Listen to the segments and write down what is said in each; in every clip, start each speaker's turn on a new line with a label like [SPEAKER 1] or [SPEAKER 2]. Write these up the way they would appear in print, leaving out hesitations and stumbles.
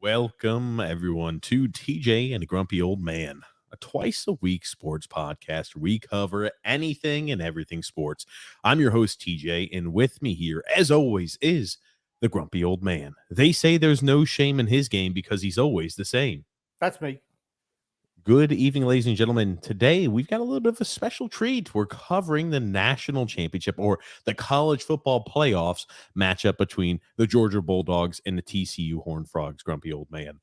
[SPEAKER 1] Welcome, everyone, to TJ and the Grumpy Old Man, a twice-a-week sports podcast where we cover anything and everything sports. I'm your host, TJ, and with me here, as always, is the Grumpy Old Man. They say there's no shame in his game because he's always the same.
[SPEAKER 2] That's me.
[SPEAKER 1] Good evening, ladies and gentlemen. Today, we've got a little bit of a special treat. We're covering the national championship or the college football playoffs matchup between the Georgia Bulldogs and the TCU Horned Frogs, Grumpy Old Man.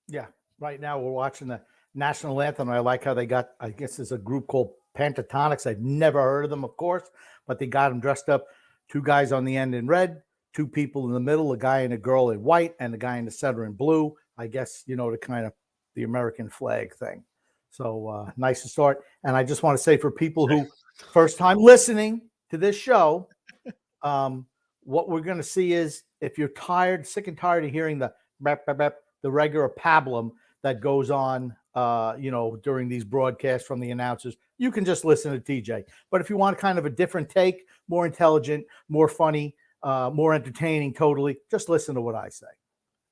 [SPEAKER 2] Yeah, right now we're watching the national anthem. I like how they got, I guess there's a group called Pentatonics. I've never heard of them, of course, but they got them dressed up. Two guys on the end in red, two people in the middle, a guy and a girl in white, and the guy in the center in blue. I guess, to kind of the American flag thing. So nice to start. And I just want to say for people who first time listening to this show, what we're going to see is if you're sick and tired of hearing the regular pablum that goes on, during these broadcasts from the announcers, you can just listen to TJ. But if you want kind of a different take, more intelligent, more funny, more entertaining, totally, just listen to what I say.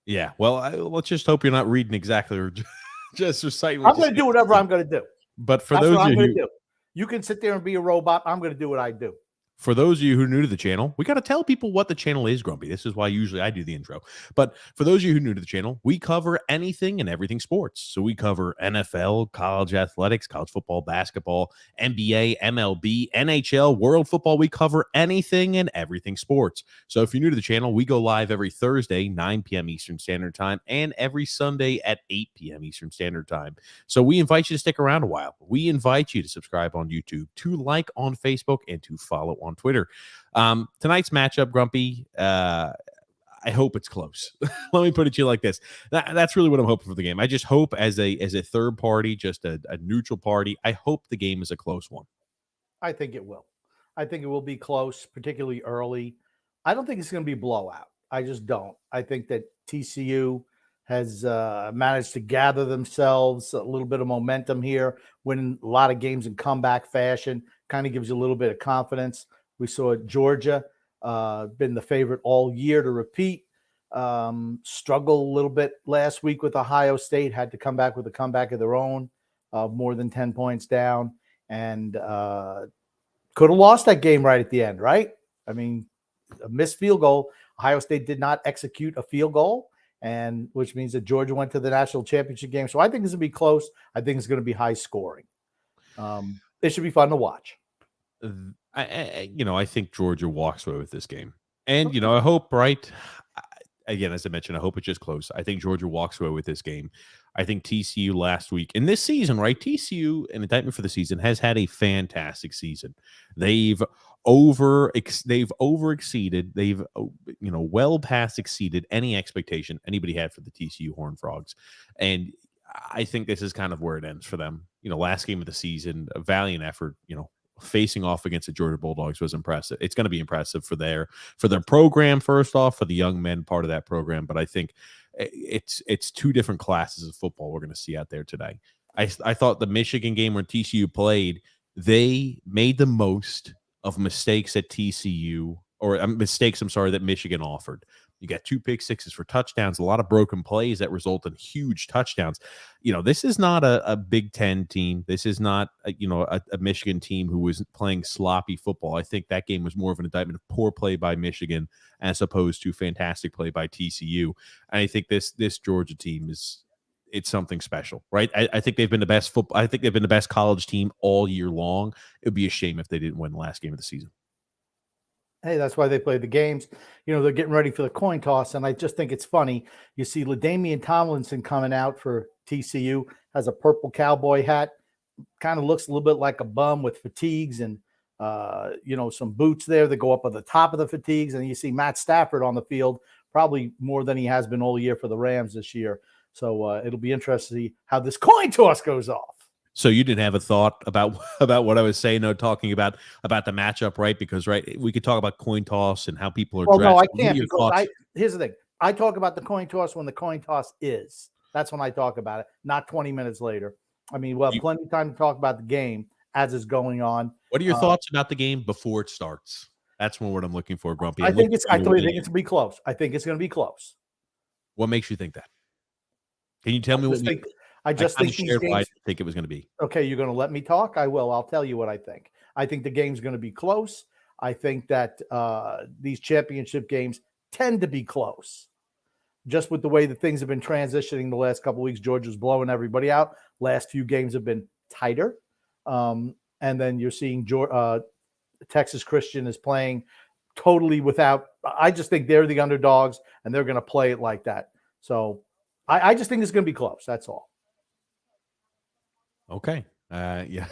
[SPEAKER 1] Yeah, well, let's just hope you're not reading exactly or just reciting.
[SPEAKER 2] I'm going to do whatever I'm going to do.
[SPEAKER 1] But for those of you,
[SPEAKER 2] you can sit there and be a robot. I'm going to do what I do.
[SPEAKER 1] For those of you who are new to the channel, we got to tell people what the channel is, Grumpy. This is why usually I do the intro. But for those of you who are new to the channel, we cover anything and everything sports. So we cover NFL, college athletics, college football, basketball, NBA, MLB, NHL, world football. We cover anything and everything sports. So if you're new to the channel, we go live every Thursday, 9 p.m. Eastern Standard Time, and every Sunday at 8 p.m. Eastern Standard Time. So we invite you to stick around a while. We invite you to subscribe on YouTube, to like on Facebook, and to follow on Twitter. Tonight's matchup, Grumpy, I hope it's close. Let me put it to you like this. That's really what I'm hoping for the game. I just hope as a third party, just a neutral party, I hope the game is a close one.
[SPEAKER 2] I think it will. I think it will be close, particularly early. I don't think it's going to be a blowout. I just don't. I think that TCU has managed to gather themselves a little bit of momentum here, winning a lot of games in comeback fashion, kind of gives you a little bit of confidence. We saw Georgia been the favorite all year to repeat, struggle a little bit last week with Ohio State, had to come back with a comeback of their own, more than 10 points down, and could have lost that game right at the end, right? I mean, a missed field goal. Ohio State did not execute a field goal, and which means that Georgia went to the national championship game. So I think it's going to be close. I think it's going to be high scoring. It should be fun to watch.
[SPEAKER 1] I think Georgia walks away with this game. And, I hope, right, again, as I mentioned, I hope it's just close. I think Georgia walks away with this game. I think TCU last week, and this season, right, TCU, an indictment for the season, has had a fantastic season. They've overexceeded. They've, well past exceeded any expectation anybody had for the TCU Horned Frogs. And I think this is kind of where it ends for them. Last game of the season, a valiant effort, facing off against the Georgia Bulldogs was impressive. It's going to be impressive for their program, first off, for the young men part of that program. But I think it's two different classes of football we're going to see out there today. I thought the Michigan game where TCU played, they made the most of mistakes at TCU that Michigan offered. You got 2 pick sixes for touchdowns, a lot of broken plays that result in huge touchdowns. This is not a Big Ten team. This is not a Michigan team who was playing sloppy football. I think that game was more of an indictment of poor play by Michigan as opposed to fantastic play by TCU. And I think this Georgia team it's something special, right? I think they've been the best football. I think they've been the best college team all year long. It would be a shame if they didn't win the last game of the season.
[SPEAKER 2] Hey, that's why they play the games. They're getting ready for the coin toss, and I just think it's funny. You see LaDainian Tomlinson coming out for TCU, has a purple cowboy hat, kind of looks a little bit like a bum with fatigues and, some boots there that go up at the top of the fatigues. And you see Matt Stafford on the field, probably more than he has been all year for the Rams this year. So it'll be interesting to see how this coin toss goes off.
[SPEAKER 1] So you didn't have a thought about what I was saying, talking about the matchup, right? Because, right, we could talk about coin toss and how people are dressed.
[SPEAKER 2] No, I can't, because here's the thing. I talk about the coin toss when the coin toss is. That's when I talk about it, not 20 minutes later. I mean, we'll have plenty of time to talk about the game as it's going on.
[SPEAKER 1] What are your thoughts about the game before it starts? That's what I'm looking for, Grumpy.
[SPEAKER 2] I think it's going to be close. I think it's going to be close.
[SPEAKER 1] What makes you think that? Can you tell me what you?
[SPEAKER 2] I just think these
[SPEAKER 1] shared why I
[SPEAKER 2] games.
[SPEAKER 1] think it was going to be.
[SPEAKER 2] Okay, you're going to let me talk? I will. I'll tell you what I think. I think the game's going to be close. I think that these championship games tend to be close. Just with the way that things have been transitioning the last couple of weeks, Georgia's blowing everybody out. Last few games have been tighter. And then you're seeing Texas Christian is playing totally without – I just think they're the underdogs, and they're going to play it like that. So I just think it's going to be close. That's all.
[SPEAKER 1] Okay. Yeah.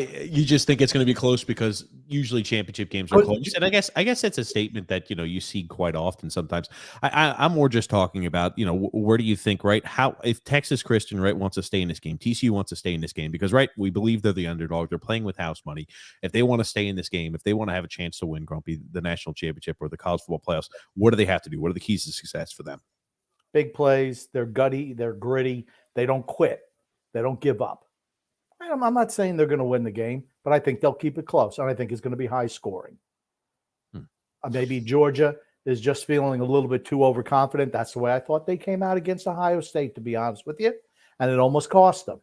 [SPEAKER 1] You just think it's going to be close because usually championship games are close, and I guess it's a statement that you see quite often. Sometimes I'm more just talking about where do you think, right? How if Texas Christian wants to stay in this game, TCU wants to stay in this game because we believe they're the underdog. They're playing with house money. If they want to stay in this game, if they want to have a chance to win, Grumpy, the national championship or the college football playoffs, what do they have to do? What are the keys to success for them?
[SPEAKER 2] Big plays. They're gutty. They're gritty. They don't quit. They don't give up. I'm not saying they're going to win the game, but I think they'll keep it close, and I think it's going to be high scoring. Maybe Georgia is just feeling a little bit too overconfident. That's the way I thought they came out against Ohio State, to be honest with you, and it almost cost them.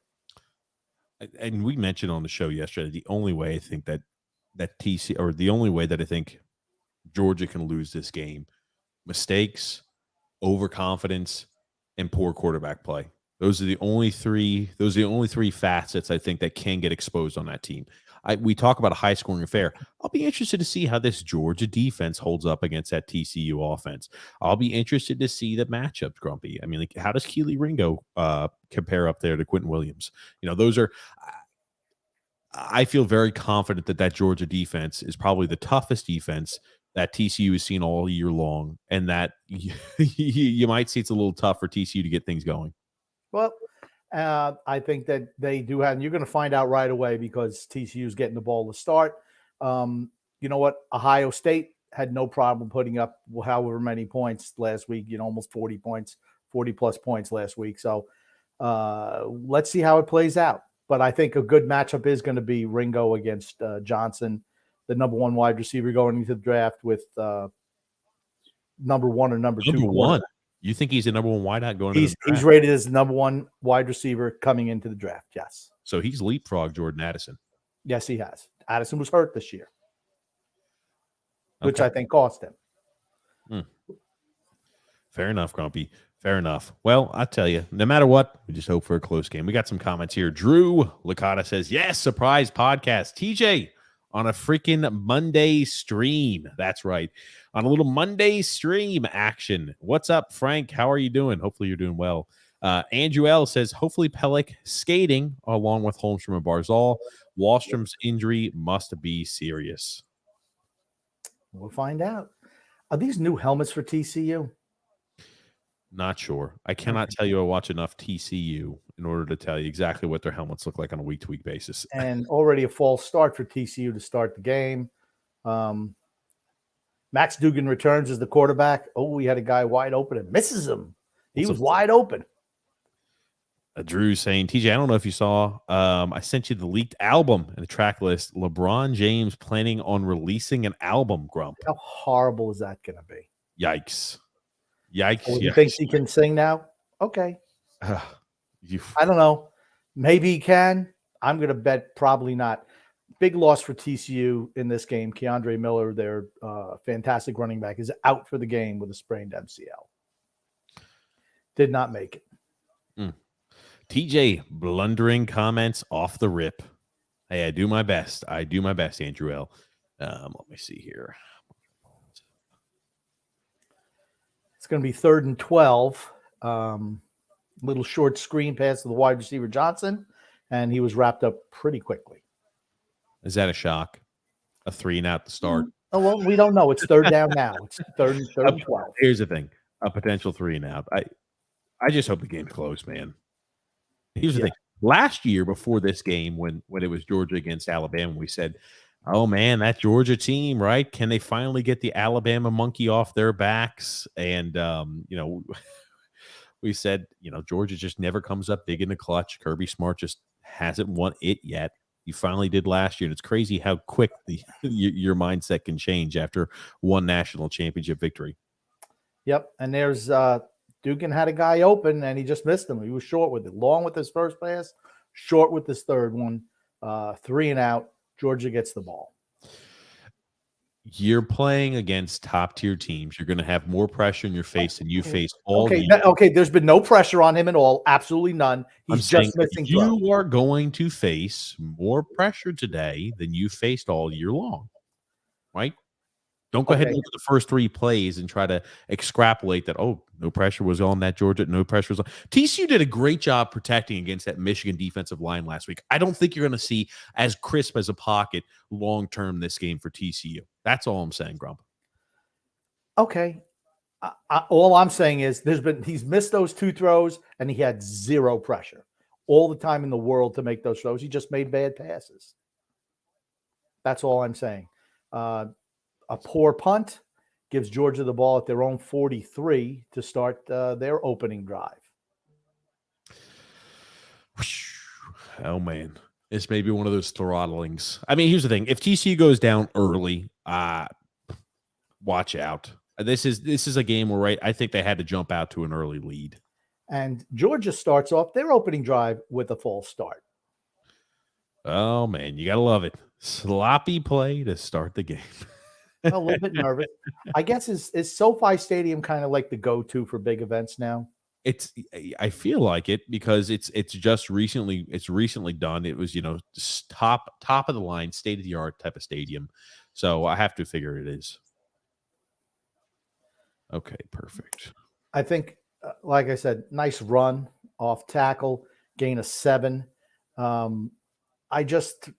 [SPEAKER 1] And we mentioned on the show yesterday, the only way I think that TC, or the only way that I think Georgia can lose this game, mistakes, overconfidence, and poor quarterback play. Those are the only three facets I think that can get exposed on that team. We talk about a high-scoring affair. I'll be interested to see how this Georgia defense holds up against that TCU offense. I'll be interested to see the matchups, Grumpy. I mean, how does Keely Ringo compare up there to Quentin Williams? Those are. I feel very confident that Georgia defense is probably the toughest defense that TCU has seen all year long, and that you might see it's a little tough for TCU to get things going.
[SPEAKER 2] Well, I think that they do have, and you're going to find out right away because TCU is getting the ball to start. You know what? Ohio State had no problem putting up however many points last week, almost 40 points, 40-plus points last week. So let's see how it plays out. But I think a good matchup is going to be Ringo against Johnson, the number one wide receiver going into the draft with number one or number two.
[SPEAKER 1] Number one. You think he's the number one wideout going into the draft?
[SPEAKER 2] He's rated as the number one wide receiver coming into the draft, yes.
[SPEAKER 1] So he's leapfrogged Jordan Addison.
[SPEAKER 2] Yes, he has. Addison was hurt this year, which I think cost him.
[SPEAKER 1] Fair enough, Grumpy. Fair enough. Well, I tell you, no matter what, we just hope for a close game. We got some comments here. Drew Licata says, yes, surprise podcast. TJ on a freaking Monday stream. That's right. On a little Monday stream action. What's up, Frank? How are you doing? Hopefully you're doing well. Andrew L says, hopefully Pellick skating along with Holmstrom and Barzal. Wallstrom's injury must be serious.
[SPEAKER 2] We'll find out. Are these new helmets for TCU?
[SPEAKER 1] Not sure. I cannot tell you I watch enough TCU in order to tell you exactly what their helmets look like on a week-to-week basis.
[SPEAKER 2] And already a false start for TCU to start the game. Max Dugan returns as the quarterback. Oh, we had a guy wide open and misses him. He was wide open.
[SPEAKER 1] Drew saying, TJ, I don't know if you saw, I sent you the leaked album and the track list. LeBron James planning on releasing an album, Grump.
[SPEAKER 2] How horrible is that going to be?
[SPEAKER 1] Yikes. Yikes.
[SPEAKER 2] Oh, you think he can sing now? Okay.
[SPEAKER 1] I
[SPEAKER 2] don't know. Maybe he can. I'm going to bet probably not. Big loss for TCU in this game. Keandre Miller, their fantastic running back, is out for the game with a sprained MCL. Did not make it.
[SPEAKER 1] TJ, blundering comments off the rip. Hey, I do my best. Andrew L. Let me see here.
[SPEAKER 2] It's going to be 3rd and 12. Little short screen pass to the wide receiver Johnson, and he was wrapped up pretty quickly.
[SPEAKER 1] Is that a shock? A 3 and out to start?
[SPEAKER 2] Oh, well, we don't know. It's 3rd down now. It's 3rd and 12.
[SPEAKER 1] Here's the thing. A potential 3 and out. I just hope the game's close, man. Here's the thing. Last year before this game, when it was Georgia against Alabama, we said, oh, man, that Georgia team, right? Can they finally get the Alabama monkey off their backs? And, we said, Georgia just never comes up big in the clutch. Kirby Smart just hasn't won it yet. He finally did last year. And it's crazy how quick your mindset can change after one national championship victory.
[SPEAKER 2] Yep. And there's Dugan had a guy open, and he just missed him. He was short with it. Long with his first pass, short with his third one. 3 and out. Georgia gets the ball.
[SPEAKER 1] You're playing against top-tier teams. You're going to have more pressure in your face than you face all year.
[SPEAKER 2] Okay, there's been no pressure on him at all. Absolutely none. He's just missing throws.
[SPEAKER 1] You are going to face more pressure today than you faced all year long, right? Don't go ahead and look at the first 3 plays and try to extrapolate that, oh, no pressure was on that Georgia. No pressure was on. TCU did a great job protecting against that Michigan defensive line last week. I don't think you're going to see as crisp as a pocket long-term this game for TCU. That's all I'm saying, Grump.
[SPEAKER 2] Okay. All I'm saying is he's missed those 2 throws, and he had 0 pressure all the time in the world to make those throws. He just made bad passes. That's all I'm saying. A poor punt gives Georgia the ball at their own 43 to start their opening drive.
[SPEAKER 1] Oh, man. This may be one of those throttlings. I mean, here's the thing. If TCU goes down early, watch out. This is a game where I think they had to jump out to an early lead.
[SPEAKER 2] And Georgia starts off their opening drive with a false start.
[SPEAKER 1] Oh, man. You got to love it. Sloppy play to start the game.
[SPEAKER 2] A little bit nervous. I guess is SoFi Stadium kind of like the go-to for big events now?
[SPEAKER 1] I feel like it because it's recently done. It was, top of the line, state of the art type of stadium. So I have to figure it is. Okay, perfect.
[SPEAKER 2] I think, like I said, nice run off tackle, gain of 7. I just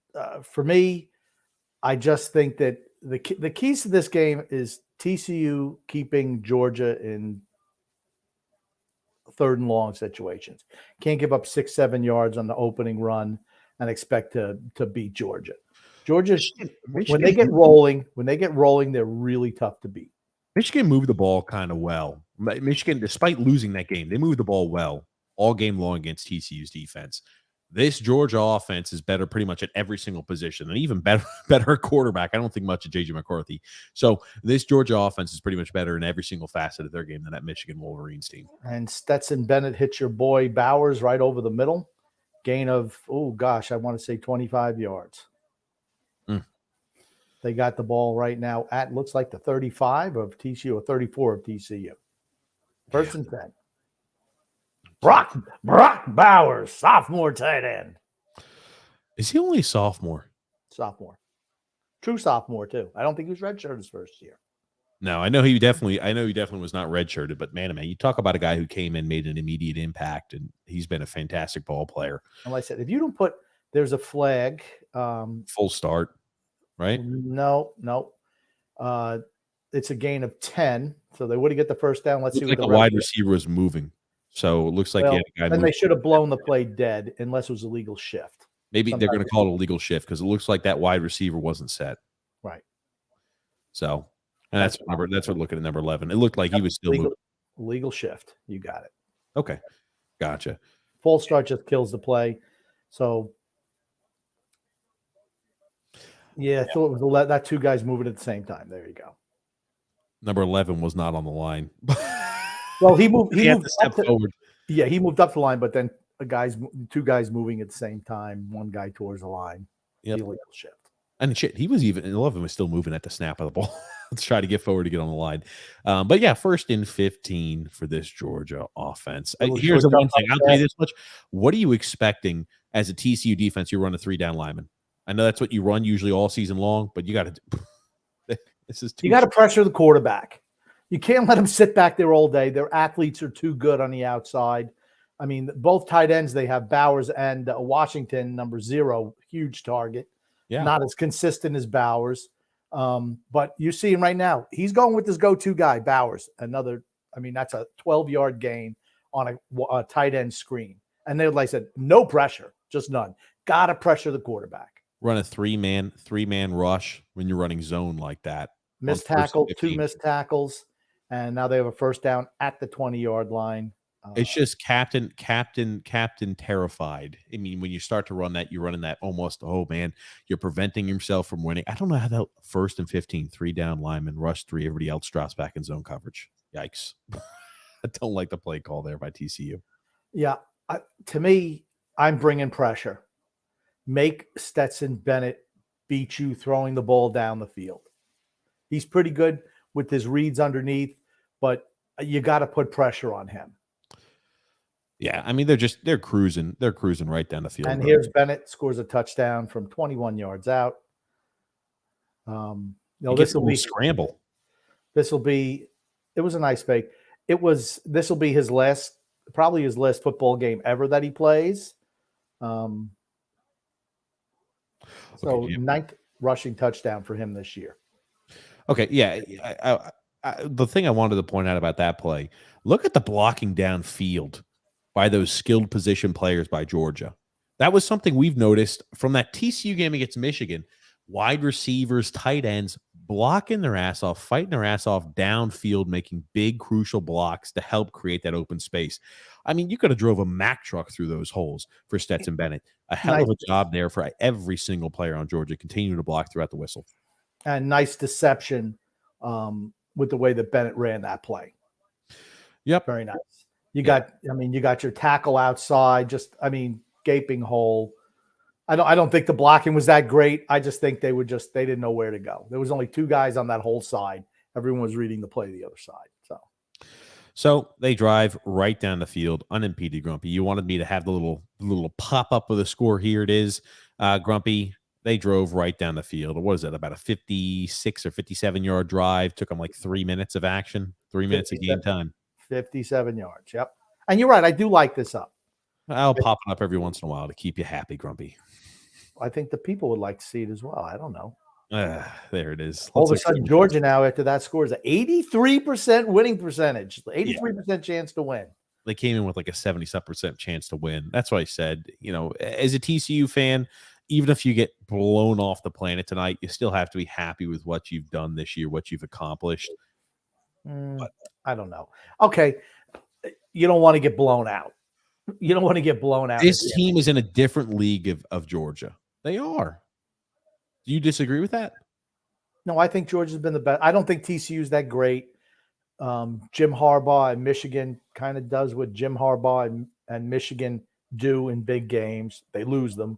[SPEAKER 2] think that the keys to this game is TCU keeping Georgia in 3rd and long situations. Can't give up 6-7 yards on the opening run and expect to beat Georgia. Georgia, when they get rolling, they're really tough to beat.
[SPEAKER 1] Michigan moved the ball kind of well. Michigan, despite losing that game, they moved the ball well all game long against TCU's defense. This Georgia offense is better pretty much at every single position, and even better quarterback. I don't think much of J.J. McCarthy. So this Georgia offense is pretty much better in every single facet of their game than that Michigan Wolverines team.
[SPEAKER 2] And Stetson Bennett hits your boy Bowers right over the middle. Gain of, I want to say 25 yards. They got the ball right now at, looks like the 35 of TCU or 34 of TCU. 1st and 10. Brock Bowers, sophomore tight end.
[SPEAKER 1] Is he only a sophomore?
[SPEAKER 2] Sophomore. True sophomore, too. I don't think he was redshirted his first year.
[SPEAKER 1] No, I know he definitely was not redshirted, but man, you talk about a guy who came in, made an immediate impact, and he's been a fantastic ball player.
[SPEAKER 2] And like I said, if you don't put, there's a flag.
[SPEAKER 1] Full start, right?
[SPEAKER 2] No. It's a gain of 10, so they would get the first down. Let's see what
[SPEAKER 1] the wide receiver was moving. So it looks like he had a guy.
[SPEAKER 2] Then they should have blown the play dead unless it was a legal shift.
[SPEAKER 1] Maybe they're going to call it a legal shift because it looks like that wide receiver wasn't set.
[SPEAKER 2] Right.
[SPEAKER 1] So, and that's what looking at number 11. It looked like he was still
[SPEAKER 2] legal shift. You got it.
[SPEAKER 1] Okay. Gotcha.
[SPEAKER 2] Full start just kills the play. So, I thought it was that 2 guys moving at the same time. There you go.
[SPEAKER 1] Number 11 was not on the line.
[SPEAKER 2] Well, he moved. He moved
[SPEAKER 1] to step forward.
[SPEAKER 2] Yeah, he moved up the line, but then 2 guys moving at the same time. 1 guy towards the line.
[SPEAKER 1] Yep.
[SPEAKER 2] Illegal shift.
[SPEAKER 1] And he was even 11 was still moving at the snap of the ball. Let's try to get forward to get on the line. But yeah, 1st and 15 for this Georgia offense. Here's the one thing I'll tell you this much: what are you expecting as a TCU defense? You run a 3-down lineman. I know that's what you run usually all season long, but you got to. You
[SPEAKER 2] got to pressure the quarterback. You can't let them sit back there all day. Their athletes are too good on the outside. I mean, both tight ends, they have Bowers and Washington, number 0, huge target. Yeah. Not as consistent as Bowers. But you see him right now. He's going with his go-to guy, Bowers. That's a 12-yard gain on a tight end screen. And they, like I said, no pressure, just none. Got to pressure the quarterback.
[SPEAKER 1] Run a three-man rush when you're running zone like that.
[SPEAKER 2] Missed tackle, 2 missed tackles. And now they have a first down at the 20-yard line.
[SPEAKER 1] It's just captain terrified. I mean, when you start to run that, you're running that almost, oh man, you're preventing yourself from winning. I don't know how that 1st and 15, 3-down lineman rush 3, everybody else drops back in zone coverage. Yikes. don't like the play call there by TCU.
[SPEAKER 2] Yeah. To me, I'm bringing pressure. Make Stetson Bennett beat you throwing the ball down the field. He's pretty good with his reads underneath, but you got to put pressure on him.
[SPEAKER 1] Yeah, I mean they're cruising right down the field.
[SPEAKER 2] And here's Bennett scores a touchdown from 21 yards out. This will be
[SPEAKER 1] scramble.
[SPEAKER 2] It was a nice fake. This will be probably his last football game ever that he plays. Ninth rushing touchdown for him this year.
[SPEAKER 1] Okay, yeah. The thing I wanted to point out about that play, look at the blocking downfield by those skilled position players by Georgia. That was something we've noticed from that TCU game against Michigan. Wide receivers, tight ends, blocking their ass off, fighting their ass off downfield, making big, crucial blocks to help create that open space. I mean, you could have drove a Mack truck through those holes for Stetson Bennett. A hell of a job there for every single player on Georgia, continuing to block throughout the whistle.
[SPEAKER 2] And nice deception with the way that Bennett ran that play.
[SPEAKER 1] Yep.
[SPEAKER 2] Very nice. You got your tackle outside, gaping hole. I don't think the blocking was that great. I just think they didn't know where to go. There was only two guys on that whole side. Everyone was reading the play to the other side.
[SPEAKER 1] So they drive right down the field, unimpeded, Grumpy. You wanted me to have the little pop-up of the score. Here it is, Grumpy. They drove right down the field. What is it, about a 56 or 57-yard drive? Took them like 3 minutes of action, 3 minutes of game time.
[SPEAKER 2] 57 yards, yep. And you're right, I do like this up.
[SPEAKER 1] I'll pop it up every once in a while to keep you happy, Grumpy.
[SPEAKER 2] I think the people would like to see it as well. I don't know.
[SPEAKER 1] There it is.
[SPEAKER 2] All of a sudden, Georgia now, after that score, is an 83% winning percentage, 83% chance to win.
[SPEAKER 1] They came in with like a 70% chance to win. That's what I said. As a TCU fan, even if you get blown off the planet tonight, you still have to be happy with what you've done this year, what you've accomplished.
[SPEAKER 2] I don't know. Okay. You don't want to get blown out.
[SPEAKER 1] This team is in a different league of Georgia. They are. Do you disagree with that?
[SPEAKER 2] No, I think Georgia's been the best. I don't think TCU's that great. Jim Harbaugh and Michigan kind of does what Jim Harbaugh and Michigan do in big games. They lose them.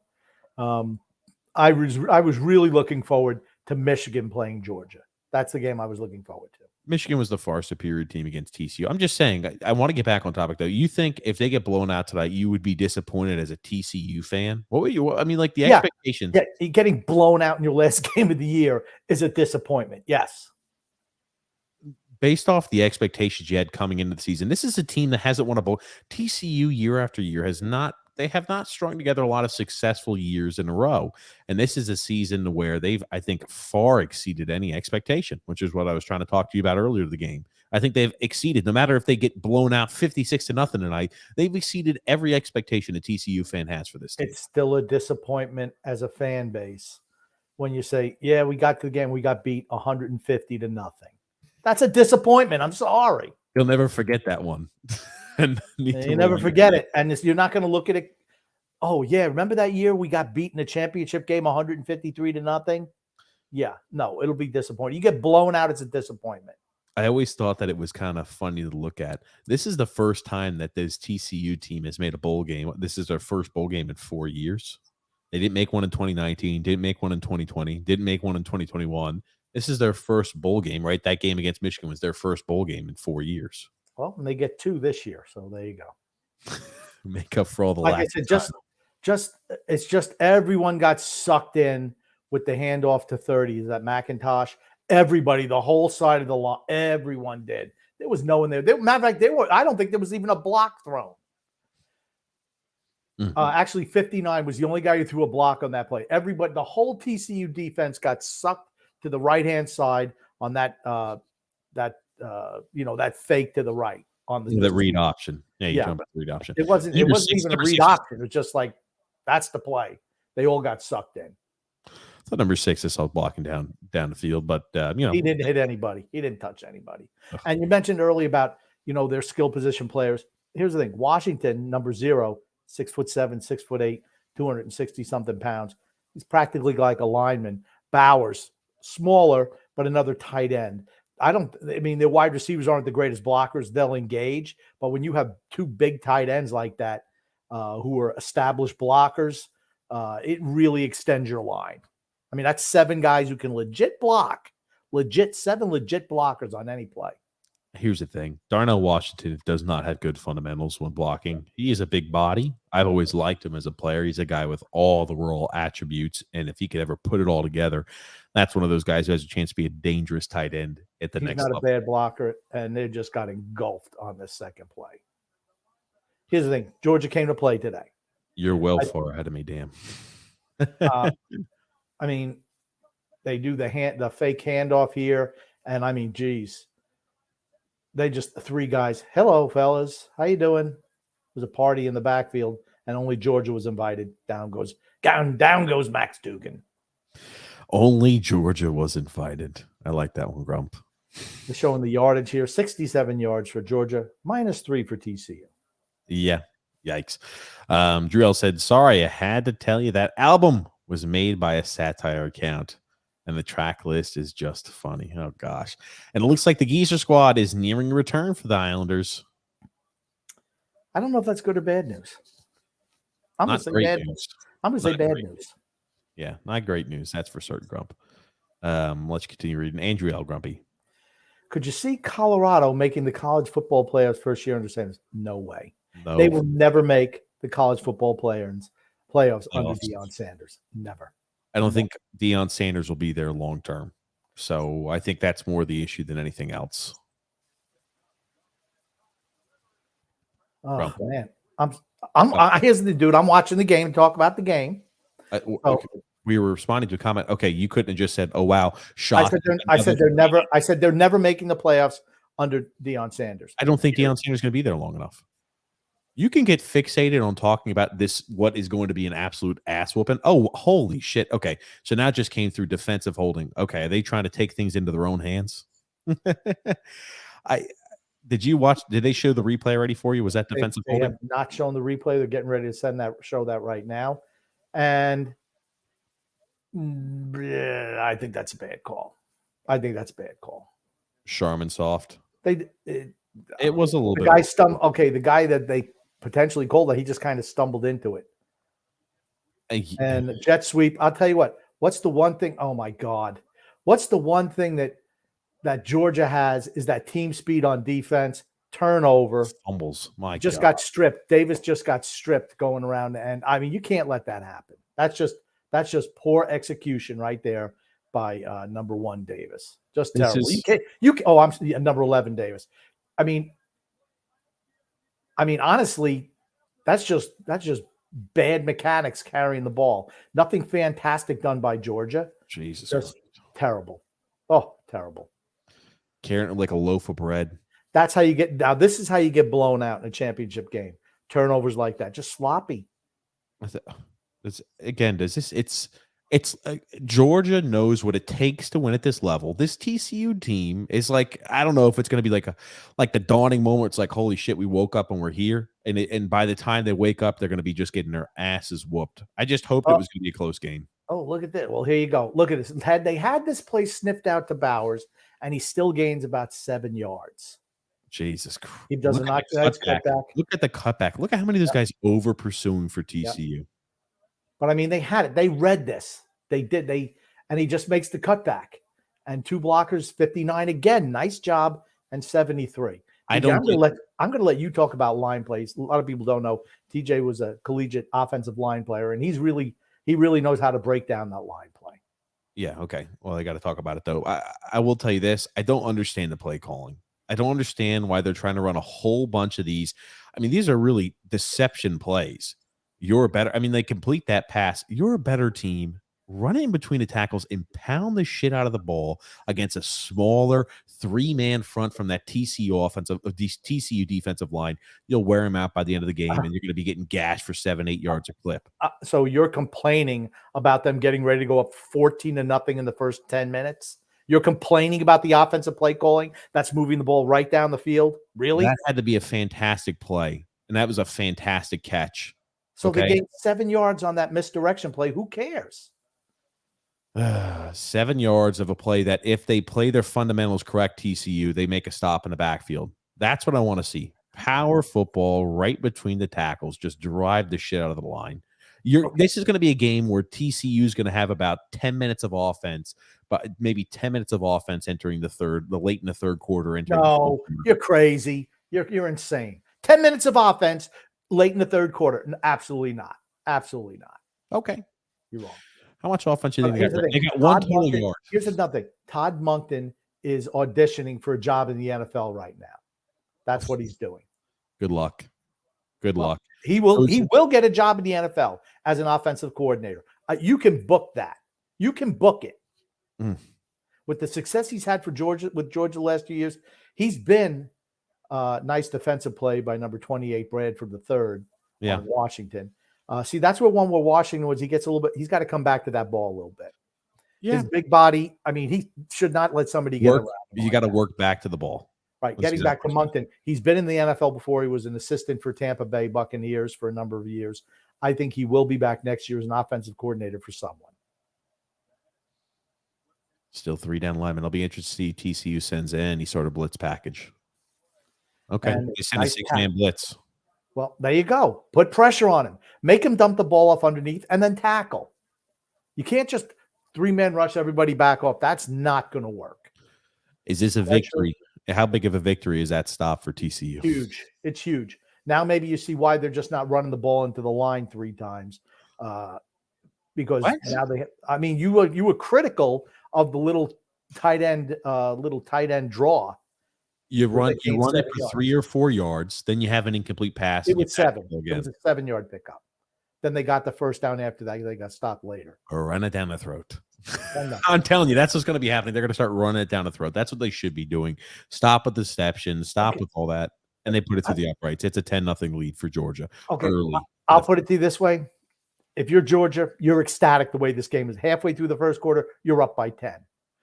[SPEAKER 2] I was really looking forward to Michigan playing Georgia. That's the game I was looking forward to.
[SPEAKER 1] Michigan was the far superior team against TCU. I'm just saying, I want to get back on topic, though. You think if they get blown out tonight, you would be disappointed as a TCU fan? What were you? I mean, like the expectations.
[SPEAKER 2] Yeah, getting blown out in your last game of the year is a disappointment. Yes.
[SPEAKER 1] Based off the expectations you had coming into the season, this is a team that hasn't won a bowl. TCU year after year they have not strung together a lot of successful years in a row. And this is a season where they've, I think, far exceeded any expectation, which is what I was trying to talk to you about earlier in the game. I think they've exceeded, no matter if they get blown out 56-0 tonight, they've exceeded every expectation a TCU fan has for this team.
[SPEAKER 2] It's still a disappointment as a fan base when you say, yeah, we got to the game, we got beat 150-0. That's a disappointment. I'm sorry.
[SPEAKER 1] You'll never forget that one.
[SPEAKER 2] And you never forget it. And you're not going to look at it. Oh, yeah. Remember that year we got beat in the championship game 153-0? Yeah. No, it'll be disappointing. You get blown out, it's a disappointment.
[SPEAKER 1] I always thought that it was kind of funny to look at. This is the first time that this TCU team has made a bowl game. This is their first bowl game in 4 years. They didn't make one in 2019, didn't make one in 2020, didn't make one in 2021. This is their first bowl game, right? That game against Michigan was their first bowl game in 4 years.
[SPEAKER 2] Well, and they get 2 this year, so there you go.
[SPEAKER 1] Make up for all the
[SPEAKER 2] like I said, it's just everyone got sucked in with the handoff to 30. Is that McIntosh? Everybody, the whole side of the line, everyone did. There was no one there. Matter of fact, I don't think there was even a block thrown. Mm-hmm. Actually, 59 was the only guy who threw a block on that play. Everybody, the whole TCU defense got sucked to the right-hand side on that fake to the right on the
[SPEAKER 1] read option. Yeah, you're talking about the read option.
[SPEAKER 2] It wasn't even a read option. It was just like, that's the play. They all got sucked in.
[SPEAKER 1] So number 6 is all blocking down the field, but
[SPEAKER 2] he didn't hit anybody. He didn't touch anybody. And you mentioned earlier about their skill position players. Here's the thing: Washington, number 0, 6'7", 6'8", 260-something pounds. He's practically like a lineman. Bowers, smaller, but another tight end. I mean, their wide receivers aren't the greatest blockers. They'll engage, but when you have two big tight ends like that, who are established blockers, it really extends your line. I mean, that's 7 guys who can legit block, 7 legit blockers on any play.
[SPEAKER 1] Here's the thing. Darnell Washington does not have good fundamentals when blocking. He is a big body. I've always liked him as a player. He's a guy with all the raw attributes, and if he could ever put it all together, that's one of those guys who has a chance to be a dangerous tight end at the next level.
[SPEAKER 2] He's not a bad blocker, and they just got engulfed on this second play. Here's the thing. Georgia came to play today.
[SPEAKER 1] You're well far ahead of me, damn.
[SPEAKER 2] I mean, they do the fake handoff here, and I mean, geez. They just 3 guys. Hello, fellas. How you doing? It was a party in the backfield, and only Georgia was invited. Down goes Max Dugan.
[SPEAKER 1] Only Georgia was invited. I like that one, Grump.
[SPEAKER 2] They're showing the yardage here: 67 yards for Georgia, -3 for TCU.
[SPEAKER 1] Yeah, yikes. Drew L said, "Sorry, I had to tell you that album was made by a satire account." And the track list is just funny. Oh, gosh. And it looks like the Geezer squad is nearing a return for the Islanders.
[SPEAKER 2] I don't know if that's good or bad news. I'm going to say bad news. I'm going to say bad news.
[SPEAKER 1] Yeah, not great news. That's for certain, Grump. Let's continue reading. Andrew L. Grumpy.
[SPEAKER 2] Could you see Colorado making the college football playoffs first year under Sanders? No way.
[SPEAKER 1] No.
[SPEAKER 2] They will never make the college football playoffs under Deion Sanders. Never.
[SPEAKER 1] I don't think Deion Sanders will be there long term. So I think that's more the issue than anything else.
[SPEAKER 2] Oh, man. Here's the dude. I'm watching the game, talk about the game.
[SPEAKER 1] Okay. We were responding to a comment. Okay, you couldn't have just said, "Oh wow, shock."
[SPEAKER 2] I said they're never making the playoffs under Deion Sanders.
[SPEAKER 1] I don't think Deion Sanders is going to be there long enough. You can get fixated on talking about this, what is going to be an absolute ass whooping. Oh, holy shit. Okay. So now it just came through defensive holding. Okay. Are they trying to take things into their own hands? Did they show the replay already for you? Was that defensive holding?
[SPEAKER 2] They have not shown the replay. They're getting ready to show that right now. And I think that's a bad call.
[SPEAKER 1] Sharm and soft.
[SPEAKER 2] It
[SPEAKER 1] was a little bit.
[SPEAKER 2] The guy that they potentially called that, he just kind of stumbled into it. And jet sweep. I'll tell you what. What's the one thing? Oh my God. What's the one thing that Georgia has is that team speed on defense, turnover,
[SPEAKER 1] fumbles. My
[SPEAKER 2] just
[SPEAKER 1] God.
[SPEAKER 2] Got stripped. Davis just got stripped going around, and I mean you can't let that happen. That's just poor execution right there by number 1 Davis. Just terrible. I'm number 11 Davis. I mean, honestly, that's just bad mechanics carrying the ball. Nothing fantastic done by Georgia.
[SPEAKER 1] Jesus,
[SPEAKER 2] just terrible. Oh, terrible.
[SPEAKER 1] Carrying it like a loaf of bread.
[SPEAKER 2] That's how you get. Now, this is how you get blown out in a championship game. Turnovers like that, just sloppy.
[SPEAKER 1] It's Georgia knows what it takes to win at this level. This TCU team is like, I don't know if it's going to be like the dawning moment. It's like, holy shit, we woke up and we're here. And by the time they wake up, they're going to be just getting their asses whooped. I just hoped it was going to be a close game.
[SPEAKER 2] Oh, look at that. Well, here you go. Look at this. Had they had this play sniffed out to Bowers, and he still gains about 7 yards.
[SPEAKER 1] Jesus Christ.
[SPEAKER 2] He doesn't knock that cutback.
[SPEAKER 1] Look at the cutback. Look at how many of those guys over pursuing for TCU.
[SPEAKER 2] Yep. But I mean, they had it. They read this. They did. And he just makes the cutback. And 2 blockers, 59 again. Nice job. And 73. I'm going to let you talk about line plays. A lot of people don't know. TJ was a collegiate offensive line player, and he really knows how to break down that line play.
[SPEAKER 1] Yeah. Okay. Well, I got to talk about it though. I will tell you this. I don't understand the play calling. I don't understand why they're trying to run a whole bunch of these. I mean, these are really deception plays. They complete that pass. You're a better team. Run it in between the tackles and pound the shit out of the ball against a smaller 3-man front from that TCU defensive line. You'll wear them out by the end of the game, and you're going to be getting gashed for 7-8 yards a clip.
[SPEAKER 2] So you're complaining about them getting ready to go up 14-0 in the first 10 minutes? You're complaining about the offensive play calling that's moving the ball right down the field? Really?
[SPEAKER 1] That had to be a fantastic play, and that was a fantastic catch.
[SPEAKER 2] So they gained 7 yards on that misdirection play. Who cares?
[SPEAKER 1] 7 yards of a play that if they play their fundamentals correct, TCU, they make a stop in the backfield. That's what I want to see. Power football right between the tackles, just drive the shit out of the line. This is going to be a game where TCU is going to have about 10 minutes of offense, but maybe 10 minutes of offense entering the late in the third quarter.
[SPEAKER 2] No, you're crazy. You're insane. 10 minutes of offense late in the third quarter. Absolutely not. Absolutely not.
[SPEAKER 1] Okay.
[SPEAKER 2] You're wrong.
[SPEAKER 1] How much offense do you think they got? They got
[SPEAKER 2] one total yard. Here's another thing. Todd Monken is auditioning for a job in the NFL right now. That's what he's doing.
[SPEAKER 1] Good luck. Good luck.
[SPEAKER 2] He will get a job in the NFL as an offensive coordinator. You can book that. You can book it. With the success he's had with Georgia the last 2 years, he's been nice defensive play by number 28, Bradford the third, on Washington. See, that's where Washington was. He gets a little bit. He's got to come back to that ball a little bit. Yeah. His big body. I mean, he should not let somebody get around.
[SPEAKER 1] You got to work back to the ball.
[SPEAKER 2] Right. Getting back to Monken. He's been in the NFL before. He was an assistant for Tampa Bay Buccaneers for a number of years. I think he will be back next year as an offensive coordinator for someone.
[SPEAKER 1] Still 3 down linemen. I'll be interested to see TCU sends any sort of blitz package. Okay. They send a 6-man blitz.
[SPEAKER 2] Well, there you go. Put pressure on him. Make him dump the ball off underneath and then tackle. You can't just 3-man rush everybody back off. That's not going to work.
[SPEAKER 1] Is this a victory? How big of a victory is that stop for TCU?
[SPEAKER 2] Huge. It's huge. Now maybe you see why they're just not running the ball into the line 3 times. Because now you were critical of the little tight end draw.
[SPEAKER 1] You run it for 3 or 4 yards, then you have an incomplete pass.
[SPEAKER 2] It was 7. It was a 7-yard pickup. Then they got the first down after that. They got stopped later.
[SPEAKER 1] Or run it down the throat. I'm telling you, that's what's going to be happening. They're going to start running it down the throat. That's what they should be doing. Stop with the deception. Stop with all that. And they put it to the uprights. It's a 10-0 lead for Georgia.
[SPEAKER 2] Okay. I'll put it to you this way. If you're Georgia, you're ecstatic the way this game is. Halfway through the first quarter, you're up by 10.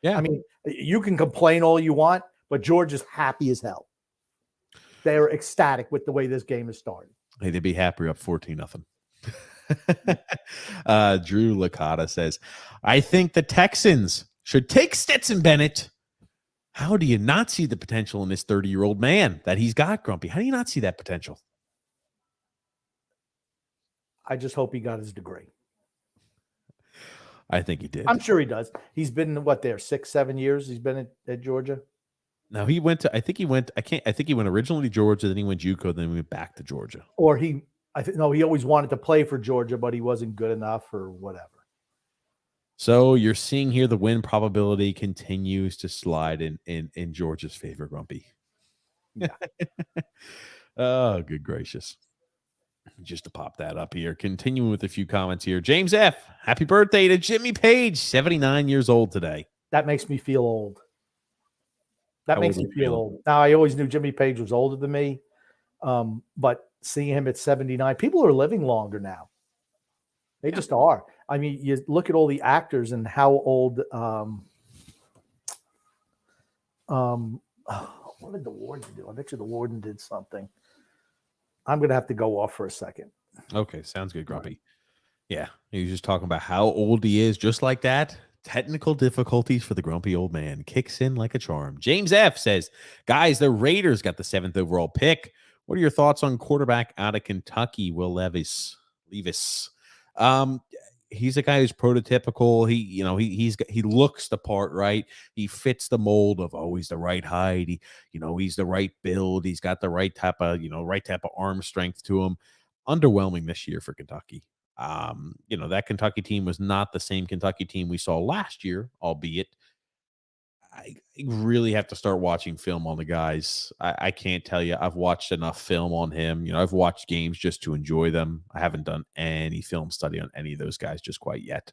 [SPEAKER 1] Yeah.
[SPEAKER 2] I mean, you can complain all you want, but Georgia's happy as hell. They're ecstatic with the way this game is started.
[SPEAKER 1] Hey, they'd be happier up 14-0. Drew Licata says, I think the Texans should take Stetson Bennett. How do you not see the potential in this 30-year-old man that he's got, Grumpy? How do you not see that potential?
[SPEAKER 2] I just hope he got his degree.
[SPEAKER 1] I think he did.
[SPEAKER 2] I'm sure he does. He's been 6-7 years he's been at Georgia.
[SPEAKER 1] No, he went to, I think he went originally to Georgia, then he went JUCO, then he went back to Georgia.
[SPEAKER 2] Or he always wanted to play for Georgia, but he wasn't good enough or whatever.
[SPEAKER 1] So you're seeing here the win probability continues to slide in Georgia's favor, Grumpy.
[SPEAKER 2] Yeah.
[SPEAKER 1] Oh, good gracious. Just to pop that up here. Continuing with a few comments here. James F., happy birthday to Jimmy Page, 79 years old today.
[SPEAKER 2] That makes me feel old. Old. Now, I always knew Jimmy Page was older than me, but seeing him at 79, people are living longer now. They just are. I mean, you look at all the actors and how old. What did the warden do? I bet you the warden did something. I'm going to have to go off for a second.
[SPEAKER 1] Okay, sounds good, Grumpy. Yeah, he was just talking about how old he is, just like that. Technical difficulties for the grumpy old man. Kicks in like a charm. James F. says, guys, the Raiders got the 7th overall pick. What are your thoughts on quarterback out of Kentucky, Will Levis? He's a guy who's prototypical. He looks the part, right? He fits the mold of he's the right height. He's the right build. He's got the right type of arm strength to him. Underwhelming this year for Kentucky. That Kentucky team was not the same Kentucky team we saw last year, albeit I really have to start watching film on the guys. I can't tell you. I've watched enough film on him. I've watched games just to enjoy them. I haven't done any film study on any of those guys just quite yet.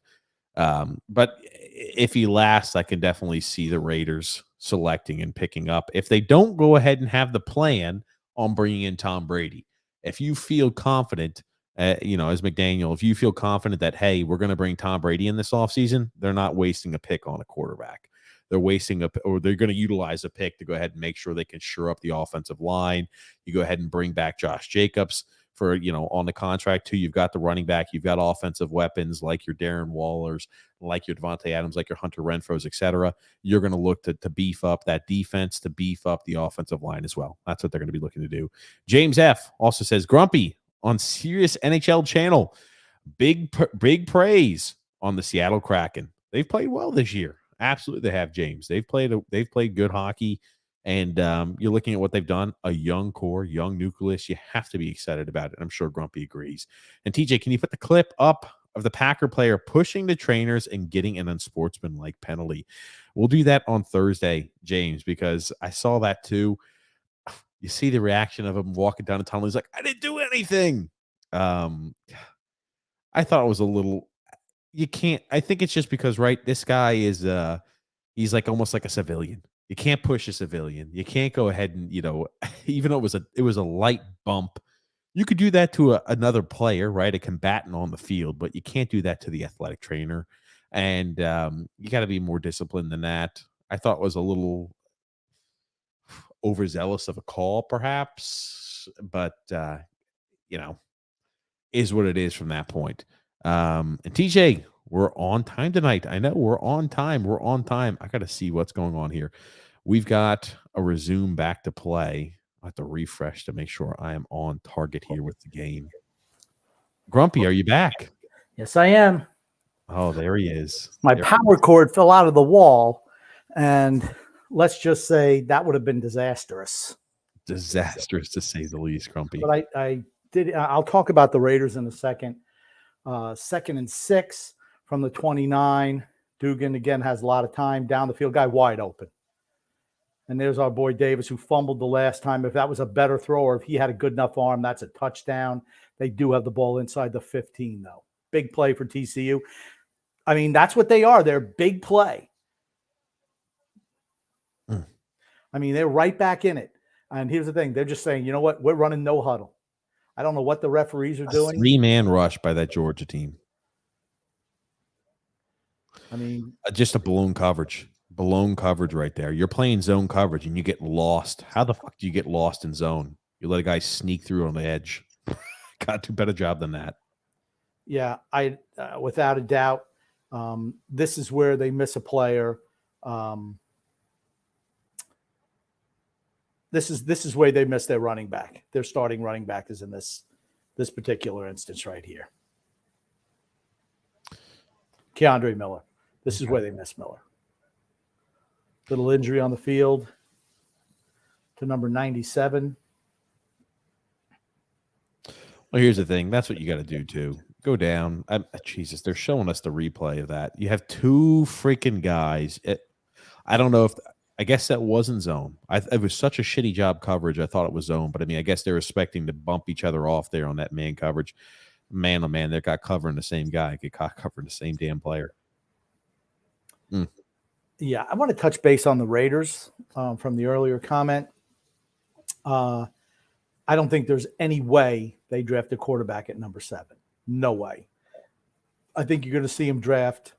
[SPEAKER 1] But if he lasts, I can definitely see the Raiders selecting and picking up. If they don't go ahead and have the plan on bringing in Tom Brady, if you feel confident, as McDaniel, if you feel confident that, hey, we're going to bring Tom Brady in this offseason, they're not wasting a pick on a quarterback. They're they're going to utilize a pick to go ahead and make sure they can shore up the offensive line. You go ahead and bring back Josh Jacobs for, on the contract too. You've got the running back, you've got offensive weapons like your Darren Wallers, like your Devontae Adams, like your Hunter Renfros, etc. You're going to look to beef up that defense, to beef up the offensive line as well. That's what they're going to be looking to do. James F. also says, Grumpy on Sirius NHL channel, big praise on the Seattle Kraken. They've played well this year. Absolutely, they have, James. They've played good hockey. And you're looking at what they've done, a young core, young nucleus. You have to be excited about it. I'm sure Grumpy agrees. And TJ, can you put the clip up of the Packer player pushing the trainers and getting an unsportsmanlike penalty? We'll do that on Thursday, James, because I saw that too. You see the reaction of him walking down the tunnel. He's like, I didn't do anything. I thought it was a little, you can't, I think it's just because, right, this guy is, he's like almost like a civilian. You can't push a civilian. You can't go ahead and, even though it was a light bump, you could do that to another player, right? A combatant on the field, but you can't do that to the athletic trainer. And you got to be more disciplined than that. I thought it was a little overzealous of a call, perhaps, but is what it is from that point. And TJ, we're on time tonight. I know we're on time. I got to see what's going on here. We've got a resume back to play. I have to refresh to make sure I am on target here with the game. Grumpy, are you back?
[SPEAKER 2] Yes, I am.
[SPEAKER 1] Oh, there he is.
[SPEAKER 2] My power cord fell out of the wall, and let's just say that would have been disastrous.
[SPEAKER 1] Disastrous, to say the least, Grumpy.
[SPEAKER 2] But I'll talk about the Raiders in a second. 2nd and 6 from the 29. Dugan again has a lot of time down the field, guy wide open. And there's our boy Davis, who fumbled the last time. If that was a better throw, or if he had a good enough arm, that's a touchdown. They do have the ball inside the 15, though. Big play for TCU. I mean, that's what they are. They're big play. I mean, they're right back in it. And here's the thing. They're just saying, you know what? We're running no huddle. I don't know what the referees are doing.
[SPEAKER 1] 3-man rush by that Georgia team.
[SPEAKER 2] I mean,
[SPEAKER 1] just a blown coverage right there. You're playing zone coverage and you get lost. How the fuck do you get lost in zone? You let a guy sneak through on the edge. Got to do a better job than that.
[SPEAKER 2] Yeah, without a doubt, this is where they miss a player. This is where they miss their running back. Their starting running back is in this particular instance right here. Keandre Miller. This is where they miss Miller. Little injury on the field to number 97.
[SPEAKER 1] Well, here's the thing. That's what you got to do, too. Go down. Jesus, they're showing us the replay of that. You have two freaking guys. I don't know if – I guess that wasn't zone. It was such a shitty job coverage. I thought it was zone. But, I mean, I guess they're expecting to bump each other off there on that man coverage. Man, oh, man, they got covering the same guy. Get caught covering the same damn player.
[SPEAKER 2] Yeah, I want to touch base on the Raiders from the earlier comment. I don't think there's any way they draft a quarterback at number 7. No way. I think you're going to see him draft.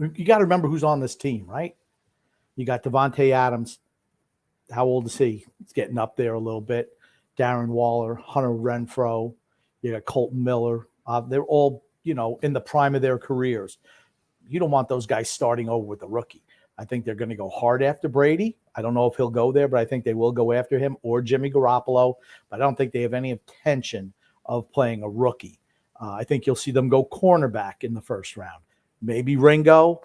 [SPEAKER 2] You got to remember who's on this team, right? You got Devontae Adams. How old is he? He's getting up there a little bit. Darren Waller, Hunter Renfro. You got Colton Miller. They're all, in the prime of their careers. You don't want those guys starting over with the rookie. I think they're going to go hard after Brady. I don't know if he'll go there, but I think they will go after him or Jimmy Garoppolo. But I don't think they have any intention of playing a rookie. I think you'll see them go cornerback in the first round. Maybe Ringo,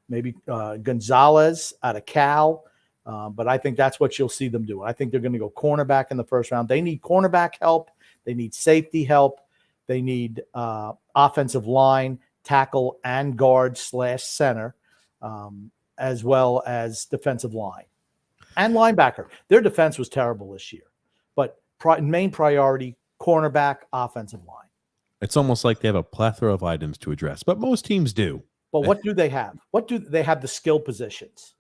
[SPEAKER 2] maybe Gonzalez out of Cal. But I think that's what you'll see them do. I think they're going to go cornerback in the first round. They need cornerback help. They need safety help. They need offensive line, tackle, and guard / center, as well as defensive line and linebacker. Their defense was terrible this year. But main priority, cornerback, offensive line.
[SPEAKER 1] It's almost like they have a plethora of items to address, but most teams do.
[SPEAKER 2] But what do they have? They have the skill positions.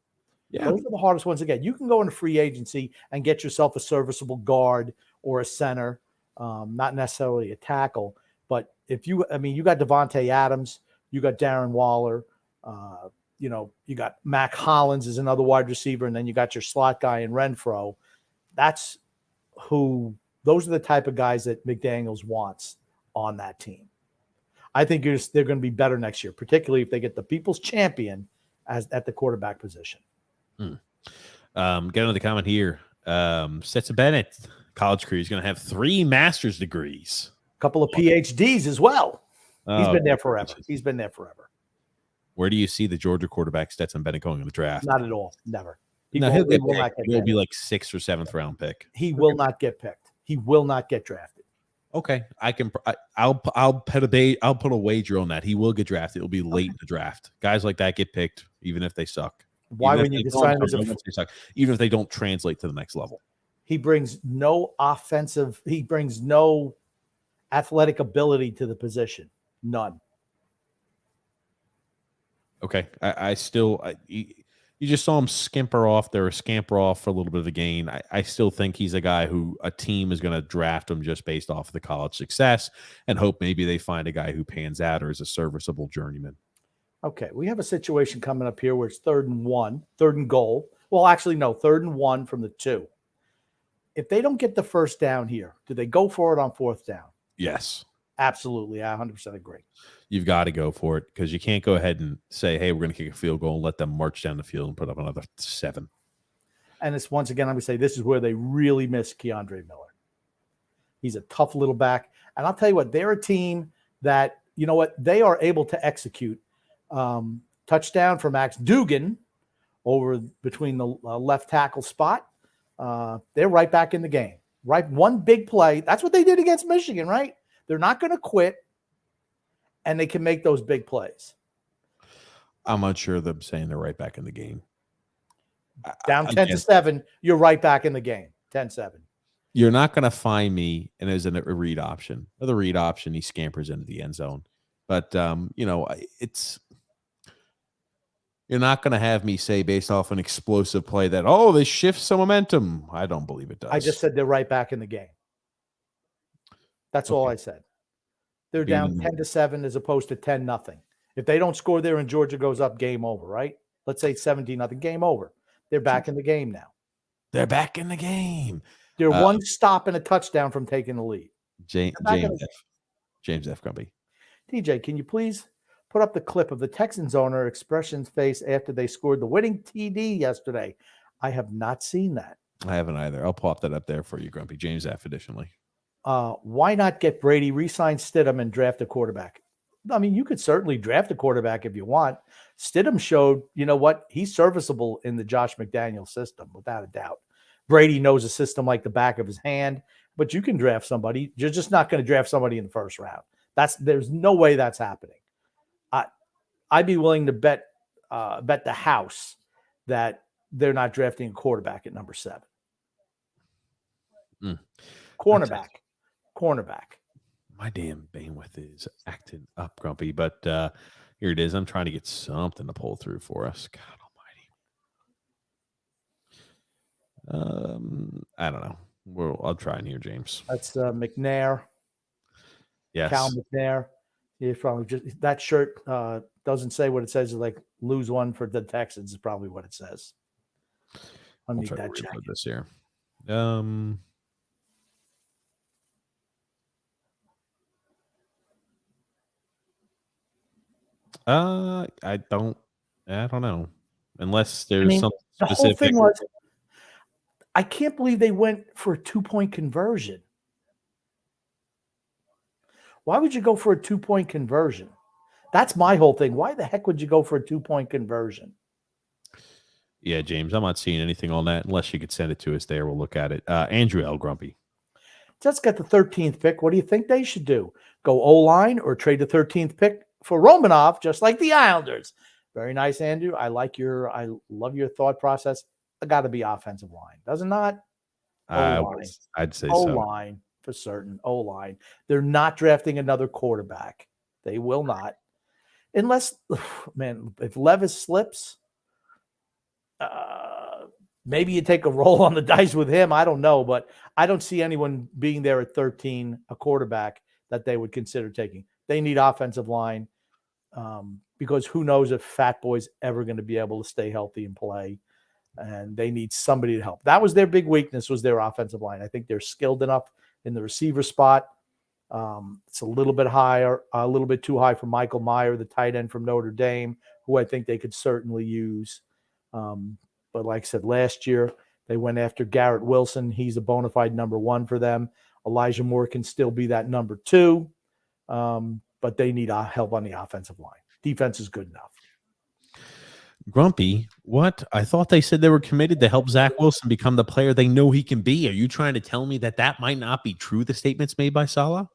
[SPEAKER 2] Yeah. Those are the hardest ones to get. You can go into free agency and get yourself a serviceable guard or a center, not necessarily a tackle. But you got Devontae Adams, you got Darren Waller, you got Mac Hollins is another wide receiver, and then you got your slot guy in Renfro. That's who Those are the type of guys that McDaniels wants on that team. I think they're going to be better next year, particularly if they get the people's champion at the quarterback position.
[SPEAKER 1] Get another comment here. Stetson Bennett, college career, is going to have 3 master's degrees.
[SPEAKER 2] A couple of PhDs as well. He's been there forever.
[SPEAKER 1] Gracious.
[SPEAKER 2] He's been there forever.
[SPEAKER 1] Where do you see the Georgia quarterback Stetson Bennett going in the draft?
[SPEAKER 2] Not at all. Never.
[SPEAKER 1] He'll be like 6th or 7th round pick.
[SPEAKER 2] He will not get picked. He will not get drafted.
[SPEAKER 1] Okay, I'll put a wager on that. He will get drafted. It'll be late in the draft. Guys like that get picked, even if they suck.
[SPEAKER 2] Why would you decide
[SPEAKER 1] even if they don't translate to the next level?
[SPEAKER 2] He brings no athletic ability to the position. None.
[SPEAKER 1] Okay, you just saw him scamper off for a little bit of the gain. I still think he's a guy who a team is going to draft him just based off of the college success and hope maybe they find a guy who pans out or is a serviceable journeyman.
[SPEAKER 2] Okay, we have a situation coming up here where it's 3rd and goal. Well, actually, no, 3rd and 1 from the 2. If they don't get the first down here, do they go for it on 4th down?
[SPEAKER 1] Yes.
[SPEAKER 2] Absolutely. I 100% agree.
[SPEAKER 1] You've got to go for it because you can't go ahead and say, hey, we're going to kick a field goal and let them march down the field and put up another 7.
[SPEAKER 2] And it's once again, I'm going to say this is where they really miss Keandre Miller. He's a tough little back. And I'll tell you what, they're a team that, you know what, they are able to execute. Touchdown for Max Duggan over between the left tackle spot. They're right back in the game. Right, one big play. That's what they did against Michigan, right? They're not going to quit, and they can make those big plays.
[SPEAKER 1] I'm not sure them saying they're right back in the game.
[SPEAKER 2] Down 10-7, you're right back in the game. 10-7.
[SPEAKER 1] You're not going to find me, and there's a read option. The read option, he scampers into the end zone. But, you're not going to have me say based off an explosive play that, this shifts some momentum. I don't believe it does.
[SPEAKER 2] I just said they're right back in the game. That's all I said. They're down 10-7 as opposed to 10-0. If they don't score there and Georgia goes up, game over, right? Let's say 17-0, game over. They're back in the game now.
[SPEAKER 1] They're back in the game.
[SPEAKER 2] They're one stop and a touchdown from taking the lead.
[SPEAKER 1] James F. Grumpy.
[SPEAKER 2] TJ, can you please put up the clip of the Texans owner expression's face after they scored the winning TD yesterday? I have not seen that.
[SPEAKER 1] I haven't either. I'll pop that up there for you, Grumpy. James F. additionally.
[SPEAKER 2] Why not get Brady, re-sign Stidham, and draft a quarterback? I mean, you could certainly draft a quarterback if you want. Stidham showed, you know what? He's serviceable in the Josh McDaniels system, without a doubt. Brady knows a system like the back of his hand, but you can draft somebody. You're just not going to draft somebody in the first round. There's no way that's happening. I'd be willing to bet the house that they're not drafting a quarterback at number 7. Cornerback. My
[SPEAKER 1] damn bandwidth is acting up, Grumpy, but here it is. I'm trying to get something to pull through for us. God almighty. I don't know. I'll try in here, James.
[SPEAKER 2] That's McNair.
[SPEAKER 1] Yes.
[SPEAKER 2] Cal McNair. He's probably just that shirt doesn't say what it says. It's like lose one for the Texans is probably what it says.
[SPEAKER 1] I'll try to reload this here. I don't know. Unless there's something specific.
[SPEAKER 2] The whole thing was, I can't believe they went for a 2-point conversion. Why would you go for a 2-point conversion? That's my whole thing. Why the heck would you go for a 2-point conversion?
[SPEAKER 1] Yeah, James, I'm not seeing anything on that. Unless you could send it to us there, we'll look at it. Andrew L. Grumpy.
[SPEAKER 2] Just got the 13th pick. What do you think they should do? Go O-line or trade the 13th pick for Romanov, just like the Islanders? Very nice, Andrew. I love your thought process. It got to be offensive line, does it not?
[SPEAKER 1] I'd say
[SPEAKER 2] O-line for certain. O-line. They're not drafting another quarterback. They will not, unless, man, if Levis slips, maybe you take a roll on the dice with him. I don't know, but I don't see anyone being there at 13, a quarterback that they would consider taking. They need offensive line because who knows if Fat Boy's ever going to be able to stay healthy and play. And they need somebody to help. That was their big weakness, was their offensive line. I think they're skilled enough in the receiver spot. It's a little bit higher, a little bit too high for Michael Mayer, the tight end from Notre Dame, who I think they could certainly use. But like I said, last year they went after Garrett Wilson. He's a bona fide number one for them. Elijah Moore can still be that number two, but they need help on the offensive line. Defense is good enough.
[SPEAKER 1] Grumpy, what? I thought they said they were committed to help Zach Wilson become the player they know he can be. Are you trying to tell me that might not be true, the statements made by Saleh?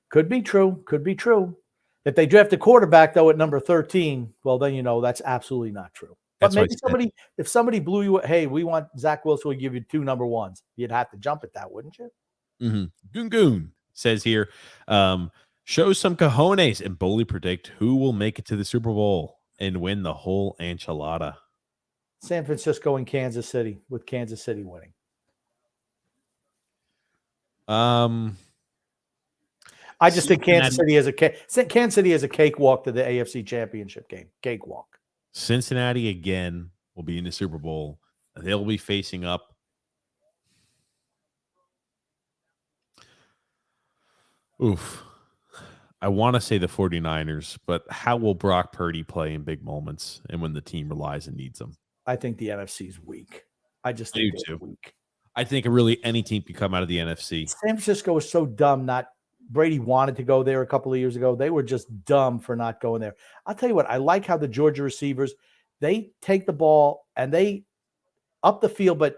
[SPEAKER 2] Could be true. Could be true. If they draft a quarterback, though, at number 13, well, then that's absolutely not true. But maybe if somebody blew you, hey, we want Zach Wilson, we'll give you 2 number ones. You'd have to jump at that, wouldn't you?
[SPEAKER 1] Mm-hmm. Goon says here, show some cojones and boldly predict who will make it to the Super Bowl and win the whole enchilada.
[SPEAKER 2] San Francisco and Kansas City, with Kansas City winning. I just think Kansas City has a cakewalk to the AFC Championship game. Cakewalk.
[SPEAKER 1] Cincinnati again will be in the Super Bowl. They'll be facing up. Oof. I want to say the 49ers, but how will Brock Purdy play in big moments and when the team relies and needs them?
[SPEAKER 2] I think the NFC is weak. I just think they're weak.
[SPEAKER 1] I think really any team can come out of the NFC.
[SPEAKER 2] San Francisco was so dumb. Brady wanted to go there a couple of years ago. They were just dumb for not going there. I'll tell you what, I like how the Georgia receivers, they take the ball and they up the field, but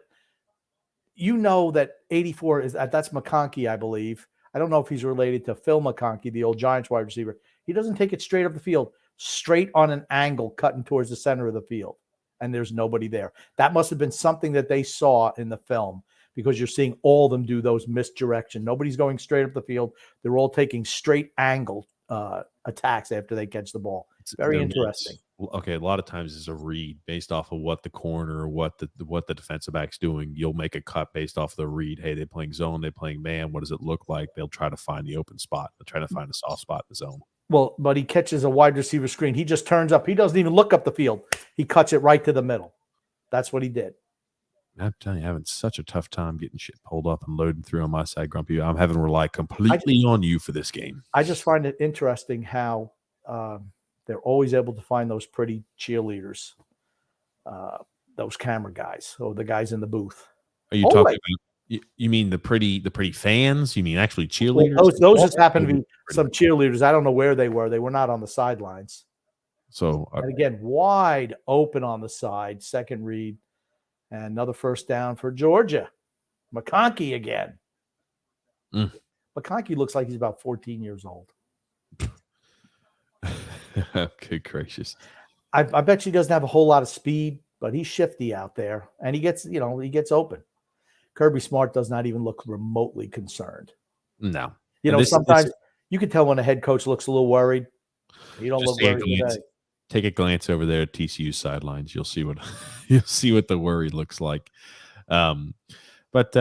[SPEAKER 2] that 84 that's McConkey, I believe. I don't know if he's related to Phil McConkey, the old Giants wide receiver. He doesn't take it straight up the field, straight on an angle, cutting towards the center of the field, and there's nobody there. That must have been something that they saw in the film, because you're seeing all of them do those misdirection. Nobody's going straight up the field. They're all taking straight angle attacks after they catch the ball. It's very interesting.
[SPEAKER 1] Okay, a lot of times it's a read based off of what the corner or what the defensive back's doing. You'll make a cut based off of the read. Hey, they're playing zone, they're playing man. What does it look like? They'll try to find the open spot. They'll try to find a soft spot in the zone.
[SPEAKER 2] Well, but he catches a wide receiver screen. He just turns up. He doesn't even look up the field. He cuts it right to the middle. That's what he did.
[SPEAKER 1] I'm telling you, having such a tough time getting shit pulled up and loading through on my side, Grumpy. I'm having to rely completely on you for this game.
[SPEAKER 2] I just find it interesting how they're always able to find those pretty cheerleaders, those camera guys, or the guys in the booth.
[SPEAKER 1] Are you talking about? You mean the pretty fans? You mean actually cheerleaders?
[SPEAKER 2] Well, those just happen to be some cheerleaders. I don't know where they were. They were not on the sidelines.
[SPEAKER 1] So
[SPEAKER 2] and again, wide open on the side, second read. And another first down for Georgia. McConkey again. McConkey looks like he's about 14 years old.
[SPEAKER 1] Good gracious.
[SPEAKER 2] I bet he doesn't have a whole lot of speed, but he's shifty out there. And he gets open. Kirby Smart does not even look remotely concerned.
[SPEAKER 1] No.
[SPEAKER 2] Sometimes you can tell when a head coach looks a little worried. You don't look worried today.
[SPEAKER 1] Take a glance over there at TCU sidelines. You'll see what the worry looks like. But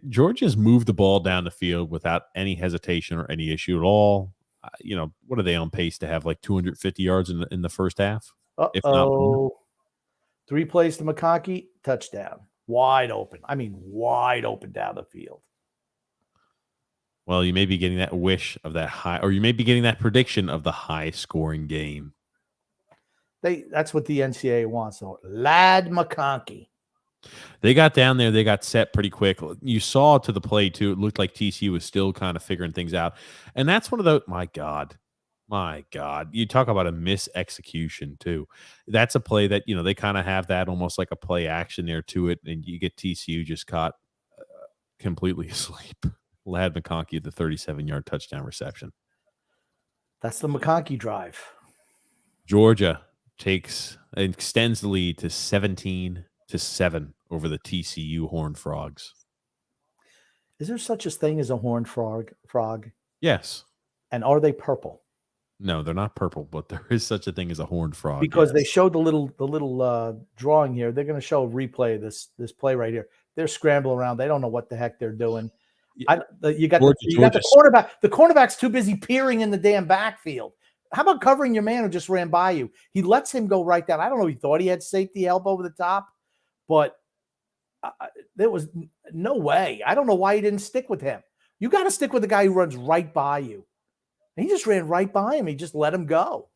[SPEAKER 1] Georgia's moved the ball down the field without any hesitation or any issue at all. What are they on pace to have, like 250 yards in the first half? If not more?
[SPEAKER 2] 3 plays to McConkey, touchdown, wide open. I mean, wide open down the field.
[SPEAKER 1] Well, you may be getting that wish of that high, or you may be getting that prediction of the high-scoring game.
[SPEAKER 2] That's what the NCAA wants. So, Lad McConkey.
[SPEAKER 1] They got down there. They got set pretty quick. You saw to the play, too. It looked like TCU was still kind of figuring things out. And that's one of those, my God. You talk about a mis-execution, too. That's a play that, they kind of have that almost like a play action there to it. And you get TCU just caught completely asleep. Lad McConkey, the 37-yard touchdown reception.
[SPEAKER 2] That's the McConkey drive.
[SPEAKER 1] Georgia extends the lead to 17-7 over the TCU Horned Frogs.
[SPEAKER 2] Is there such a thing as a horned frog?
[SPEAKER 1] Yes.
[SPEAKER 2] And are they purple?
[SPEAKER 1] No, they're not purple, but there is such a thing as a horned frog.
[SPEAKER 2] Because they showed the little drawing here. They're going to show a replay of this play right here. They're scrambling around. They don't know what the heck they're doing. You got the quarterback. The cornerback's too busy peering in the damn backfield. How about covering your man who just ran by you? He lets him go right down. I don't know. He thought he had safety help over the top, but there was no way. I don't know why he didn't stick with him. You got to stick with the guy who runs right by you. And he just ran right by him. He just let him go.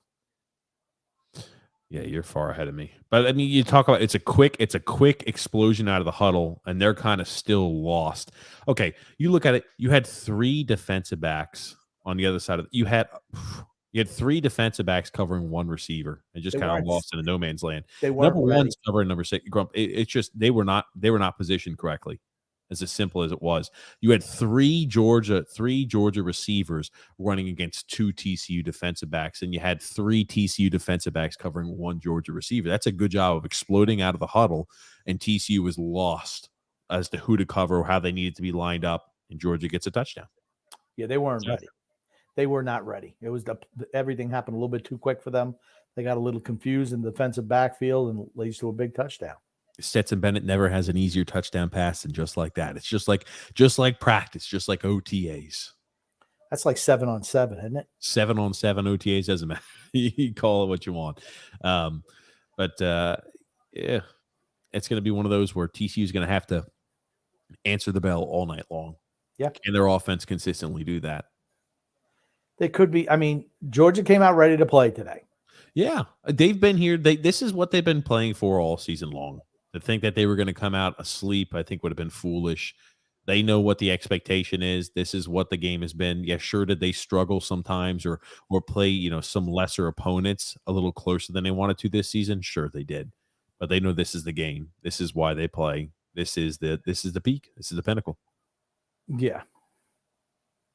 [SPEAKER 1] Yeah, you're far ahead of me. But I mean, you talk about it's a quick explosion out of the huddle, and they're kind of still lost. Okay, you look at it. You had 3 defensive backs on the other side of it. You had 3 defensive backs covering 1 receiver, and just kind of lost in a no man's land.
[SPEAKER 2] They weren't
[SPEAKER 1] Number
[SPEAKER 2] ready.
[SPEAKER 1] one's covering number 6. Grump. It's just they were not positioned correctly. As simple as it was. You had 3 Georgia receivers running against 2 TCU defensive backs, and you had 3 TCU defensive backs covering 1 Georgia receiver. That's a good job of exploding out of the huddle, and TCU was lost as to who to cover or how they needed to be lined up, and Georgia gets a touchdown.
[SPEAKER 2] Yeah, they weren't ready. They were not ready. It was everything happened a little bit too quick for them. They got a little confused in the defensive backfield and leads to a big touchdown.
[SPEAKER 1] Stetson Bennett never has an easier touchdown pass than just like that. It's just like practice, just like OTAs.
[SPEAKER 2] That's like 7-on-7, isn't it?
[SPEAKER 1] 7-on-7 OTAs doesn't matter. You call it what you want. But yeah, it's going to be one of those where TCU is going to have to answer the bell all night long.
[SPEAKER 2] Yeah.
[SPEAKER 1] Can their offense consistently do that?
[SPEAKER 2] They could be. I mean, Georgia came out ready to play today.
[SPEAKER 1] Yeah. They've been here. This is what they've been playing for all season long. To think that they were going to come out asleep, I think would have been foolish. They know what the expectation is. This is what the game has been. Yeah, sure, did they struggle sometimes or play, some lesser opponents a little closer than they wanted to this season? Sure, they did. But they know this is the game. This is why they play. This is the peak. This is the pinnacle.
[SPEAKER 2] Yeah.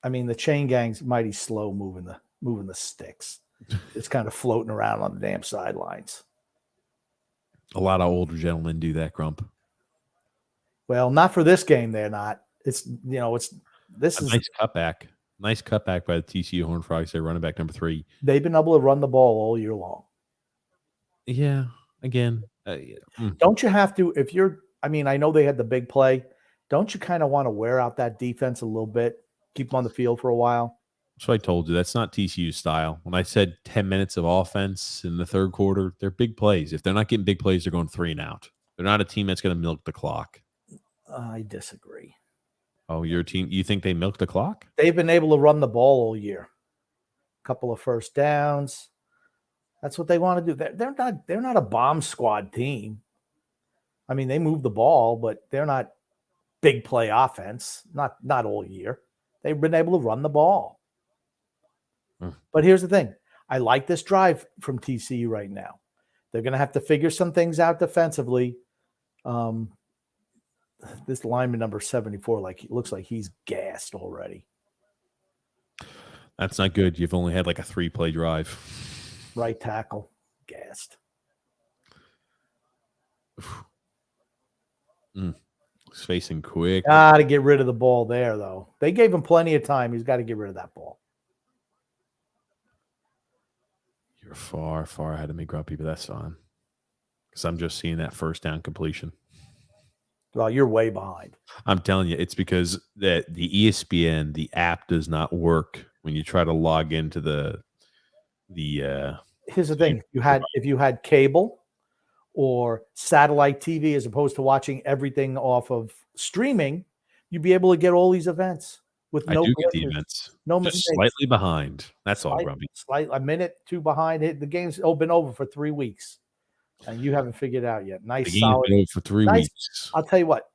[SPEAKER 2] I mean, the chain gang's mighty slow moving the sticks. It's kind of floating around on the damn sidelines.
[SPEAKER 1] A lot of older gentlemen do that, Grump.
[SPEAKER 2] Well, not for this game. They're not. This is
[SPEAKER 1] nice cutback. Nice cutback by the TCU Horned Frogs. They're running back number 3.
[SPEAKER 2] They've been able to run the ball all year long.
[SPEAKER 1] Yeah. Again,
[SPEAKER 2] don't you have to? I know they had the big play. Don't you kind of want to wear out that defense a little bit? Keep them on the field for a while.
[SPEAKER 1] That's what I told you. That's not TCU's style. When I said 10 minutes of offense in the third quarter, they're big plays. If they're not getting big plays, they're going 3 and out. They're not a team that's going to milk the clock.
[SPEAKER 2] I disagree.
[SPEAKER 1] Oh, your team? You think they milk the clock?
[SPEAKER 2] They've been able to run the ball all year. A couple of first downs. That's what they want to do. They're not a bomb squad team. I mean, they move the ball, but they're not big play offense. Not all year. They've been able to run the ball. But here's the thing. I like this drive from TCU right now. They're going to have to figure some things out defensively. This lineman number 74, looks like he's gassed already.
[SPEAKER 1] That's not good. You've only had like a 3-play drive.
[SPEAKER 2] Right tackle, gassed.
[SPEAKER 1] He's facing quick.
[SPEAKER 2] Got to get rid of the ball there, though. They gave him plenty of time. He's got to get rid of that ball.
[SPEAKER 1] You're far, far ahead of me, Grumpy, but that's fine. Because I'm just seeing that first down completion.
[SPEAKER 2] Well, you're way behind.
[SPEAKER 1] I'm telling you, it's because the ESPN, the app does not work when you try to log into the
[SPEAKER 2] Here's the thing. If you had cable or satellite TV as opposed to watching everything off of streaming, you'd be able to get all these events with no
[SPEAKER 1] get the events.
[SPEAKER 2] No
[SPEAKER 1] just
[SPEAKER 2] mistakes.
[SPEAKER 1] Slightly behind. That's all, Grumpy.
[SPEAKER 2] A minute, 2 behind. The game's been over for 3 weeks, and you haven't figured it out yet. Nice, solid.
[SPEAKER 1] Been over for 3 weeks.
[SPEAKER 2] I'll tell you what.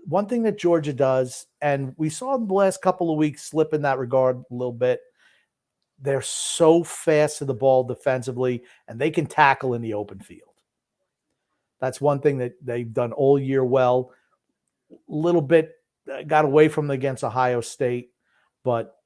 [SPEAKER 2] One thing that Georgia does, and we saw the last couple of weeks slip in that regard a little bit, they're so fast to the ball defensively, and they can tackle in the open field. That's one thing that they've done all year well. A little bit got away from them against Ohio State, but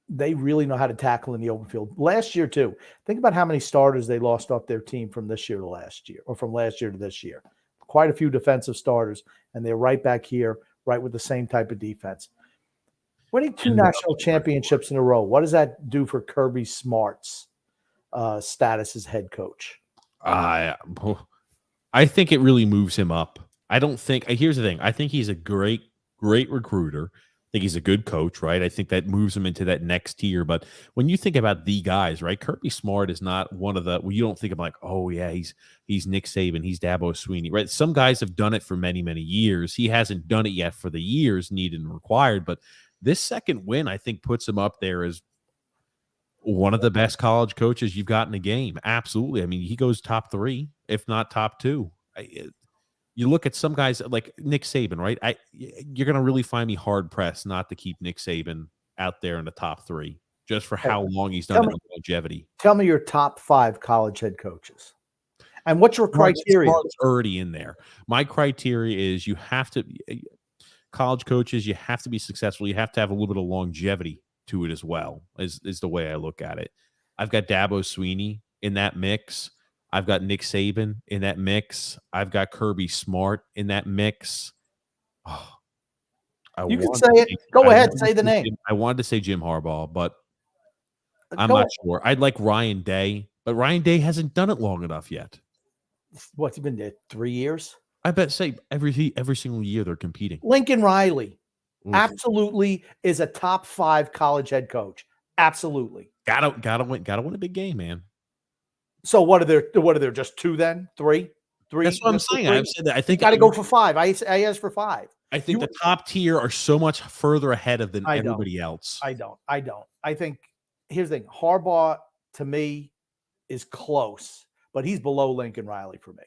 [SPEAKER 2] they really know how to tackle in the open field. Last year, too. Think about how many starters they lost off their team from this year to last year, or from last year to this year. Quite a few defensive starters, and they're right back here, right with the same type of defense. Winning 2 national championships in a row, what does that do for Kirby Smart's status as head coach?
[SPEAKER 1] I think it really moves him up. I don't think – here's the thing. I think he's a great recruiter. I think he's a good coach, right? I think that moves him into that next tier. But when you think about the guys, right, Kirby Smart is not one of the – well, you don't think of like, oh, yeah, he's Nick Saban, he's Dabo Swinney, right? Some guys have done it for many, many years. He hasn't done it yet for the years needed and required, but This second win, I think, puts him up there as one of the best college coaches you've got in the game. Absolutely. I mean, he goes top 3, if not top 2. You look at some guys like Nick Saban, right? You're going to really find me hard pressed not to keep Nick Saban out there in the top 3 just for how long he's done it with longevity.
[SPEAKER 2] Tell me your top 5 college head coaches. And what's your criteria?
[SPEAKER 1] Smart's already in there. My criteria is you have to college coaches, you have to be successful. You have to have a little bit of longevity to it as well, is the way I look at it. I've got Dabo Swinney in that mix. I've got Nick Saban in that mix. I've got Kirby Smart in that mix. Oh,
[SPEAKER 2] you can say it. Go ahead, say the name.
[SPEAKER 1] I wanted to say Jim Harbaugh, but I'm not sure. I'd like Ryan Day, but Ryan Day hasn't done it long enough yet.
[SPEAKER 2] What's he been there? 3 years?
[SPEAKER 1] I bet say every single year they're competing.
[SPEAKER 2] Lincoln Riley absolutely is a top 5 college head coach. Absolutely.
[SPEAKER 1] Gotta win a big game, man.
[SPEAKER 2] So what are there just 2 then? 3?
[SPEAKER 1] That's what I'm saying. I've said that. I think
[SPEAKER 2] got to go for 5. I asked for 5.
[SPEAKER 1] I think the top tier are so much further ahead of than everybody else.
[SPEAKER 2] I don't. I think here's the thing. Harbaugh to me is close, but he's below Lincoln Riley for me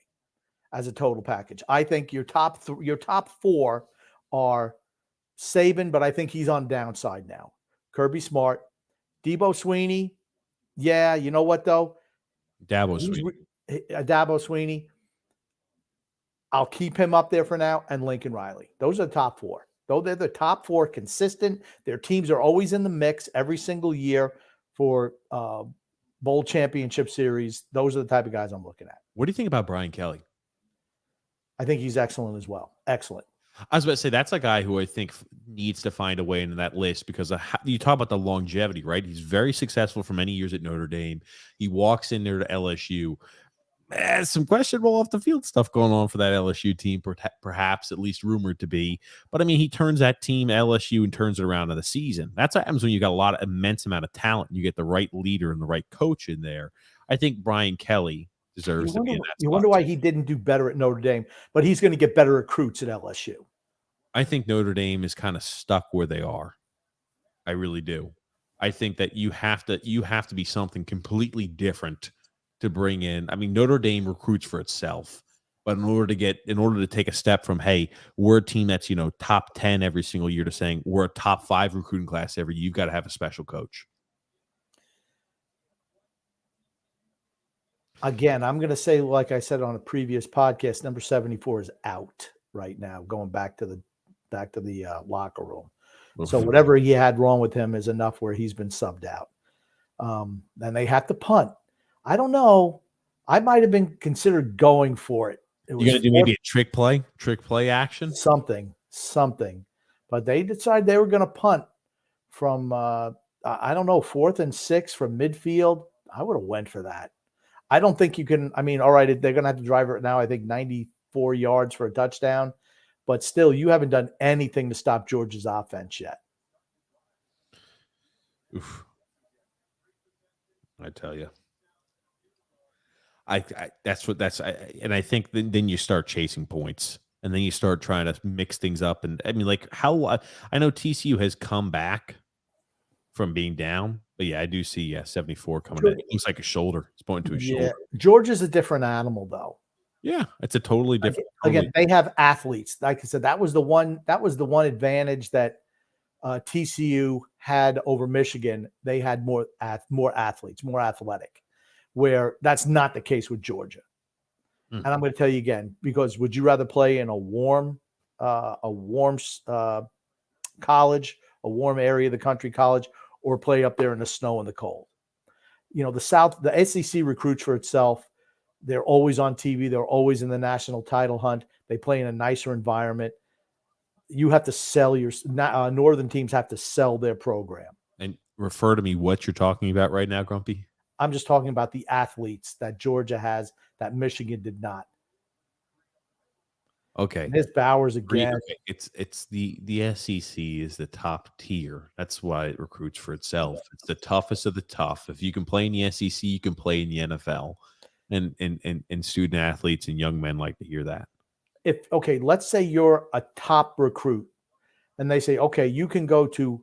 [SPEAKER 2] as a total package. I think your top 4 are Saban, but I think he's on downside now. Kirby Smart, Dabo Swinney. Yeah, you know what though?
[SPEAKER 1] Dabo
[SPEAKER 2] Swinney. I'll keep him up there for now, and Lincoln Riley. Those are the top 4. Though they're the top 4 consistent. Their teams are always in the mix every single year for bowl championship series. Those are the type of guys I'm looking at.
[SPEAKER 1] What do you think about Brian Kelly?
[SPEAKER 2] I think he's excellent as well. Excellent.
[SPEAKER 1] I was about to say that's a guy who I think needs to find a way into that list because you talk about the longevity, right? He's very successful for many years at Notre Dame. He walks in there to LSU. Some questionable off the field stuff going on for that LSU team, perhaps at least rumored to be. But I mean, he turns that team LSU and turns it around in the season. That's what happens when you got a lot of immense amount of talent and you get the right leader and the right coach in there. I think Brian Kelly deserves to be in that spot.
[SPEAKER 2] You wonder why he didn't do better at Notre Dame, but he's going to get better recruits at LSU.
[SPEAKER 1] I think Notre Dame is kind of stuck where they are. I really do. I think that you have to be something completely different to bring in. I mean, Notre Dame recruits for itself, but in order to take a step from, hey, we're a team that's, top 10 every single year to saying we're a top 5 recruiting class every year, you've got to have a special coach.
[SPEAKER 2] Again, I'm going to say, like I said on a previous podcast, number 74 is out right now, going back to the locker room. So whatever he had wrong with him is enough where he's been subbed out. Then they have to punt. I don't know. I might have been considered going for it.
[SPEAKER 1] You're going to do maybe a trick play action?
[SPEAKER 2] Something. But they decided they were going to punt from, I don't know, 4th and 6 from midfield. I would have went for that. I don't think you can. I mean, all right, they're going to have to drive it now, I think 94 yards for a touchdown. But still, you haven't done anything to stop Georgia's offense yet.
[SPEAKER 1] Oof. I tell you. I and I think then you start chasing points and then you start trying to mix things up. And I mean, like I know TCU has come back from being down, but yeah, I do see 74 coming in. It looks like a shoulder. It's pointing to a shoulder.
[SPEAKER 2] Georgia's a different animal, though.
[SPEAKER 1] Yeah, it's a totally different.
[SPEAKER 2] Again, they have athletes. Like I said, that was the one advantage that TCU had over Michigan. They had more athletes, more athletic. Where that's not the case with Georgia. And I'm going to tell you again, because would you rather play in a warm college, a warm area of the country college, or play up there in the snow and the cold? The SEC recruits for itself. They're always on TV. They're always in the national title hunt. They play in a nicer environment. You have to sell northern teams have to sell their program.
[SPEAKER 1] And refer to me what you're talking about right now, Grumpy.
[SPEAKER 2] I'm just talking about the athletes that Georgia has that Michigan did not.
[SPEAKER 1] Okay.
[SPEAKER 2] Miss Bowers again.
[SPEAKER 1] Okay. It's the SEC is the top tier. That's why it recruits for itself. It's the toughest of the tough. If you can play in the SEC, you can play in the NFL. And student athletes and young men like to hear that.
[SPEAKER 2] Let's say you're a top recruit and they say, okay, you can go to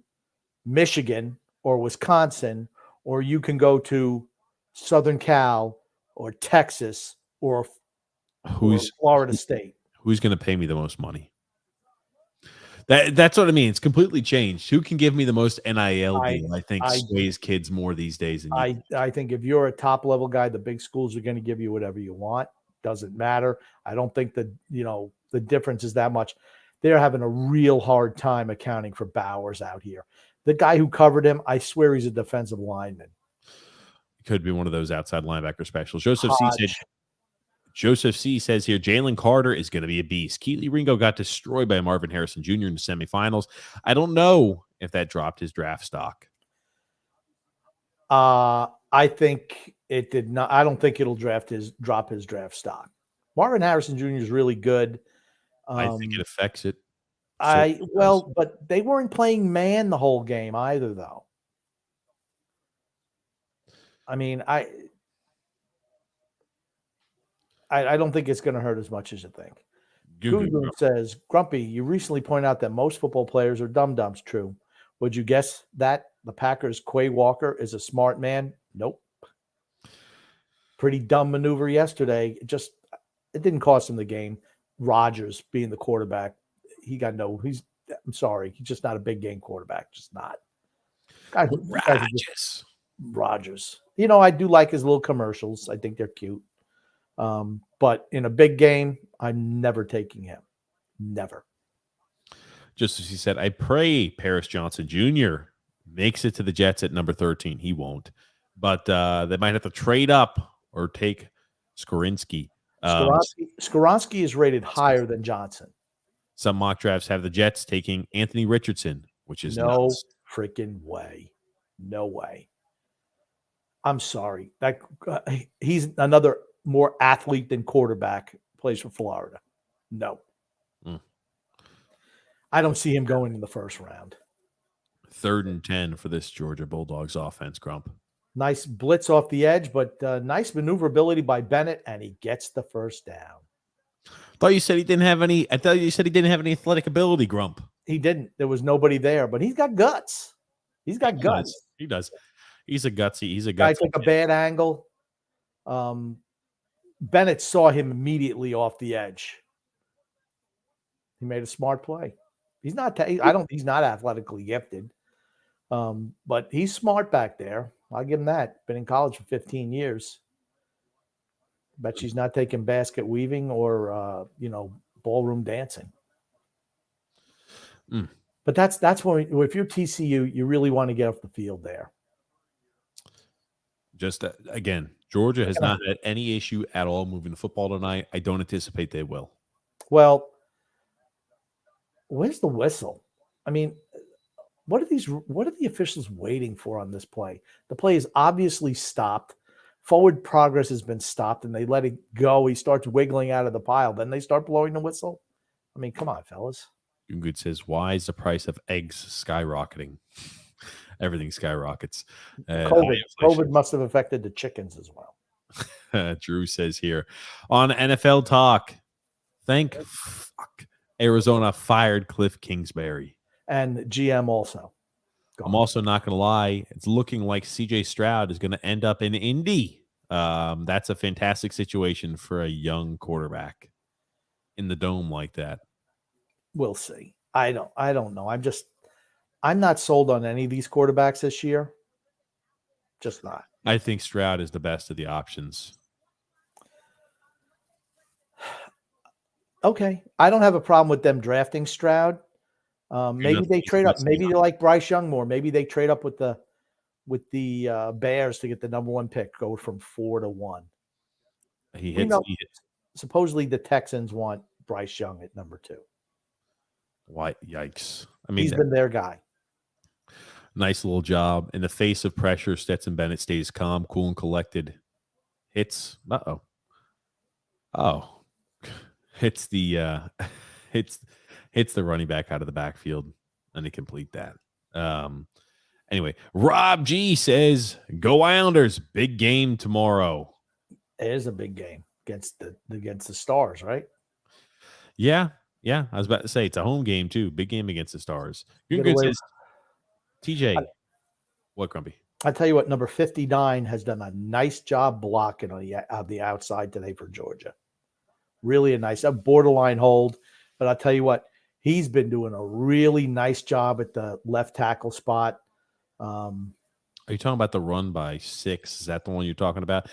[SPEAKER 2] Michigan or Wisconsin, or you can go to Southern Cal or Texas or
[SPEAKER 1] Who's
[SPEAKER 2] Florida State.
[SPEAKER 1] who's going to pay me the most money? That's what I mean. It's completely changed. Who can give me the most NIL deal? I think sways kids more these days than you.
[SPEAKER 2] I think if you're a top level guy, the big schools are going to give you whatever you want. Doesn't matter. I don't think that the difference is that much. They're having a real hard time accounting for Bowers out here. The guy who covered him, I swear he's a defensive lineman.
[SPEAKER 1] Could be one of those outside linebacker specials. Joseph C says here, Jalen Carter is going to be a beast. Keely Ringo got destroyed by Marvin Harrison Jr. in the semifinals. I don't know if that dropped his draft stock.
[SPEAKER 2] I think it did not. I don't think it'll drop his draft stock. Marvin Harrison Jr. is really good.
[SPEAKER 1] I think it affects it.
[SPEAKER 2] But they weren't playing man the whole game either, though. I mean, I don't think it's going to hurt as much as you think. Google says, Grumpy, you recently pointed out that most football players are dum-dums. True. Would you guess that the Packers' Quay Walker is a smart man? Nope. Pretty dumb maneuver yesterday. It didn't cost him the game. Rodgers being the quarterback, he's just not a big game quarterback. Just not. Rodgers. I do like his little commercials. I think they're cute. But in a big game, I'm never taking him. Never.
[SPEAKER 1] Just as he said, I pray Paris Johnson Jr. makes it to the Jets at number 13. He won't. But they might have to trade up or take Skoronski.
[SPEAKER 2] Skoronski is rated higher than Johnson.
[SPEAKER 1] Some mock drafts have the Jets taking Anthony Richardson, which is
[SPEAKER 2] no
[SPEAKER 1] nuts.
[SPEAKER 2] Freaking way. No way. I'm sorry. He's another more athlete than quarterback, plays for Florida. No. I don't see him going in the first round.
[SPEAKER 1] 3rd and 10 for this Georgia Bulldogs offense, Grump.
[SPEAKER 2] Nice blitz off the edge, but nice maneuverability by Bennett, and he gets the first down.
[SPEAKER 1] I thought you said he didn't have any athletic ability, Grump.
[SPEAKER 2] He didn't. There was nobody there, but he's got guts. He does.
[SPEAKER 1] He's a gutsy
[SPEAKER 2] guy took a bad angle. Bennett saw him immediately off the edge. He made a smart play. He's not athletically gifted, but he's smart back there. I'll give him that. Been in college for 15 years. Bet she's not taking basket weaving or ballroom dancing. But that's when if you're TCU, you really want to get off the field there.
[SPEAKER 1] Just again, Georgia has not had any issue at all moving the football tonight. I don't anticipate they will.
[SPEAKER 2] Well, where's the whistle? I mean, what are the officials waiting for on this play? The play is obviously stopped. Forward progress has been stopped, and they let it go. He starts wiggling out of the pile. Then they start blowing the whistle. I mean, come on, fellas.
[SPEAKER 1] Good says, why is the price of eggs skyrocketing? Everything skyrockets.
[SPEAKER 2] COVID must have affected the chickens as well.
[SPEAKER 1] Drew says here on NFL Talk, Arizona fired Cliff Kingsbury.
[SPEAKER 2] And GM also.
[SPEAKER 1] I'm also not going to lie. It's looking like CJ Stroud is going to end up in Indy. That's a fantastic situation for a young quarterback in the dome like that.
[SPEAKER 2] We'll see. I don't know. I'm not sold on any of these quarterbacks this year. Just not.
[SPEAKER 1] I think Stroud is the best of the options.
[SPEAKER 2] Okay. I don't have a problem with them drafting Stroud. Maybe they trade up. Maybe they like Bryce Young more. Maybe they trade up with the Bears to get the number 1 pick, go from 4 to 1.
[SPEAKER 1] He hits.
[SPEAKER 2] Supposedly the Texans want Bryce Young at number 2.
[SPEAKER 1] Why? Yikes. I mean,
[SPEAKER 2] he's been their guy.
[SPEAKER 1] Nice little job. In the face of pressure, Stetson Bennett stays calm, cool, and collected. Hits. Hits the hits the running back out of the backfield, and they complete that. Anyway, Rob G says, "Go Islanders! Big game tomorrow."
[SPEAKER 2] It is a big game against the Stars, right?
[SPEAKER 1] Yeah. Yeah, I was about to say it's a home game too. Big game against the Stars.
[SPEAKER 2] Get
[SPEAKER 1] Good
[SPEAKER 2] away.
[SPEAKER 1] says TJ. What, Grumpy?
[SPEAKER 2] I tell you what, number 59 has done a nice job blocking on the outside today for Georgia. Really a borderline hold, but I'll tell you what, he's been doing a really nice job at the left tackle spot.
[SPEAKER 1] Are you talking about the run by 6? Is that the one you're talking about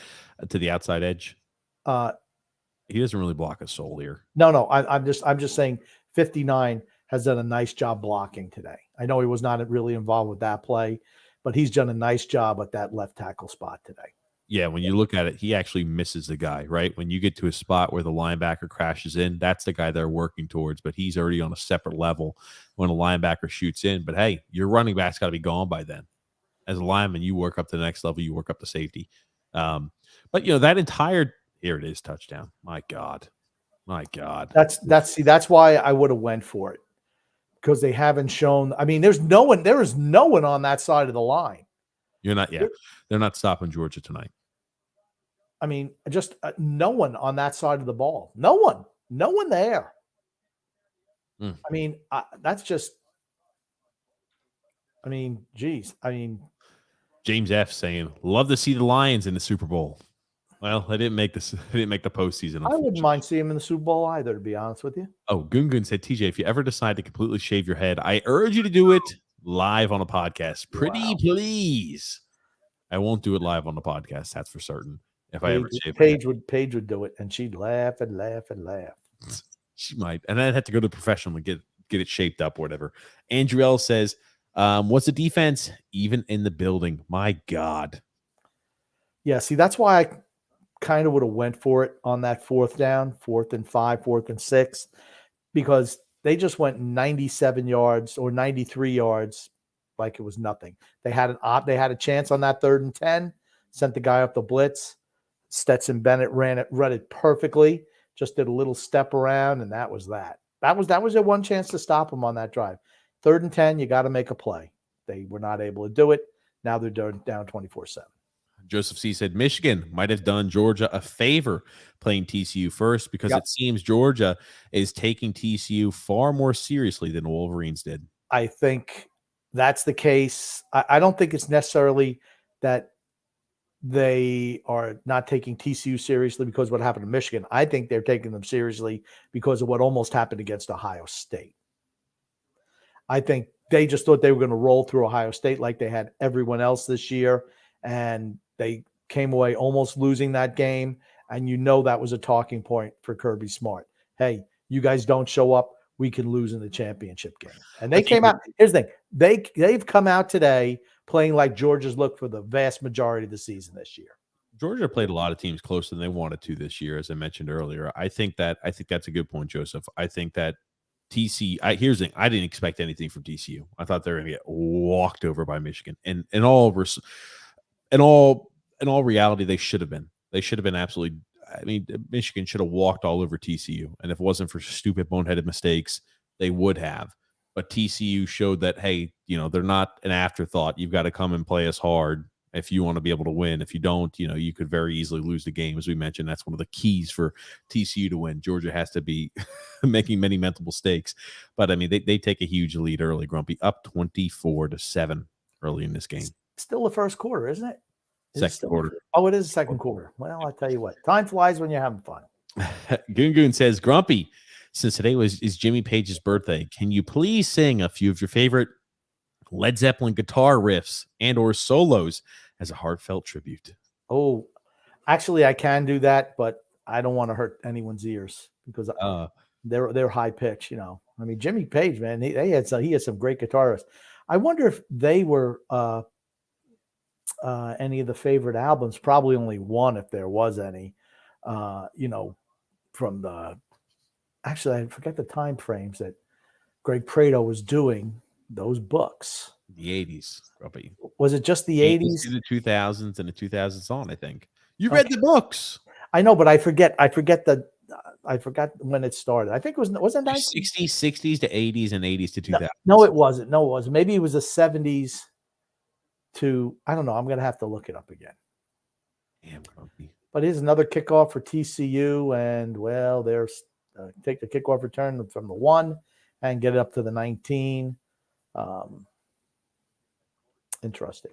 [SPEAKER 1] to the outside edge? He doesn't really block a soul here.
[SPEAKER 2] No, I'm just saying 59 has done a nice job blocking today. I know he was not really involved with that play, but he's done a nice job at that left tackle spot today.
[SPEAKER 1] Yeah, when you look at it, he actually misses the guy, right? When you get to a spot where the linebacker crashes in, that's the guy they're working towards, but he's already on a separate level when a linebacker shoots in. But hey, your running back's got to be gone by then. As a lineman, you work up to the next level, you work up to safety. But that entire here it is, touchdown. My God.
[SPEAKER 2] That's why I would have went for it, because they haven't shown. I mean, there is no one on that side of the line.
[SPEAKER 1] They're not stopping Georgia tonight.
[SPEAKER 2] I mean, just no one on that side of the ball. No one there. I mean, that's just. I mean, geez. I mean,
[SPEAKER 1] James F saying, "Love to see the Lions in the Super Bowl." Well, they didn't make this. They didn't make the postseason.
[SPEAKER 2] I wouldn't mind seeing him in the Super Bowl either, to be honest with you.
[SPEAKER 1] Oh, Gungun said, TJ, if you ever decide to completely shave your head, I urge you to do it live on a podcast. Pretty please. I won't do it live on the podcast. That's for certain. If I ever shave
[SPEAKER 2] Paige would do it, and she'd laugh and laugh and laugh.
[SPEAKER 1] She might, and I'd have to go to a professional and get it shaped up or whatever. Andrew L says, "What's the defense even in the building? My God."
[SPEAKER 2] Yeah, see, that's why I kind of would have went for it on that 4th down, 4th and 5, 4th and 6, because they just went 97 yards or 93 yards like it was nothing. They had a chance on that 3rd and 10, sent the guy up the blitz. Stetson Bennett ran it perfectly, just did a little step around, and that was that. That was their one chance to stop them on that drive. 3rd and 10, you got to make a play. They were not able to do it. Now they're down 24-7.
[SPEAKER 1] Joseph C. said Michigan might have done Georgia a favor playing TCU first, because it seems Georgia is taking TCU far more seriously than the Wolverines did.
[SPEAKER 2] I think that's the case. I don't think it's necessarily that they are not taking TCU seriously because of what happened to Michigan. I think they're taking them seriously because of what almost happened against Ohio State. I think they just thought they were going to roll through Ohio State like they had everyone else this year, and they came away almost losing that game. And that was a talking point for Kirby Smart. Hey, you guys don't show up, we can lose in the championship game. And they came out. Here's the thing. They've come out today playing like Georgia's looked for the vast majority of the season this year.
[SPEAKER 1] Georgia played a lot of teams closer than they wanted to this year, as I mentioned earlier. I think that's a good point, Joseph. I think that here's the thing. I didn't expect anything from TCU. I thought they were going to get walked over by Michigan. And in all reality, they should have been. They should have been absolutely. I mean, Michigan should have walked all over TCU. And if it wasn't for stupid, boneheaded mistakes, they would have. But TCU showed that, hey, they're not an afterthought. You've got to come and play us hard if you want to be able to win. If you don't, you could very easily lose the game. As we mentioned, that's one of the keys for TCU to win. Georgia has to be making many mental mistakes. But, I mean, they take a huge lead early, Grumpy, up 24-7 early in this game.
[SPEAKER 2] Still the first quarter, isn't it?
[SPEAKER 1] Second quarter.
[SPEAKER 2] Oh, it is the second quarter. Well, I'll tell you what. Time flies when you're having fun.
[SPEAKER 1] Goon says, Grumpy, since today is Jimmy Page's birthday, can you please sing a few of your favorite Led Zeppelin guitar riffs and or solos as a heartfelt tribute?
[SPEAKER 2] Oh, actually, I can do that, but I don't want to hurt anyone's ears because they're high pitch. I mean, Jimmy Page, man, he had some great guitarists. I wonder if they were any of the favorite albums. Probably only one, if there was any. From the actually, I forget the time frames that Greg Prato was doing those books.
[SPEAKER 1] The 80s, probably.
[SPEAKER 2] Was it just the 80s?
[SPEAKER 1] The 2000s and the 2000s on, I think. You read the books.
[SPEAKER 2] I know, but I forget when it started. I think it wasn't
[SPEAKER 1] 60s to 80s and 80s to 2000s.
[SPEAKER 2] No, it wasn't. No, it wasn't. Maybe it was the 70s to, I don't know. I'm going to have to look it up again. Damn, Grumpy. But here's another kickoff for TCU, and well, take the kickoff return from the 1 and get it up to the 19. Interesting.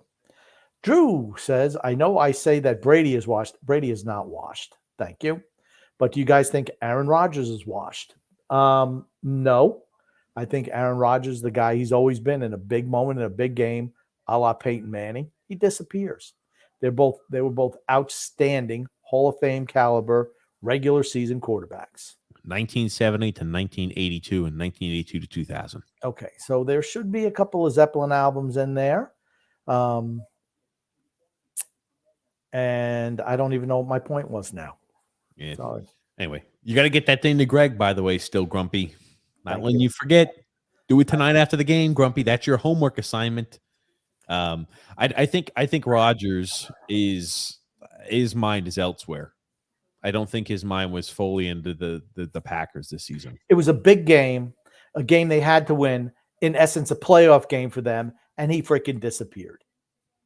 [SPEAKER 2] Drew says, I know I say that Brady is washed. Brady is not washed. Thank you. But do you guys think Aaron Rodgers is washed? No. I think Aaron Rodgers, the guy he's always been, in a big moment, in a big game, a la Peyton Manning, he disappears. They were both outstanding Hall of Fame caliber regular season quarterbacks.
[SPEAKER 1] 1970 to 1982 and 1982 to 2000.
[SPEAKER 2] Okay, so there should be a couple of Zeppelin albums in there. And I don't even know what my point was now.
[SPEAKER 1] Yeah.
[SPEAKER 2] Sorry.
[SPEAKER 1] Anyway, you got to get that thing to Greg, by the way, still, Grumpy. Not letting you forget. Do it tonight after the game, Grumpy. That's your homework assignment. I think Rodgers his mind is elsewhere. I don't think his mind was fully into the Packers this season.
[SPEAKER 2] It was a big game, a game they had to win, in essence, a playoff game for them, and he freaking disappeared.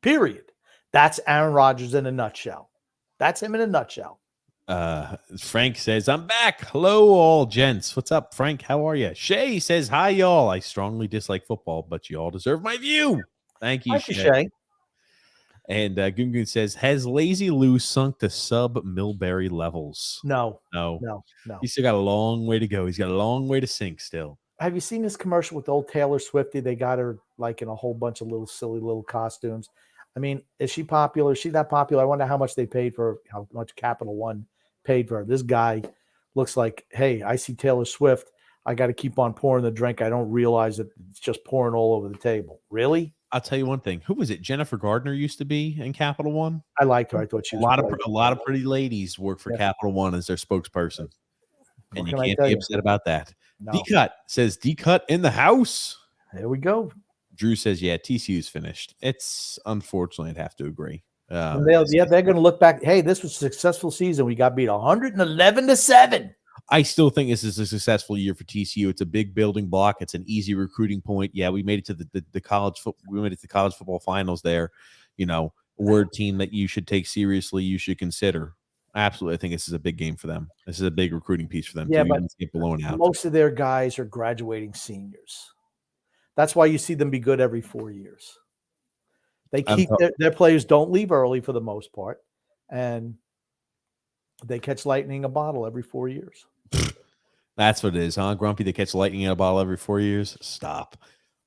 [SPEAKER 2] Period. That's Aaron Rodgers in a nutshell. That's him in a nutshell.
[SPEAKER 1] Frank says, I'm back. Hello, all gents. What's up, Frank? How are you? Shay says, hi, y'all. I strongly dislike football, but you all deserve my view. Thank you, Shay. And Gungun says, has Lazy Lou sunk to sub-Milbury levels?
[SPEAKER 2] No.
[SPEAKER 1] He's still got a long way to go. He's got a long way to sink still.
[SPEAKER 2] Have you seen this commercial with old Taylor Swiftie? They got her like in a whole bunch of little silly little costumes. I mean, is she popular? Is she that popular? I wonder how much they paid for her, how much Capital One paid for her. This guy looks like, hey, I see Taylor Swift. I got to keep on pouring the drink. I don't realize that it's just pouring all over the table. Really?
[SPEAKER 1] I'll tell you one thing. Who was it? Jennifer Gardner used to be in Capital One.
[SPEAKER 2] I liked her. I thought she was
[SPEAKER 1] a lot of pretty ladies work for Capital One as their spokesperson. And you can't be upset about that. No. D-Cut says, D-Cut in the house.
[SPEAKER 2] There we go.
[SPEAKER 1] Drew says, yeah, TCU's finished. It's unfortunately, I'd have to agree.
[SPEAKER 2] They're going to look back. Hey, this was a successful season. We got beat 111-7.
[SPEAKER 1] I still think this is a successful year for TCU. It's a big building block. It's an easy recruiting point. Yeah, we made it to the college. We made it to the college football finals there. You know, a word team that you should take seriously. You should consider. Absolutely, I think this is a big game for them. This is a big recruiting piece for them.
[SPEAKER 2] Yeah, but most of their guys are graduating seniors. That's why you see them be good every 4 years. They keep their players don't leave early for the most part, and they catch lightning in a bottle every 4 years.
[SPEAKER 1] That's what it is, huh, Grumpy? They catch lightning in a bottle every 4 years? Stop.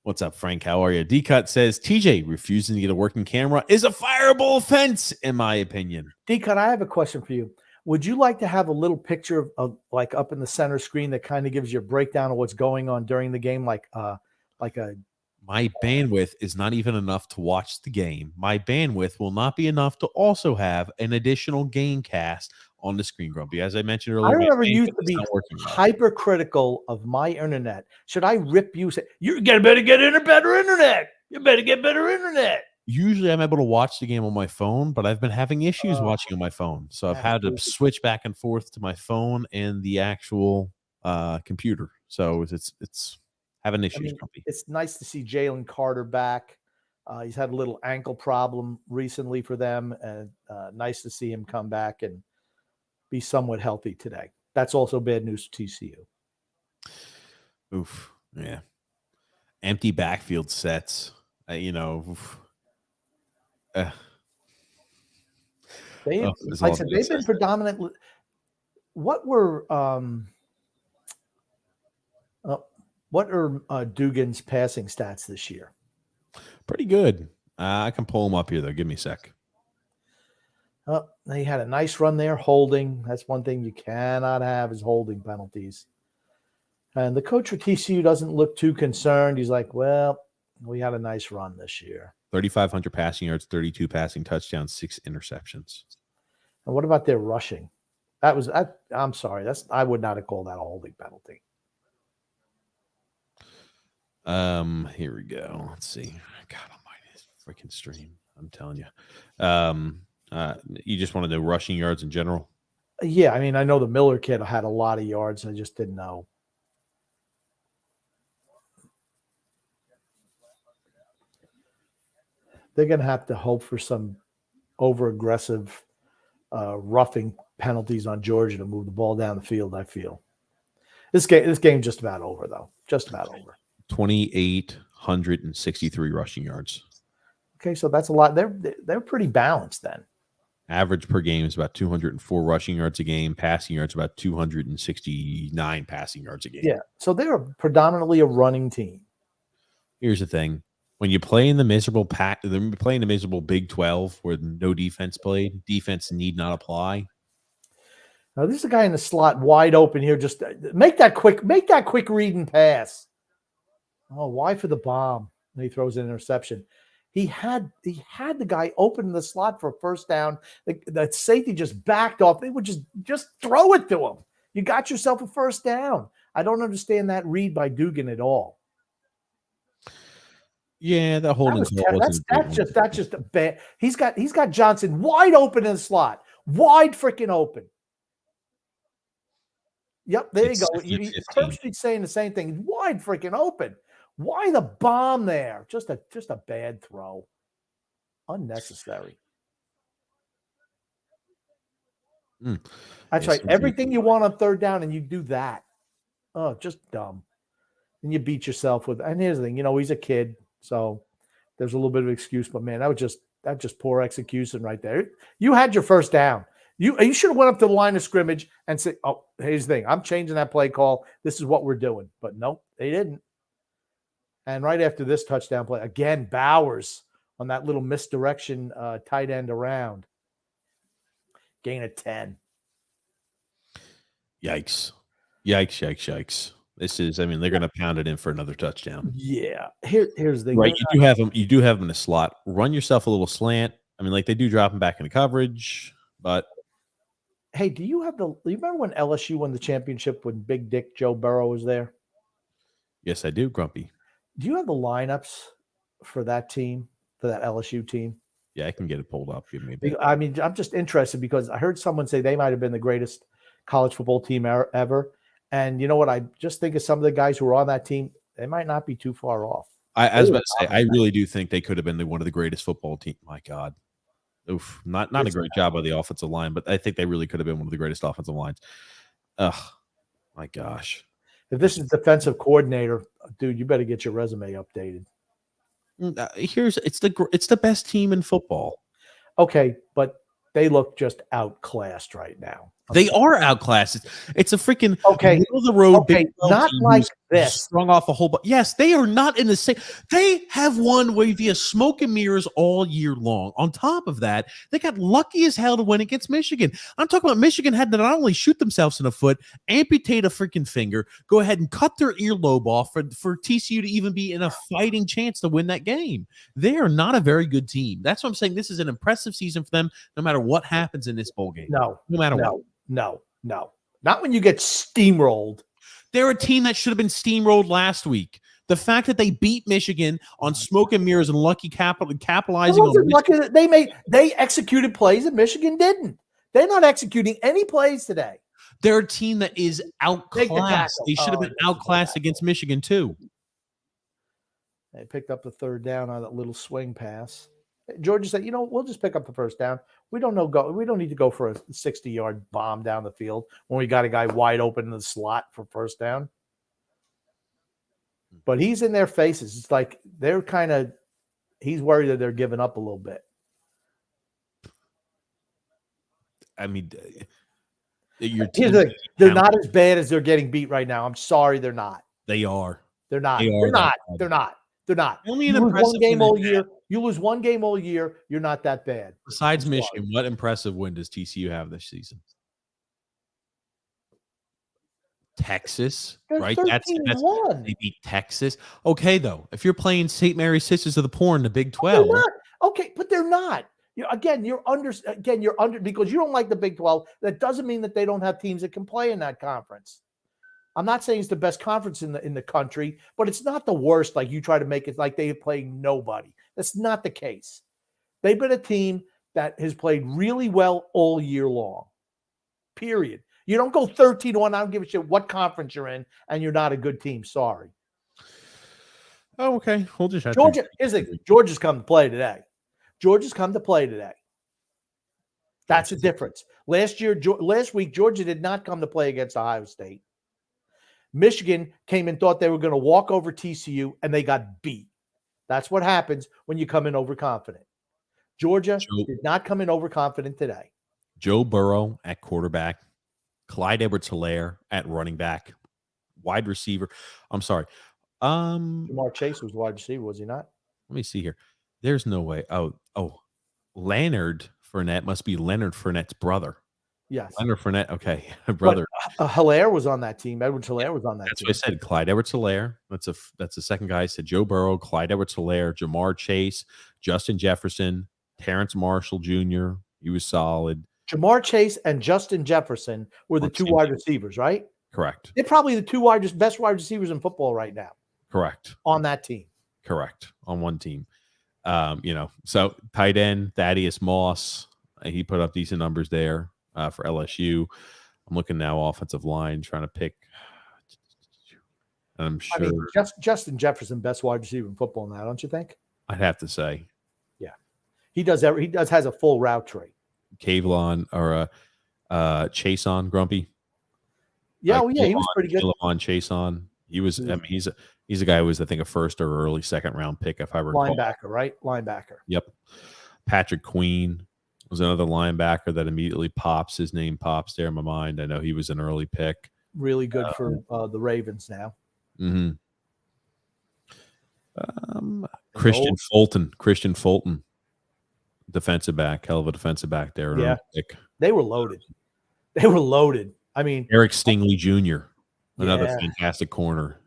[SPEAKER 1] What's up, Frank? How are you? D-Cut says, TJ refusing to get a working camera is a fireable offense, in my opinion.
[SPEAKER 2] D-Cut, I have a question for you. Would you like to have a little picture of like up in the center screen that kind of gives you a breakdown of what's going on during the game, my
[SPEAKER 1] bandwidth is not even enough to watch the game. My bandwidth will not be enough to also have an additional game cast on the screen, Grumpy. As I mentioned earlier,
[SPEAKER 2] I remember you to be hypercritical of my internet. Should I rip you? Say, you better get better internet. You better get better internet.
[SPEAKER 1] Usually I'm able to watch the game on my phone, but I've been having issues watching on my phone. So I've had to switch back and forth to my phone and the actual computer. So it's having issues.
[SPEAKER 2] I mean, it's nice to see Jalen Carter back. He's had a little ankle problem recently for them, and nice to see him come back and be somewhat healthy today. That's also bad news for TCU.
[SPEAKER 1] Oof. Yeah. Empty backfield sets. They've
[SPEAKER 2] been predominant. What are Dugan's passing stats this year?
[SPEAKER 1] Pretty good. I can pull them up here, though. Give me a sec.
[SPEAKER 2] They had a nice run there, holding. That's one thing you cannot have is holding penalties. And the coach for TCU doesn't look too concerned. He's like, well, we had a nice run this year.
[SPEAKER 1] 3,500 passing yards, 32 passing touchdowns, 6 interceptions.
[SPEAKER 2] And what about their rushing? I'm sorry. I would not have called that a holding penalty.
[SPEAKER 1] Here we go. Let's see. God almighty, this freaking stream. I'm telling you. You just want to know rushing yards in general?
[SPEAKER 2] Yeah, I mean, I know the Miller kid had a lot of yards. I just didn't know. They're going to have to hope for some over-aggressive roughing penalties on Georgia to move the ball down the field, I feel. This game's just about over, though. Just about over.
[SPEAKER 1] 2,863 rushing yards.
[SPEAKER 2] Okay, so that's a lot. They're pretty balanced then.
[SPEAKER 1] Average per game is about 204 rushing yards a game. Passing yards about 269 passing yards a game.
[SPEAKER 2] Yeah, so they're predominantly a running team.
[SPEAKER 1] Here's the thing. When you play in the miserable Big 12 where no defense played, defense need not apply.
[SPEAKER 2] Now this is a guy in the slot wide open here. Just make that quick read and pass. Oh, why for the bomb? And he throws an interception. He had the guy open in the slot for a first down. That safety just backed off. They would just throw it to him. You got yourself a first down. I don't understand that read by Dugan at all.
[SPEAKER 1] Yeah, the holding call wasn't.
[SPEAKER 2] That's just a bad. He's got Johnson wide open in the slot, wide freaking open. Yep, there you go. Herbstreet's saying the same thing. He's wide freaking open. Why the bomb there? Just a bad throw. Unnecessary. That's right. Everything you want on third down, and you do that. Oh, just dumb. And you beat yourself with. And here's the thing. He's a kid. So there's a little bit of excuse, but man, that's just poor execution right there. You had your first down. You should have went up to the line of scrimmage and said, "Oh, here's the thing. I'm changing that play call. This is what we're doing." But nope, they didn't. And right after this touchdown play, again, Bowers on that little misdirection tight end around. Gain of 10.
[SPEAKER 1] Yikes. This is, they're going to pound it in for another touchdown.
[SPEAKER 2] Yeah. Here's the thing.
[SPEAKER 1] Right. You do have them in a slot. Run yourself a little slant. They do drop them back into coverage, but.
[SPEAKER 2] Hey, do you remember when LSU won the championship when Big Dick Joe Burrow was there?
[SPEAKER 1] Yes, I do, Grumpy.
[SPEAKER 2] Do you have the lineups for that team, for that LSU team?
[SPEAKER 1] Yeah, I can get it pulled up. Give me a
[SPEAKER 2] bit. I'm just interested because I heard someone say they might have been the greatest college football team ever. And you know what? I just think of some of the guys who were on that team. They might not be too far off.
[SPEAKER 1] I was about to say, I really do think they could have been one of the greatest football teams. My God. Oof. Not a great job by the offensive line, but I think they really could have been one of the greatest offensive lines. Ugh. My gosh.
[SPEAKER 2] If this is defensive coordinator, dude, you better get your resume updated.
[SPEAKER 1] It's the best team in football.
[SPEAKER 2] Okay, but they look just outclassed right now.
[SPEAKER 1] They are outclassed. It's a freaking
[SPEAKER 2] middle
[SPEAKER 1] of the road.
[SPEAKER 2] Okay, not like this.
[SPEAKER 1] Strung off a whole bunch. Yes, they are not in the same. They have won via smoke and mirrors all year long. On top of that, they got lucky as hell to win against Michigan. I'm talking about Michigan had to not only shoot themselves in the foot, amputate a freaking finger, go ahead and cut their earlobe off for TCU to even be in a fighting chance to win that game. They are not a very good team. That's what I'm saying. This is an impressive season for them, no matter what happens in this bowl game. No matter what.
[SPEAKER 2] No. Not when you get steamrolled.
[SPEAKER 1] They're a team that should have been steamrolled last week. The fact that they beat Michigan on smoke and mirrors and lucky capitalizing on
[SPEAKER 2] they executed plays that Michigan didn't. They're not executing any plays today.
[SPEAKER 1] They're a team that is outclassed. They should have been outclassed against Michigan too.
[SPEAKER 2] They picked up the third down on that little swing pass. Georgia said, we'll just pick up the first down. We don't need to go for a 60-yard bomb down the field when we got a guy wide open in the slot for first down. But he's in their faces. It's like he's worried that they're giving up a little bit. They're not as bad as they're getting beat right now. I'm sorry, they're not.
[SPEAKER 1] They are.
[SPEAKER 2] They're not. They're not.
[SPEAKER 1] Only an impressive
[SPEAKER 2] game all year. You lose one game all year, you're not that bad.
[SPEAKER 1] Besides Michigan, what impressive win does TCU have this season? Texas, right? That's they beat Texas. Okay, though, if you're playing St. Mary's Sisters of the Poor in the Big 12,
[SPEAKER 2] they're not. Okay, but they're not. You're under because you don't like the Big 12. That doesn't mean that they don't have teams that can play in that conference. I'm not saying it's the best conference in the country, but it's not the worst. Like you try to make it like they're playing nobody. That's not the case. They've been a team that has played really well all year long. Period. You don't go 13-1. I don't give a shit what conference you're in, and you're not a good team. Sorry.
[SPEAKER 1] Oh, okay. We'll just have
[SPEAKER 2] Georgia. Georgia's come to play today. Georgia's come to play today. That's the difference. Last week, Georgia did not come to play against Ohio State. Michigan came and thought they were going to walk over TCU, and they got beat. That's what happens when you come in overconfident. Georgia did not come in overconfident today.
[SPEAKER 1] Joe Burrow at quarterback, Clyde Edwards-Helaire at running back, wide receiver. I'm sorry.
[SPEAKER 2] Jamar Chase was wide receiver, was he not?
[SPEAKER 1] Let me see here. There's no way. Oh, Leonard Fournette must be Leonard Fournette's brother.
[SPEAKER 2] Yes.
[SPEAKER 1] Leonard Fournette. Okay. Brother.
[SPEAKER 2] Hilaire was on that team. Edwards-Helaire was on that
[SPEAKER 1] That's
[SPEAKER 2] team.
[SPEAKER 1] what I said. Clyde Edwards-Helaire. That's the second guy. I said Joe Burrow, Clyde Edwards-Helaire, Jamar Chase, Justin Jefferson, Terrence Marshall Jr. He was solid.
[SPEAKER 2] Jamar Chase and Justin Jefferson were the two wide receivers, right?
[SPEAKER 1] Correct.
[SPEAKER 2] They're probably the two best wide receivers in football right now.
[SPEAKER 1] Correct.
[SPEAKER 2] On that team.
[SPEAKER 1] Correct. On one team. So tight end, Thaddeus Moss, he put up decent numbers there for LSU. I'm looking now offensive line, trying to pick. I'm sure. I mean,
[SPEAKER 2] Justin Jefferson, best wide receiver in football now, don't you think?
[SPEAKER 1] I'd have to say.
[SPEAKER 2] Yeah. He has a full route tree.
[SPEAKER 1] Kavlon or Chason Grumpy.
[SPEAKER 2] Yeah, he was pretty good.
[SPEAKER 1] On Chason. He was. I mean, he's a guy who was, I think, a first or early second round pick, if I recall.
[SPEAKER 2] Linebacker, right? Linebacker.
[SPEAKER 1] Yep. Patrick Queen was another linebacker that immediately pops. His name pops there in my mind. I know he was an early pick.
[SPEAKER 2] Really good for the Ravens now.
[SPEAKER 1] Mm-hmm. Christian Fulton, defensive back, hell of a defensive back there.
[SPEAKER 2] Yeah, they were loaded. I mean,
[SPEAKER 1] Eric Stingley Jr., another fantastic corner,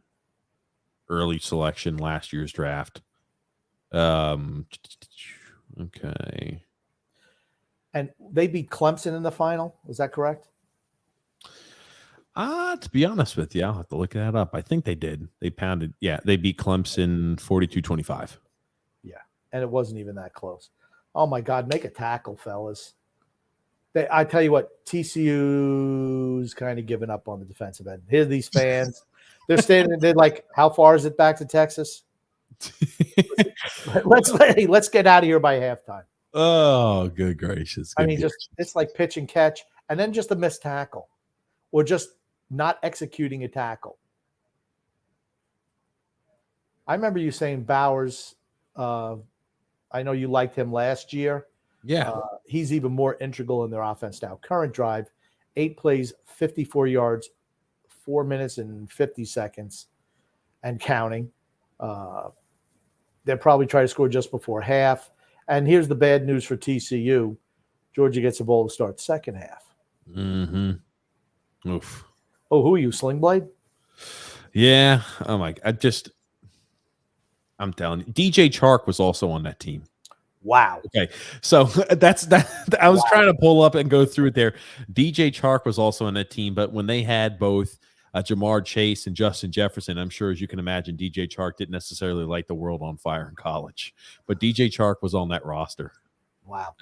[SPEAKER 1] early selection last year's draft. Okay.
[SPEAKER 2] And they beat Clemson in the final. Is that correct?
[SPEAKER 1] To be honest with you, I'll have to look that up. I think they did. They beat Clemson 42-25.
[SPEAKER 2] Yeah, and it wasn't even that close. Oh, my God, make a tackle, fellas. I tell you what, TCU's kind of given up on the defensive end. Here are these fans. They're standing they're like, how far is it back to Texas? Let's get out of here by halftime.
[SPEAKER 1] Oh, good gracious.
[SPEAKER 2] It's like pitch and catch, and then just a missed tackle or just not executing a tackle. I remember you saying Bowers, I know you liked him last year.
[SPEAKER 1] Yeah.
[SPEAKER 2] He's even more integral in their offense now. Current drive, 8 plays, 54 yards, 4 minutes and 50 seconds and counting. They'll probably try to score just before half. And here's the bad news for TCU. Georgia gets the ball to start the second half.
[SPEAKER 1] Mm-hmm. Oof.
[SPEAKER 2] Oh, who are you, Sling Blade?
[SPEAKER 1] Yeah. Oh, my God. I'm telling you. DJ Chark was also on that team.
[SPEAKER 2] Wow.
[SPEAKER 1] Okay. So that's that. I was trying to pull up and go through it there. DJ Chark was also on that team, but when they had both Jamar Chase and Justin Jefferson, I'm sure, as you can imagine, DJ Chark didn't necessarily light the world on fire in college, but DJ Chark was on that roster.
[SPEAKER 2] Wow.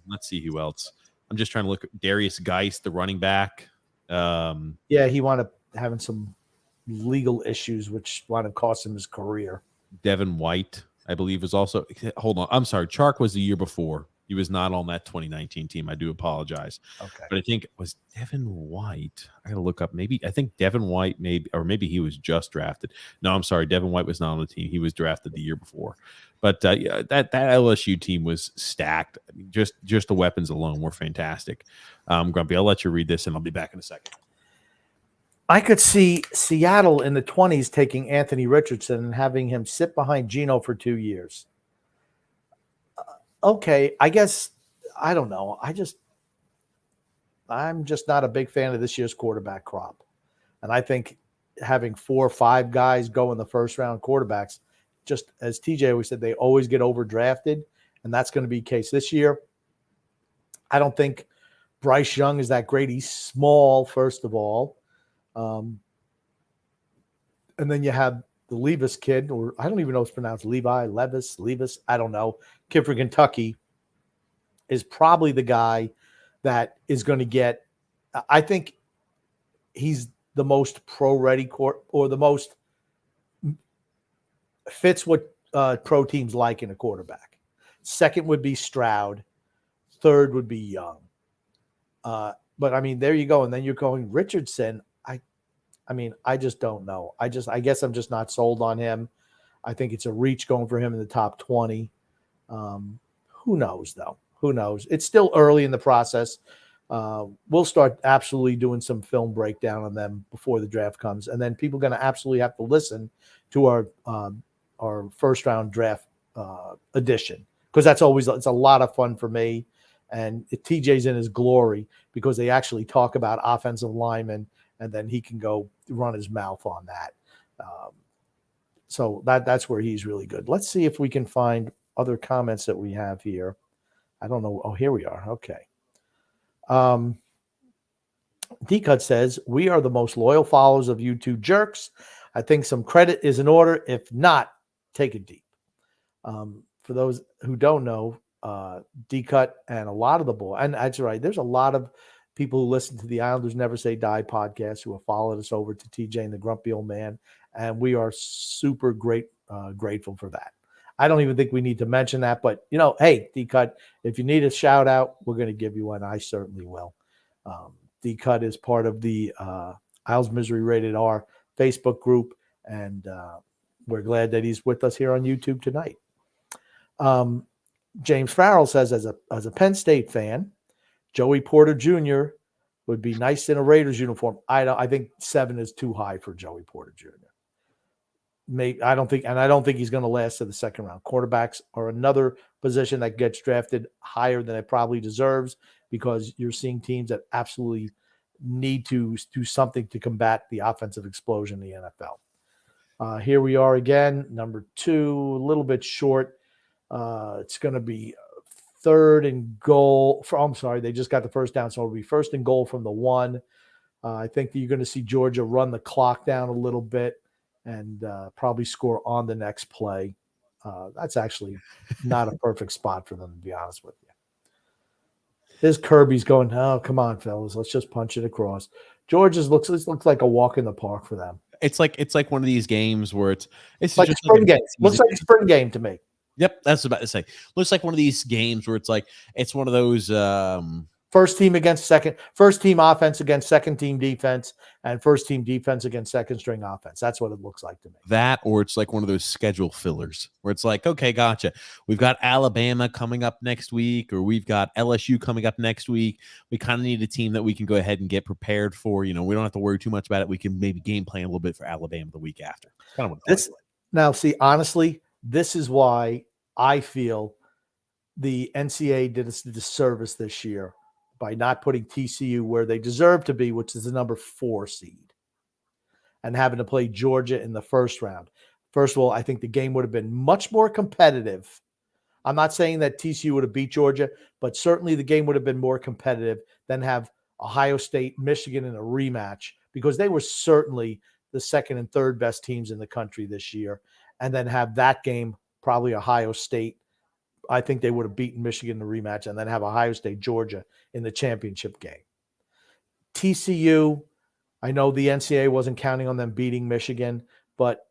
[SPEAKER 1] Let's see who else. I'm just trying to look at Darius Geist, the running back.
[SPEAKER 2] He wound up having some legal issues, which wound up costing him his career.
[SPEAKER 1] Devin White, I believe, was also. Hold on. I'm sorry. Chark was the year before. He was not on that 2019 team. I do apologize.
[SPEAKER 2] Okay.
[SPEAKER 1] But I think it was Devin White. I got to look up. I think Devin White maybe he was just drafted. No, I'm sorry. Devin White was not on the team. He was drafted the year before. But that LSU team was stacked. I mean, just the weapons alone were fantastic. Grumpy, I'll let you read this, and I'll be back in a second.
[SPEAKER 2] I could see Seattle in the 20s taking Anthony Richardson and having him sit behind Geno for 2 years. Okay, I guess, I don't know. I'm just not a big fan of this year's quarterback crop. And I think having 4 or 5 guys go in the first round quarterbacks, just as TJ always said, they always get overdrafted, and that's going to be the case this year. I don't think Bryce Young is that great. He's small, first of all. And then you have the Levis kid, or I don't even know if it's pronounced Levis, I don't know. Kid from Kentucky is probably the guy that is going to get, I think he's the most pro-ready or the most fits what pro teams like in a quarterback. Second would be Stroud. Third would be Young. But, I mean, there you go. And then you're going Richardson. I mean, I just don't know. I guess I'm just not sold on him. I think it's a reach going for him in the top 20. Who knows, though? Who knows? It's still early in the process. We'll start absolutely doing some film breakdown on them before the draft comes, and then people are going to absolutely have to listen to our first round draft edition, because it's a lot of fun for me, and TJ's in his glory because they actually talk about offensive linemen, and then he can go run his mouth on that. So that's where he's really good. Let's see if we can find other comments that we have here. I don't know. Oh, here we are. Okay. D-Cut says, we are the most loyal followers of you two jerks. I think some credit is in order. If not, take it deep. For those who don't know, D-Cut and a lot of the boys, and that's right, there's a lot of people who listen to the Islanders Never Say Die podcast who have followed us over to TJ and the Grumpy Old Man, and we are super grateful for that. I don't even think we need to mention that, but, hey, D-Cut, if you need a shout out, we're going to give you one. I certainly will. D-Cut is part of the Isles Misery Rated R Facebook group, and we're glad that he's with us here on YouTube tonight. James Farrell says, as a Penn State fan, Joey Porter Jr. would be nice in a Raiders uniform. I think 7 is too high for Joey Porter Jr. I don't think he's going to last to the second round. Quarterbacks are another position that gets drafted higher than it probably deserves, because you're seeing teams that absolutely need to do something to combat the offensive explosion in the NFL. Here we are again, number 2, a little bit short. It's going to be third and goal. They just got the first down, so it'll be first and goal from the 1. I think that you're going to see Georgia run the clock down a little bit and probably score on the next play. That's actually not a perfect spot for them, to be honest with you. Here's Kirby's going, oh, come on, fellas, let's just punch it across. Georgia's looks like a walk in the park for them.
[SPEAKER 1] It's like one of these games where it's
[SPEAKER 2] like
[SPEAKER 1] just
[SPEAKER 2] a spring game. Looks like a spring game to me.
[SPEAKER 1] Yep, that's about to say. Looks like one of these games where it's one of those
[SPEAKER 2] first team offense against second team defense, and first team defense against second string offense. That's what it looks like to me.
[SPEAKER 1] That, or it's like one of those schedule fillers where it's like, okay, gotcha. We've got Alabama coming up next week, or we've got LSU coming up next week. We kind of need a team that we can go ahead and get prepared for. We don't have to worry too much about it. We can maybe game plan a little bit for Alabama the week after. Kind of what
[SPEAKER 2] now, see, honestly, this is why I feel the NCAA did us a disservice this year by not putting TCU where they deserve to be, which is the number 4 seed, and having to play Georgia in the first round. First of all, I think the game would have been much more competitive. I'm not saying that TCU would have beat Georgia, but certainly the game would have been more competitive than have Ohio State, Michigan in a rematch, because they were certainly the second and third best teams in the country this year, and then have that game, probably Ohio State. I think they would have beaten Michigan in the rematch, and then have Ohio State, Georgia in the championship game. TCU, I know the NCAA wasn't counting on them beating Michigan, but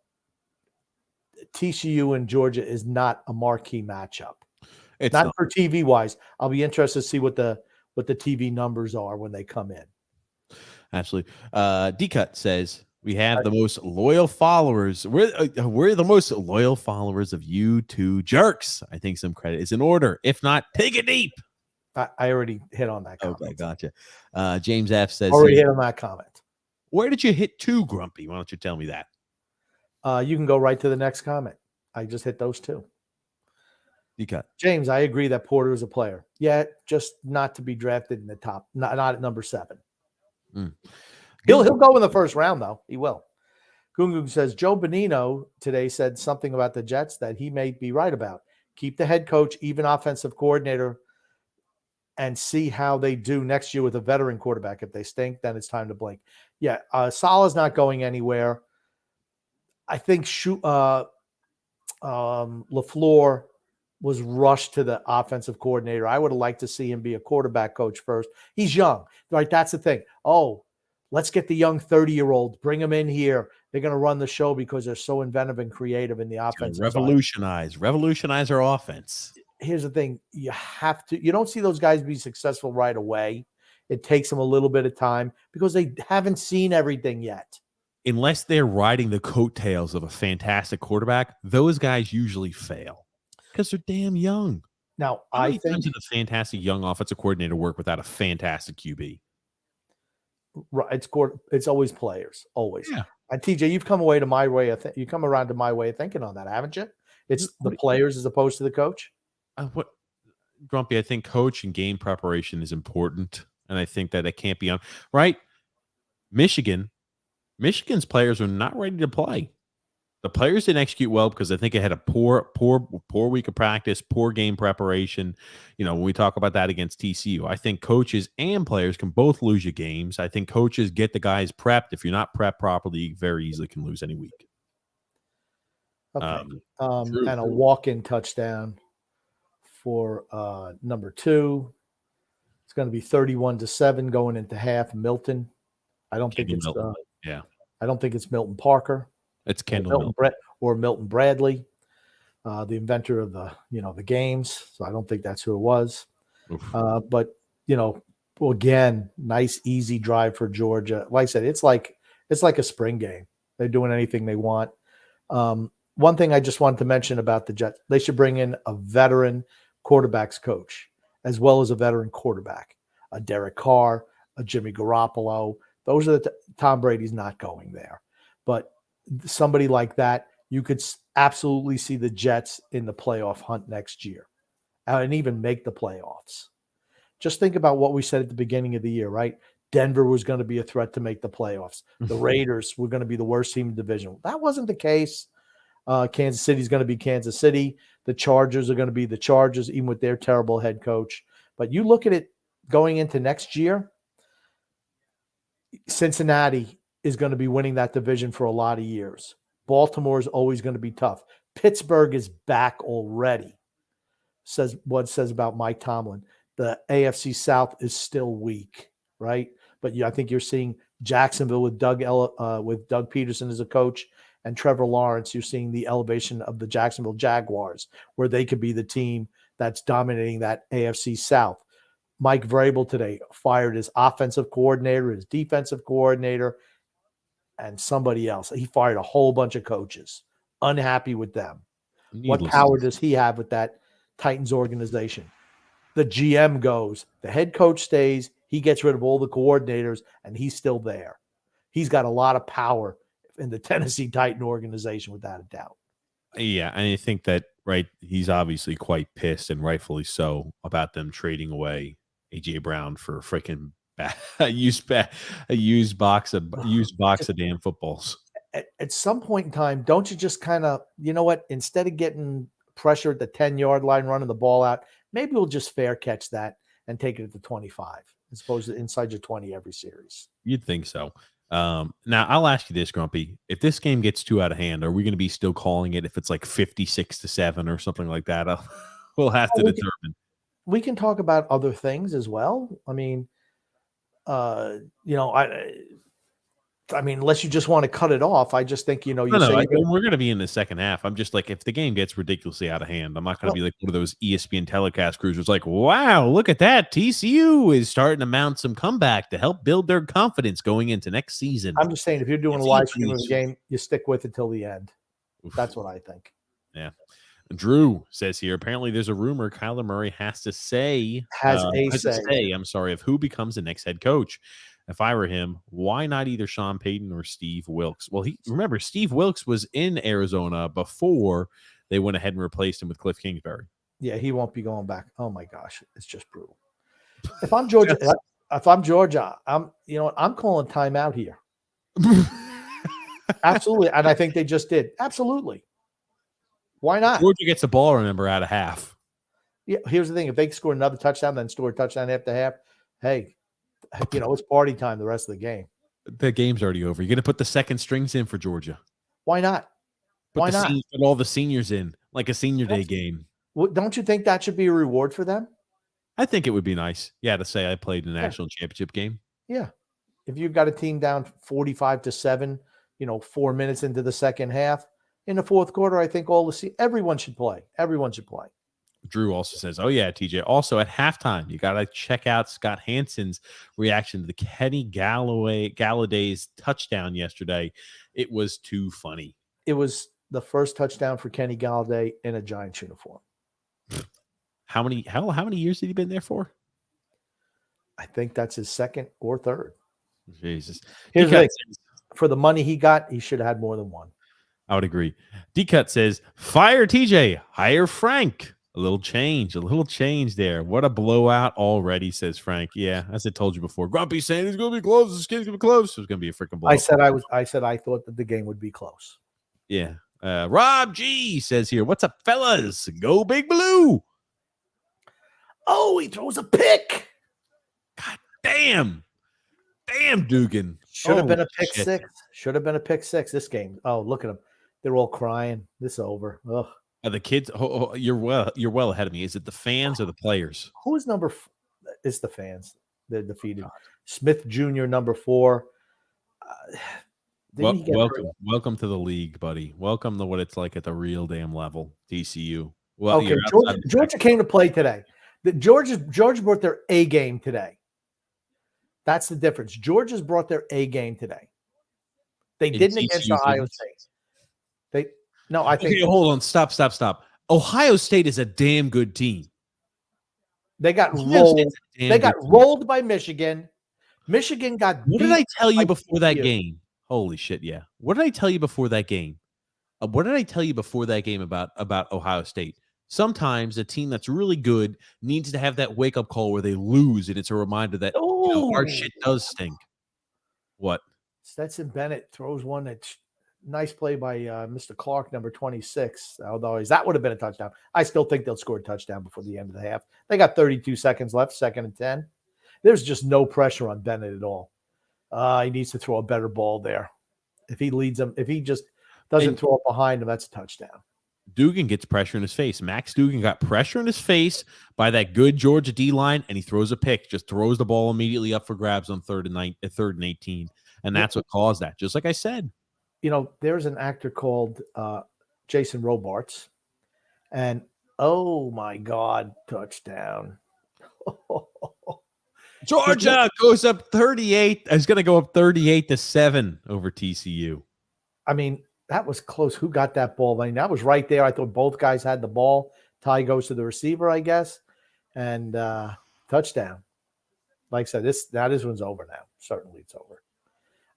[SPEAKER 2] TCU and Georgia is not a marquee matchup. It's not for TV wise. I'll be interested to see what the TV numbers are when they come in.
[SPEAKER 1] Absolutely. D-Cut says, we have the most loyal followers. We're the most loyal followers of you two jerks. I think some credit is in order. If not, take it deep.
[SPEAKER 2] I already hit on that comment.
[SPEAKER 1] Okay, gotcha. James F says,
[SPEAKER 2] already hit on that comment.
[SPEAKER 1] Where did you hit 2, Grumpy? Why don't you tell me that?
[SPEAKER 2] You can go right to the next comment. I just hit those 2.
[SPEAKER 1] D-Cut.
[SPEAKER 2] James, I agree that Porter is a player. Yeah, just not to be drafted in the top, not at number 7. He'll go in the first round, though. He will. Gungung says, Joe Bonino today said something about the Jets that he may be right about. Keep the head coach, even offensive coordinator, and see how they do next year with a veteran quarterback. If they stink, then it's time to blink. Yeah, Salah's not going anywhere. I think LaFleur was rushed to the offensive coordinator. I would have liked to see him be a quarterback coach first. He's young, right? That's the thing. Oh, let's get the young 30-year-old, bring them in here. They're going to run the show because they're so inventive and creative in the offense.
[SPEAKER 1] Revolutionize our offense.
[SPEAKER 2] Here's the thing. You don't see those guys be successful right away. It takes them a little bit of time because they haven't seen everything yet.
[SPEAKER 1] unless they're riding the coattails of a fantastic quarterback, those guys usually fail because they're damn young.
[SPEAKER 2] Now,
[SPEAKER 1] How
[SPEAKER 2] I
[SPEAKER 1] many
[SPEAKER 2] think
[SPEAKER 1] times did a fantastic young offensive coordinator work without a fantastic QB?
[SPEAKER 2] right, it's always players, always.
[SPEAKER 1] Yeah.
[SPEAKER 2] And TJ, you've come away to my way of you come around to my way of thinking on that, haven't you? It's the players as opposed to the coach.
[SPEAKER 1] What Grumpy? I think coach and game preparation is important, and I think that it can't be on right. Michigan's players are not ready to play. The players didn't execute well because I think it had a poor week of practice, poor game preparation. When we talk about that against TCU, I think coaches and players can both lose you games. I think coaches get the guys prepped. If you're not prepped properly, you very easily can lose any week.
[SPEAKER 2] Okay. And a walk-in touchdown for number 2. It's going to be 31-7 going into half. Milton. I don't think it's I don't think it's Milton Parker.
[SPEAKER 1] It's Kendall Milton.
[SPEAKER 2] Or Milton Bradley, the inventor of the games. So I don't think that's who it was. But again, nice easy drive for Georgia. Like I said, it's like a spring game. They're doing anything they want. One thing I just wanted to mention about the Jets, they should bring in a veteran quarterbacks coach as well as a veteran quarterback, a Derek Carr, a Jimmy Garoppolo. Those are Tom Brady's not going there. But somebody like that, you could absolutely see the Jets in the playoff hunt next year and even make the playoffs. Just think about what we said at the beginning of the year, right? Denver was going to be a threat to make the playoffs. The Raiders were going to be the worst team in the division. That wasn't the case. Kansas City is going to be Kansas City. The Chargers are going to be the Chargers, even with their terrible head coach. But you look at it going into next year, Cincinnati is going to be winning that division for a lot of years. Baltimore is always going to be tough. Pittsburgh is back already. Says about Mike Tomlin. The AFC South is still weak, right? But I think you're seeing Jacksonville with Doug Peterson as a coach and Trevor Lawrence. You're seeing the elevation of the Jacksonville Jaguars, where they could be the team that's dominating that AFC South. Mike Vrabel today fired his offensive coordinator, his defensive coordinator, and somebody else. He fired a whole bunch of coaches, unhappy with them. What power does he have with that Titans organization? The GM goes, the head coach stays, he gets rid of all the coordinators, and he's still there. He's got a lot of power in the Tennessee Titan organization, without a doubt.
[SPEAKER 1] Yeah, and I think that, right, he's obviously quite pissed, and rightfully so, about them trading away A.J. Brown for a freaking a used box of damn footballs.
[SPEAKER 2] At some point in time, don't you just kind of, instead of getting pressure at the 10-yard line, running the ball out, maybe we'll just fair catch that and take it at the 25 as opposed to inside your 20 every series.
[SPEAKER 1] You'd think so. Now, I'll ask you this, Grumpy. If this game gets too out of hand, are we going to be still calling it if it's like 56-7 or something like that? We'll have to determine.
[SPEAKER 2] We can talk about other things as well. I mean, unless you just want to cut it off, I just think, we're
[SPEAKER 1] going to be in the second half. I'm just like, if the game gets ridiculously out of hand, I'm not going to be like one of those ESPN telecast crews who's like, wow, look at that. TCU is starting to mount some comeback to help build their confidence going into next season.
[SPEAKER 2] I'm just saying, if you're doing a live stream of the game, you stick with it till the end. Oof. That's what I think.
[SPEAKER 1] Yeah. Drew says here, apparently there's a rumor Kyler Murray has to say of who becomes the next head coach. If I were him, why not either Sean Payton or Steve Wilks? Well, remember, Steve Wilks was in Arizona before they went ahead and replaced him with Cliff Kingsbury.
[SPEAKER 2] Yeah, he won't be going back. Oh my gosh, it's just brutal. If I'm Georgia, I'm calling timeout here. Absolutely, and I think they just did. Absolutely. Why not?
[SPEAKER 1] Georgia gets the ball, remember, out of half.
[SPEAKER 2] Yeah, here's the thing. If they score another touchdown, then score a touchdown after half, hey, it's party time the rest of the game.
[SPEAKER 1] The game's already over. You're going to put the second strings in for Georgia.
[SPEAKER 2] Why not?
[SPEAKER 1] Put all the seniors in, like a senior day game.
[SPEAKER 2] Well, don't you think that should be a reward for them?
[SPEAKER 1] I think it would be nice, to say I played in a national championship game.
[SPEAKER 2] Yeah. If you've got a team down 45-7, 4 minutes into the second half, in the fourth quarter, I think everyone should play. Everyone should play.
[SPEAKER 1] Drew also says, "Oh yeah, TJ. Also at halftime, you gotta check out Scott Hansen's reaction to the Kenny Galladay's touchdown yesterday. It was too funny."
[SPEAKER 2] It was the first touchdown for Kenny Galladay in a Giants uniform.
[SPEAKER 1] How many years had he been there for?
[SPEAKER 2] I think that's his second or third.
[SPEAKER 1] Jesus.
[SPEAKER 2] Here's the thing. For the money he got, he should have had more than one.
[SPEAKER 1] I would agree. D-Cut says, "Fire TJ, hire Frank." A little change there. What a blowout already, says Frank. Yeah, as I told you before, Grumpy saying it's going to be close. This game's going to be close. It's going to be a freaking blowout.
[SPEAKER 2] I said I thought that the game would be close.
[SPEAKER 1] Yeah. Rob G says here, "What's up, fellas? Go Big Blue."
[SPEAKER 2] Oh, he throws a pick.
[SPEAKER 1] God damn. Damn, Dugan.
[SPEAKER 2] Should have been a pick six. Should have been a pick six this game. Oh, look at them. They're all crying. This is over. Ugh.
[SPEAKER 1] Are the kids? You're well ahead of me. Is it the fans or the players?
[SPEAKER 2] Who is number? It's the fans. They're defeated. God. Smith Jr. number 4.
[SPEAKER 1] Welcome to the league, buddy. Welcome to what it's like at the real damn level. TCU. Well,
[SPEAKER 2] okay. Georgia came to play today. Georgia brought their A game today. That's the difference. Georgia's brought their A game today. They didn't against Ohio State. I think.
[SPEAKER 1] Okay, hold on. Stop. Ohio State is a damn good team.
[SPEAKER 2] They got rolled. They got rolled by Michigan. Michigan got.
[SPEAKER 1] What did I tell you before that game? Holy shit! Yeah. What did I tell you before that game? What did I tell you before that game about Ohio State? Sometimes a team that's really good needs to have that wake-up call where they lose, and it's a reminder that our shit does stink. What?
[SPEAKER 2] Stetson Bennett throws one that's nice play by Mr. Clark, number 26. Although that would have been a touchdown. I still think they'll score a touchdown before the end of the half. They got 32 seconds left, 2nd and 10. There's just no pressure on Bennett at all. He needs to throw a better ball there. If he leads them, if he just doesn't throw it behind him, that's a touchdown.
[SPEAKER 1] Dugan gets pressure in his face. Max Dugan got pressure in his face by that good Georgia D-line, and he throws a pick, just throws the ball immediately up for grabs on 3rd and 18. And that's what caused that, just like I said.
[SPEAKER 2] You know, there's an actor called Jason Robards, and oh, my God, touchdown.
[SPEAKER 1] Georgia goes up 38. It's going to go up 38-7 over TCU.
[SPEAKER 2] I mean, that was close. Who got that ball? I mean, that was right there. I thought both guys had the ball. Ty goes to the receiver, I guess, and touchdown. Like I said, this one's over now. Certainly, it's over.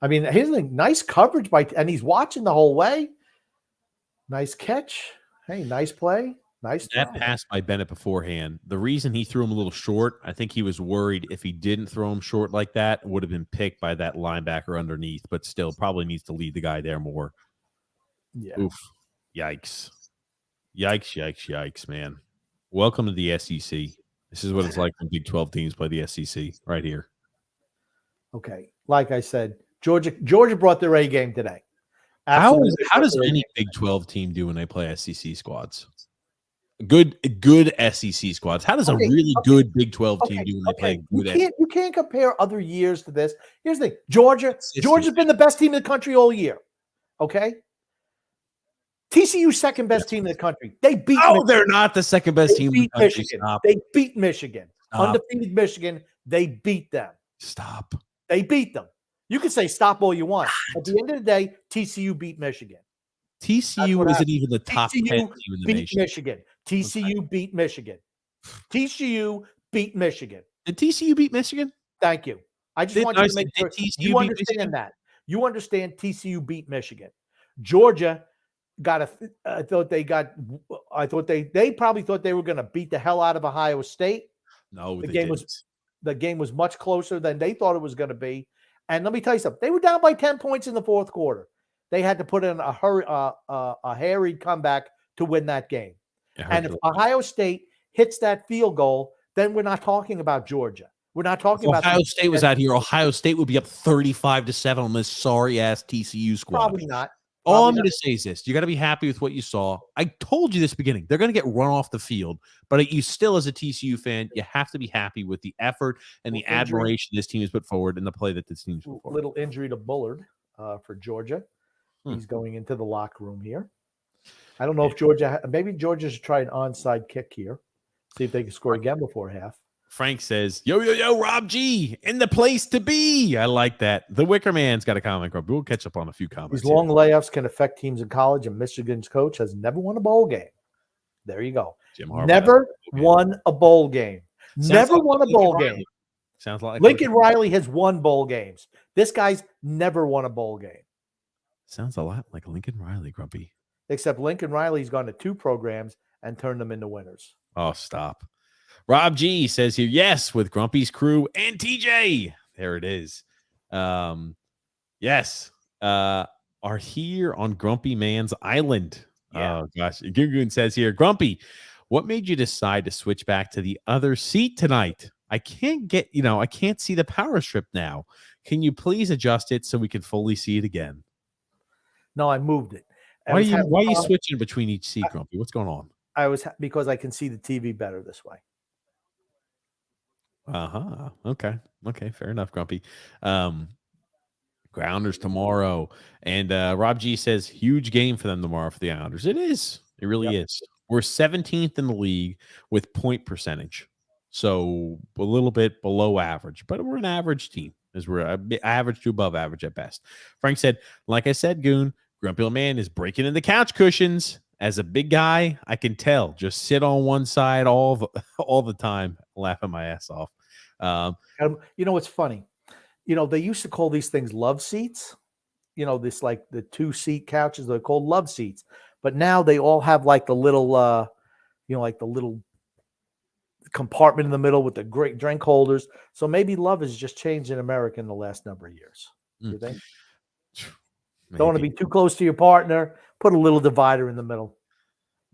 [SPEAKER 2] I mean, here's the nice coverage and he's watching the whole way. Nice catch. Hey, nice play. Nice.
[SPEAKER 1] That pass by Bennett beforehand. The reason he threw him a little short, I think he was worried if he didn't throw him short like that, it would have been picked by that linebacker underneath. But still, probably needs to lead the guy there more.
[SPEAKER 2] Yeah.
[SPEAKER 1] Oof. Yikes, man. Welcome to the SEC. This is what it's like when Big 12 teams play the SEC right here.
[SPEAKER 2] Okay. Like I said, Georgia brought their A game today.
[SPEAKER 1] How does any Big 12 team do when they play SEC squads? Good SEC squads. How does a really good Big 12 team do when they play good?
[SPEAKER 2] You can't compare other years to this. Here's the thing. Georgia's been the best team in the country all year. Okay? TCU's second best team in the country. They beat Michigan.
[SPEAKER 1] They're not the second best team in the country. Stop.
[SPEAKER 2] They beat Michigan. Undefeated Michigan. They beat them.
[SPEAKER 1] Stop.
[SPEAKER 2] They beat them. You can say stop all you want. At the end of the day, TCU beat Michigan.
[SPEAKER 1] TCU isn't even the top 10 team in the nation.
[SPEAKER 2] Michigan. TCU beat Michigan. TCU beat Michigan.
[SPEAKER 1] Did TCU beat Michigan?
[SPEAKER 2] Thank you. I just want you to make sure you understand that. You understand TCU beat Michigan. Georgia got they probably thought they were going to beat the hell out of Ohio State.
[SPEAKER 1] No,
[SPEAKER 2] the game was much closer than they thought it was going to be. And let me tell you something. They were down by 10 points in the 4th quarter. They had to put in a harried comeback to win that game. And if Ohio State hits that field goal, then we're not talking about Georgia. We're not talking about
[SPEAKER 1] Ohio State was out here. Ohio State would be up 35-7 on this sorry-ass TCU squad.
[SPEAKER 2] Probably not.
[SPEAKER 1] All I'm going to say is this. You got to be happy with what you saw. I told you this beginning. They're going to get run off the field, but you still, as a TCU fan, you have to be happy with the effort and the admiration this team has put forward and the play that this team's put forward.
[SPEAKER 2] Little injury to Bullard for Georgia. He's going into the locker room here. I don't know if maybe Georgia should try an onside kick here. See if they can score again before half.
[SPEAKER 1] Frank says, yo, yo, yo, Rob G, in the place to be. I like that. The Wicker Man's got a comment. We'll catch up on a few comments.
[SPEAKER 2] These long layoffs can affect teams in college, and Michigan's coach has never won a bowl game. There you go.
[SPEAKER 1] Jim Harbaugh
[SPEAKER 2] Never won a bowl game. Never won a bowl game.
[SPEAKER 1] Sounds like
[SPEAKER 2] Lincoln Riley has won bowl games. This guy's never won a bowl game.
[SPEAKER 1] Sounds a lot like Lincoln Riley, Grumpy.
[SPEAKER 2] Except Lincoln Riley's gone to 2 programs and turned them into winners.
[SPEAKER 1] Oh, stop. Rob G says here, yes, with Grumpy's crew and TJ. There it is. Yes. Are here on Grumpy Man's Island.
[SPEAKER 2] Yeah.
[SPEAKER 1] Oh, gosh. Goon says here, Grumpy, what made you decide to switch back to the other seat tonight? I can't see the power strip now. Can you please adjust it so we can fully see it again?
[SPEAKER 2] No, I moved it.
[SPEAKER 1] Why are you switching between each seat, Grumpy? What's going on?
[SPEAKER 2] Because I can see the TV better this way.
[SPEAKER 1] Okay. Fair enough, Grumpy. Grounders tomorrow. And Rob G says, huge game for them tomorrow for the Islanders. It is. It really is. We're 17th in the league with point percentage. So a little bit below average, but we're an average team, as we're average to above average at best. Frank said, like I said, Goon, Grumpy Old Man is breaking into couch cushions. As a big guy, I can tell. Just sit on one side all the time, laughing my ass off.
[SPEAKER 2] What's funny? They used to call these things love seats. This like the 2-seat couches, they're called love seats. But now they all have like the little, like the little compartment in the middle with the great drink holders. So maybe love has just changed in America in the last number of years. You think? Maybe. Don't want to be too close to your partner. Put a little divider in the middle.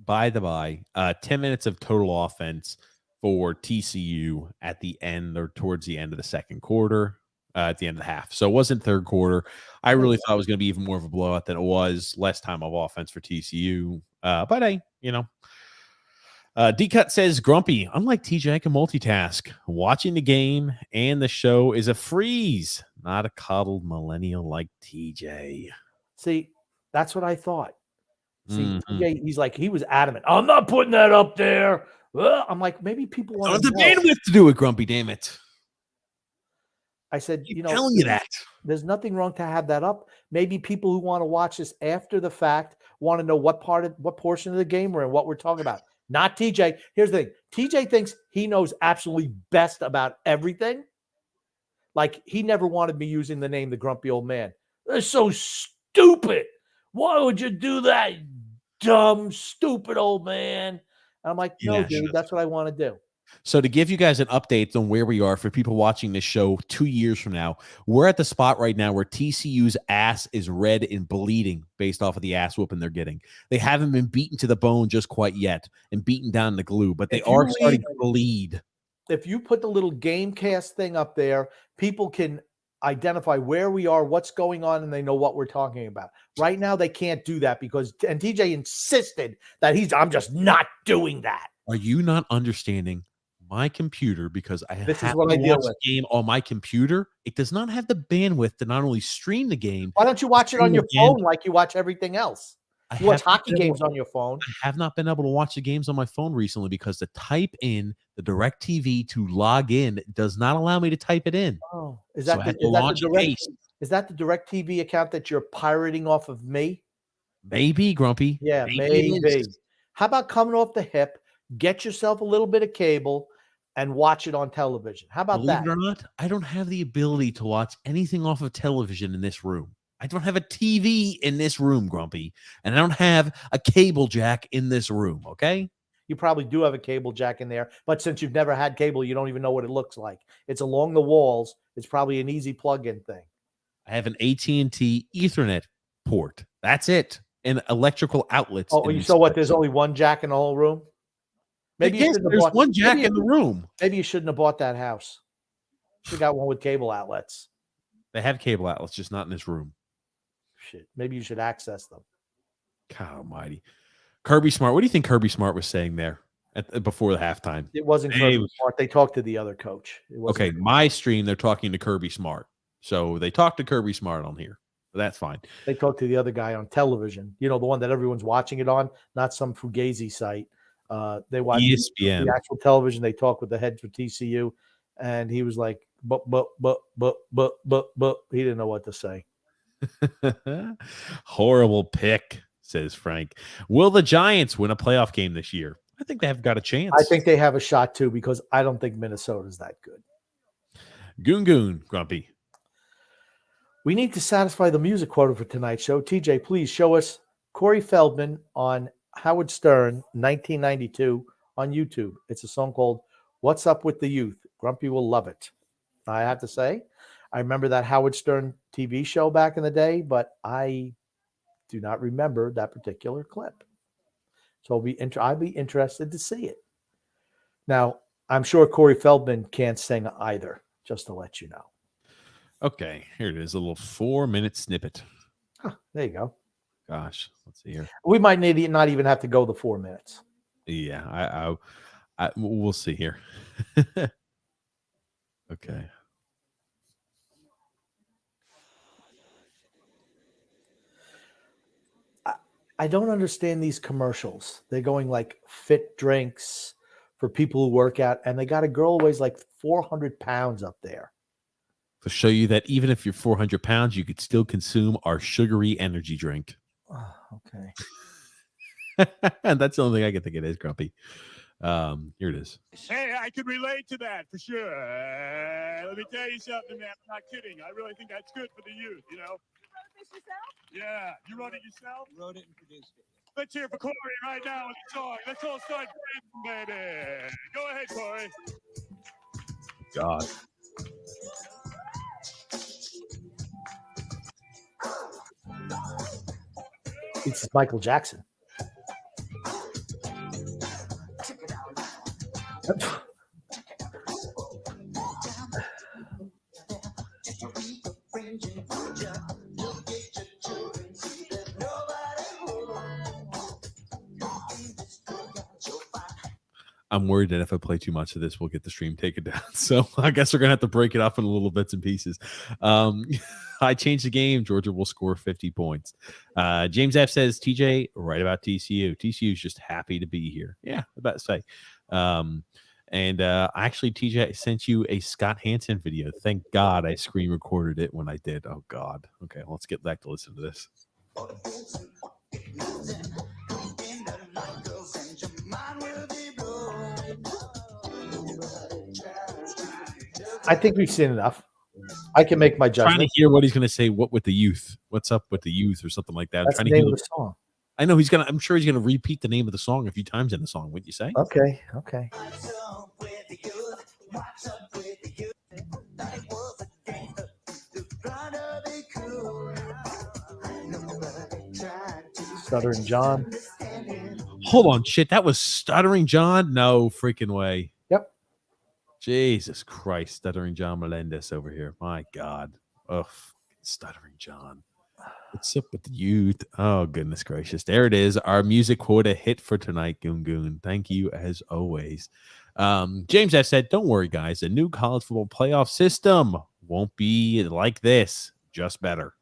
[SPEAKER 1] By the by, 10 minutes of total offense for TCU at the end or towards the end of the second quarter, at the end of the half. So it wasn't third quarter. I really thought it was going to be even more of a blowout than it was. Less time of offense for TCU. But hey, D-Cut says, Grumpy, unlike TJ, I can multitask. Watching the game and the show is a freeze, not a coddled millennial like TJ.
[SPEAKER 2] See, that's what I thought. See, TJ, he was adamant. I'm not putting that up there. I'm like, maybe people want
[SPEAKER 1] the bandwidth to do it, Grumpy, damn it.
[SPEAKER 2] I said,
[SPEAKER 1] telling you that.
[SPEAKER 2] There's nothing wrong to have that up. Maybe people who want to watch this after the fact want to know what portion of the game we're in, what we're talking about. Not TJ. Here's the thing. TJ thinks he knows absolutely best about everything. Like, he never wanted me using the name the Grumpy Old Man. They're so stupid. Why would you do that, dumb, stupid old man? And I'm like, no, dude, that's what I want to do.
[SPEAKER 1] So to give you guys an update on where we are for people watching this show 2 years from now, we're at the spot right now where TCU's ass is red and bleeding based off of the ass whooping they're getting. They haven't been beaten to the bone just quite yet and beaten down to glue, but they are starting to bleed.
[SPEAKER 2] If you put the little Gamecast thing up there, people can identify where we are, what's going on, and they know what we're talking about. Right now, they can't do that and TJ insisted that I'm just not doing that.
[SPEAKER 1] Are you not understanding? My computer, because I have to
[SPEAKER 2] watch
[SPEAKER 1] the game on my computer, it does not have the bandwidth to not only stream the game.
[SPEAKER 2] Why don't you watch it on your phone like you watch everything else? You watch hockey games on your phone.
[SPEAKER 1] I have not been able to watch the games on my phone recently because the type in the DirecTV to log in does not allow me to type it in.
[SPEAKER 2] Oh, is that the DirecTV account that you're pirating off of me?
[SPEAKER 1] Maybe, Grumpy.
[SPEAKER 2] Yeah, maybe. How about coming off the hip, get yourself a little bit of cable, and watch it on television? How about that?
[SPEAKER 1] Believe it or not, I don't have the ability to watch anything off of television in this room. I don't have a TV in this room, Grumpy, and I don't have a cable jack in this room, okay?
[SPEAKER 2] You probably do have a cable jack in there, but since you've never had cable, you don't even know what it looks like. It's along the walls. It's probably an easy plug-in thing.
[SPEAKER 1] I have an AT&T Ethernet port. That's it. And electrical outlets.
[SPEAKER 2] Oh, so what? There's only one jack in the whole room?
[SPEAKER 1] Maybe there's one jack in the room.
[SPEAKER 2] Maybe you shouldn't have bought that house. You should have got one with cable outlets.
[SPEAKER 1] They have cable outlets, just not in this room.
[SPEAKER 2] Shit. Maybe you should access them.
[SPEAKER 1] God almighty. Kirby Smart. What do you think Kirby Smart was saying there before the halftime?
[SPEAKER 2] It wasn't Kirby Smart. They talked to the other coach.
[SPEAKER 1] Okay, my stream, they're talking to Kirby Smart. So they talked to Kirby Smart on here. That's fine.
[SPEAKER 2] They talked to the other guy on television. The one that everyone's watching it on, not some Fugazi site. They watch
[SPEAKER 1] ESPN.
[SPEAKER 2] the actual television. They talk with the head for TCU, and he was like, but. He didn't know what to say.
[SPEAKER 1] Horrible pick, says Frank. Will the Giants win a playoff game this year? I think they have got a chance.
[SPEAKER 2] I think they have a shot too, because I don't think Minnesota's that good.
[SPEAKER 1] Goon, Grumpy.
[SPEAKER 2] We need to satisfy the music quota for tonight's show. TJ, please show us Corey Feldman on Howard Stern, 1992, on YouTube. It's a song called What's Up with the Youth. Grumpy will love it. I have to say, I remember that Howard Stern TV show back in the day, but I do not remember that particular clip. So I'd be interested to see it. Now, I'm sure Corey Feldman can't sing either, just to let you know.
[SPEAKER 1] Okay, here it is, a little 4-minute snippet.
[SPEAKER 2] There you go.
[SPEAKER 1] Gosh, let's see here.
[SPEAKER 2] We might not even have to go the 4 minutes.
[SPEAKER 1] Yeah, we'll see here. Okay.
[SPEAKER 2] I don't understand these commercials. They're going like fit drinks for people who work out, and they got a girl who weighs like 400 pounds up there.
[SPEAKER 1] To show you that even if you're 400 pounds, you could still consume our sugary energy drink.
[SPEAKER 2] Oh, okay.
[SPEAKER 1] And that's the only thing I can think it is, Grumpy. Here it is.
[SPEAKER 3] Hey, I could relate to that for sure. Let me tell you something, man. I'm not kidding. I really think that's good for the youth, you know?
[SPEAKER 4] You wrote this yourself?
[SPEAKER 3] Yeah. You wrote it yourself?
[SPEAKER 4] Wrote it and produced it.
[SPEAKER 3] Let's hear for Corey right now with the song. Let's all start praising, baby. Go ahead, Corey.
[SPEAKER 1] God.
[SPEAKER 2] It's Michael Jackson.
[SPEAKER 1] I'm worried that if I play too much of this, we'll get the stream taken down. So I guess we're going to have to break it up in little bits and pieces. I changed the game. Georgia will score 50 points. James F. says, TJ, right about TCU. TCU is just happy to be here. Yeah, about to say. Actually, TJ, I sent you a Scott Hansen video. Thank God I screen recorded it when I did. Oh, God. Okay, let's get back to listen to this.
[SPEAKER 2] I think we've seen enough. I can make my judgment.
[SPEAKER 1] Trying to hear what he's going to say. What with the youth? What's up with the youth, or something like that?
[SPEAKER 2] That's
[SPEAKER 1] I'm
[SPEAKER 2] the
[SPEAKER 1] trying to
[SPEAKER 2] name
[SPEAKER 1] hear
[SPEAKER 2] of the song.
[SPEAKER 1] I know I'm sure he's going to repeat the name of the song a few times in the song. Wouldn't you say?
[SPEAKER 2] Okay. Stuttering John.
[SPEAKER 1] Hold on, shit. That was Stuttering John? No freaking way.
[SPEAKER 2] Yep.
[SPEAKER 1] Jesus Christ. Stuttering John Melendez over here. My God. Ugh. Stuttering John. What's up with the youth? Oh, goodness gracious. There it is. Our music quota hit for tonight, Goon Goon. Thank you as always. James F. said, don't worry, guys. The new college football playoff system won't be like this, just better.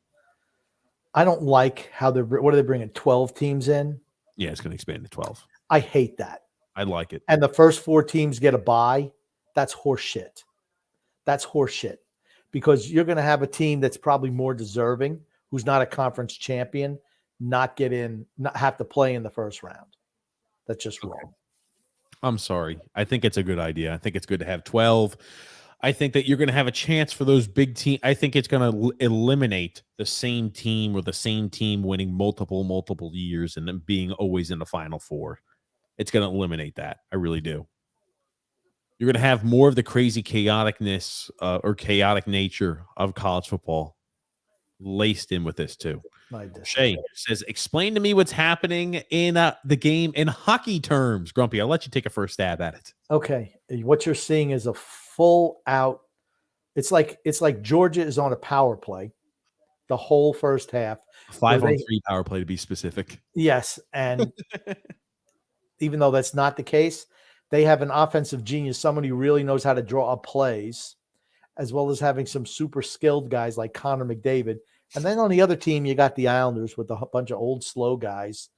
[SPEAKER 2] I don't like how what are they bringing? 12 teams in?
[SPEAKER 1] Yeah, it's going to expand to 12.
[SPEAKER 2] I hate that.
[SPEAKER 1] I like it.
[SPEAKER 2] And the first 4 teams get a bye. That's horseshit. Because you're going to have a team that's probably more deserving, who's not a conference champion, not have to play in the first round. That's just wrong.
[SPEAKER 1] I'm sorry. I think it's a good idea. I think it's good to have 12. I think that you're going to have a chance for those big teams. I think it's going to eliminate the same team or the same team winning multiple years and then being always in the Final Four. It's going to eliminate that. I really do. You're going to have more of the crazy chaoticness or chaotic nature of college football laced in with this too. Shay says, explain to me what's happening in the game in hockey terms. Grumpy, I'll let you take a first stab at it.
[SPEAKER 2] Okay. What you're seeing is a full out. It's like Georgia is on a power play the whole first half.
[SPEAKER 1] 5-on-3 power play to be specific.
[SPEAKER 2] Yes. And even though that's not the case, they have an offensive genius, someone who really knows how to draw up plays, as well as having some super skilled guys like Connor McDavid. And then on the other team, you got the Islanders with a bunch of old, slow guys,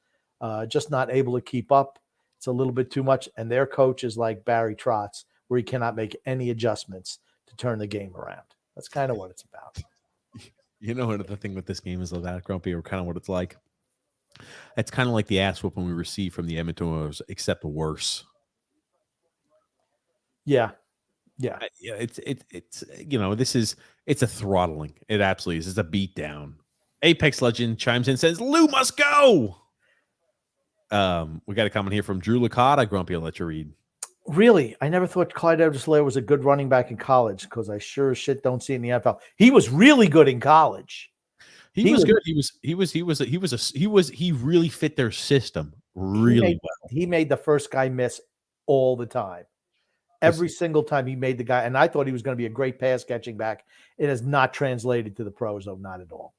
[SPEAKER 2] just not able to keep up. It's a little bit too much. And their coach is like Barry Trotz, where he cannot make any adjustments to turn the game around. That's kind of what it's about.
[SPEAKER 1] You know what the thing with this game is about, Grumpy, or kind of what it's like? It's kind of like the ass whooping we received from the Edmonton Oilers, except worse.
[SPEAKER 2] Yeah. Yeah.
[SPEAKER 1] Yeah, it's it's a throttling. It absolutely is. It's a beatdown. Apex Legend chimes in, says Lou must go. We got a comment here from Drew Licata. Grumpy, I'll let you read.
[SPEAKER 2] Really, I never thought Clyde Edwards-Helaire was a good running back in college because I sure as shit don't see it in the NFL. He was really good in college.
[SPEAKER 1] He was good. He really fit their system really well.
[SPEAKER 2] He made the first guy miss all the time. Every single time he made the guy, and I thought he was going to be a great pass catching back. It has not translated to the pros, though, not at all.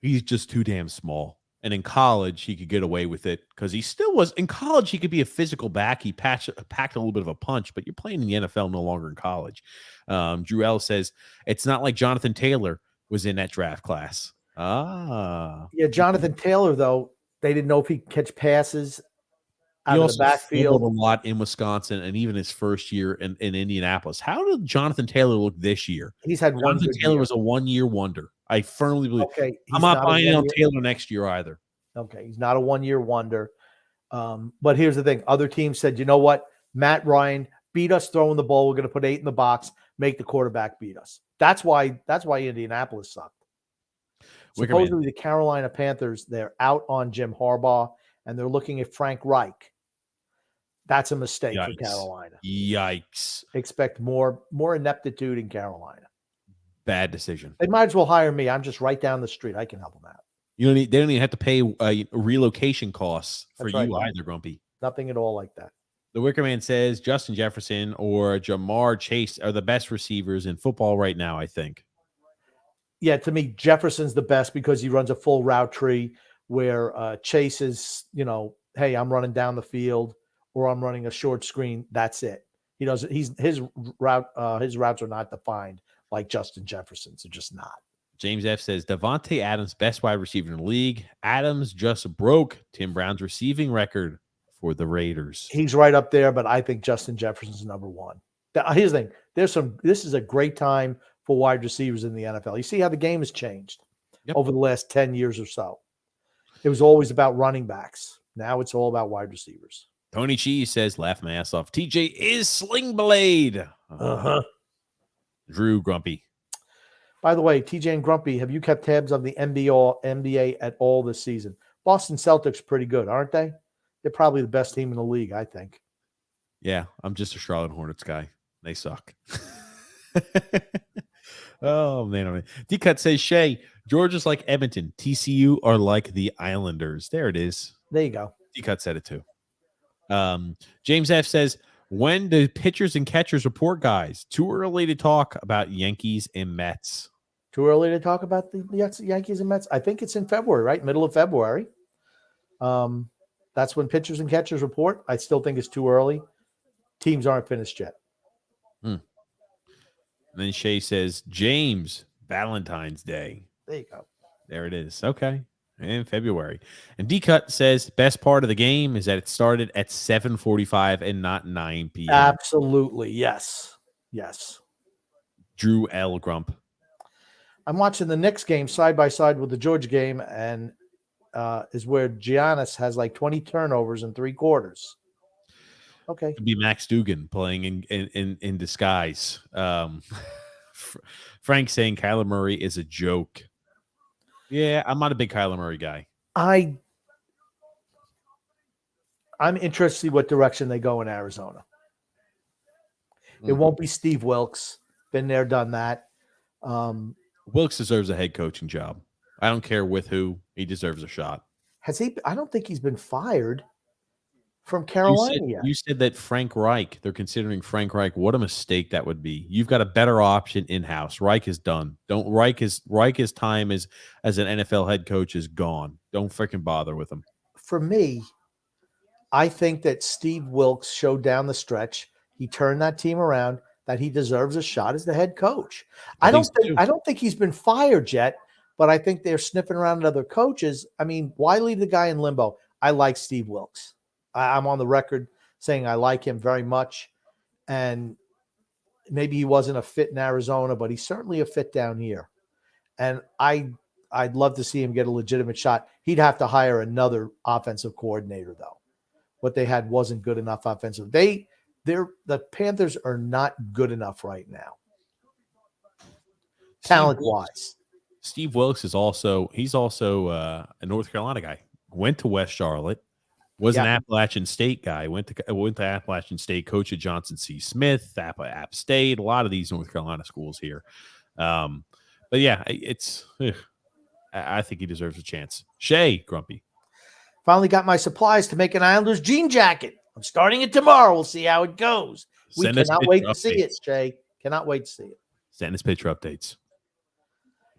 [SPEAKER 1] He's just too damn small. And in college, he could get away with it because he still was. In college, he could be a physical back. He packed a little bit of a punch, but you're playing in the NFL no longer in college. Drew L says, it's not like Jonathan Taylor was in that draft class.
[SPEAKER 2] Yeah, Jonathan Taylor, though, they didn't know if he could catch passes out of the backfield.
[SPEAKER 1] A lot in Wisconsin and even his first year in Indianapolis. How did Jonathan Taylor look this year?
[SPEAKER 2] He's had one.
[SPEAKER 1] Jonathan Taylor was a 1-year wonder. I firmly believe.
[SPEAKER 2] Okay,
[SPEAKER 1] I'm not buying on Taylor next year either.
[SPEAKER 2] Okay, he's not a 1-year wonder. But here's the thing: other teams said, you know what, Matt Ryan beat us throwing the ball. We're going to put 8 in the box, make the quarterback beat us. That's why Indianapolis sucked. Supposedly, the Carolina Panthers, they're out on Jim Harbaugh and they're looking at Frank Reich. That's a mistake for Carolina.
[SPEAKER 1] Yikes!
[SPEAKER 2] Expect more ineptitude in Carolina.
[SPEAKER 1] Bad decision.
[SPEAKER 2] They might as well hire me. I'm just right down the street. I can help them out.
[SPEAKER 1] They don't even have to pay relocation costs for you either, Grumpy.
[SPEAKER 2] Nothing at all like that.
[SPEAKER 1] The Wicker Man says Justin Jefferson or Jamar Chase are the best receivers in football right now, I think.
[SPEAKER 2] Yeah, to me, Jefferson's the best because he runs a full route tree where Chase is, hey, I'm running down the field or I'm running a short screen. That's it. He doesn't. His routes are not defined like Justin Jefferson's. They're just not.
[SPEAKER 1] James F says Devontae Adams, best wide receiver in the league. Adams just broke Tim Brown's receiving record for the Raiders.
[SPEAKER 2] He's right up there, but I think Justin Jefferson's number one. Here's the thing. This is a great time for wide receivers in the NFL. You see how the game has changed over the last 10 years or so. It was always about running backs. Now it's all about wide receivers.
[SPEAKER 1] Tony Cheese says, laugh my ass off. TJ is Sling Blade. Drew Grumpy.
[SPEAKER 2] By the way, TJ and Grumpy, have you kept tabs on the NBA at all this season? Boston Celtics pretty good, aren't they? They're probably the best team in the league, I think.
[SPEAKER 1] Yeah, I'm just a Charlotte Hornets guy. They suck. Oh, man. D-Cut says, Shay, Georgia's like Edmonton. TCU are like the Islanders. There it is.
[SPEAKER 2] There you go.
[SPEAKER 1] D-Cut said it too. James F says, when do pitchers and catchers report, guys? Too early to talk about Yankees and Mets.
[SPEAKER 2] Too early to talk about the Yankees and Mets? I think it's in February, right? Middle of February. That's when pitchers and catchers report. I still think it's too early. Teams aren't finished yet.
[SPEAKER 1] And then Shay says, James, Valentine's Day.
[SPEAKER 2] There you go.
[SPEAKER 1] There it is. Okay. In February. And D-Cut says, best part of the game is that it started at 7:45 and not 9 p.m.
[SPEAKER 2] Absolutely. Yes. Yes.
[SPEAKER 1] Drew L. Grump.
[SPEAKER 2] I'm watching the Knicks game side by side with the Georgia game, and is where Giannis has like 20 turnovers in 3 quarters. Okay.
[SPEAKER 1] It'd be Max Dugan playing in disguise. Frank saying Kyler Murray is a joke. Yeah, I'm not a big Kyler Murray guy.
[SPEAKER 2] I'm interested to see what direction they go in Arizona. It won't be Steve Wilkes. Been there, done that.
[SPEAKER 1] Wilkes deserves a head coaching job. I don't care with who. He deserves a shot.
[SPEAKER 2] Has he? I don't think he's been fired from Carolina yet.
[SPEAKER 1] You said that Frank Reich, they're considering Frank Reich. What a mistake that would be. You've got a better option in-house. Reich is done. Reich's time as an NFL head coach is gone. Don't freaking bother with him.
[SPEAKER 2] For me, I think that Steve Wilkes showed down the stretch. He turned that team around, that he deserves a shot as the head coach. I don't think he's been fired yet, but I think they're sniffing around at other coaches. I mean, why leave the guy in limbo? I like Steve Wilkes. I'm on the record saying I like him very much. And maybe he wasn't a fit in Arizona, but he's certainly a fit down here. And I'd love to see him get a legitimate shot. He'd have to hire another offensive coordinator, though. What they had wasn't good enough offensive. The Panthers are not good enough right now, talent-wise.
[SPEAKER 1] Steve Wilkes is also a North Carolina guy. Went to West Charlotte, was an Appalachian State guy. Went to Appalachian State, coach at Johnson C. Smith, App State. A lot of these North Carolina schools here. But yeah, I think he deserves a chance. Shay, Grumpy.
[SPEAKER 2] Finally got my supplies to make an Islanders jean jacket. I'm starting it tomorrow. We'll see how it goes. We cannot wait to see it, Shay. Cannot wait to see it.
[SPEAKER 1] Send us picture updates.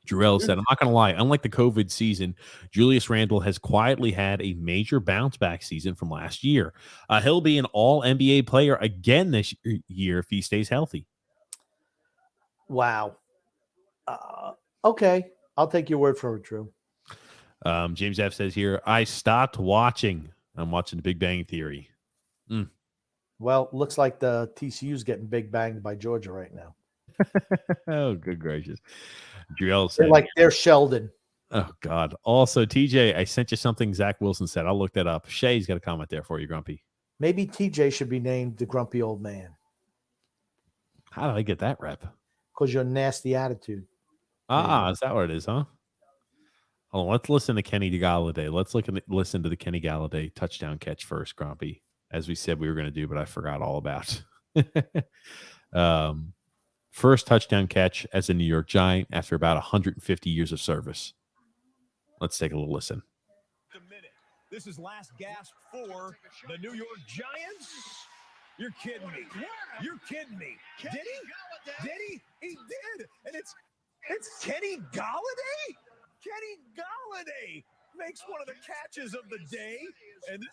[SPEAKER 1] Jarrell said, I'm not going to lie. Unlike the COVID season, Julius Randle has quietly had a major bounce back season from last year. He'll be an all NBA player again this year if he stays healthy.
[SPEAKER 2] Wow. Okay. I'll take your word for it, Drew.
[SPEAKER 1] James F. says here, I stopped watching. I'm watching The Big Bang Theory.
[SPEAKER 2] Well, looks like the TCU's getting big banged by Georgia right now.
[SPEAKER 1] Oh, good gracious. Jarrell said,
[SPEAKER 2] they're Sheldon.
[SPEAKER 1] Oh, God. Also, TJ, I sent you something Zach Wilson said. I'll look that up. Shay's got a comment there for you, Grumpy.
[SPEAKER 2] Maybe TJ should be named the grumpy old man.
[SPEAKER 1] How did I get that rep?
[SPEAKER 2] Because your nasty attitude.
[SPEAKER 1] Is that what it is, huh? Hold on, let's listen to Kenny Galladay. Let's listen to the Kenny Galladay touchdown catch first, Grumpy, as we said we were going to do, but I forgot all about. First touchdown catch as a New York Giant after about 150 years of service. Let's take a little listen.
[SPEAKER 3] This is last gasp for the New York Giants. You're kidding me. You're kidding me. Did he? Did he? He did. And it's Kenny Galladay? Kenny Galladay makes one of the catches of the day. And this.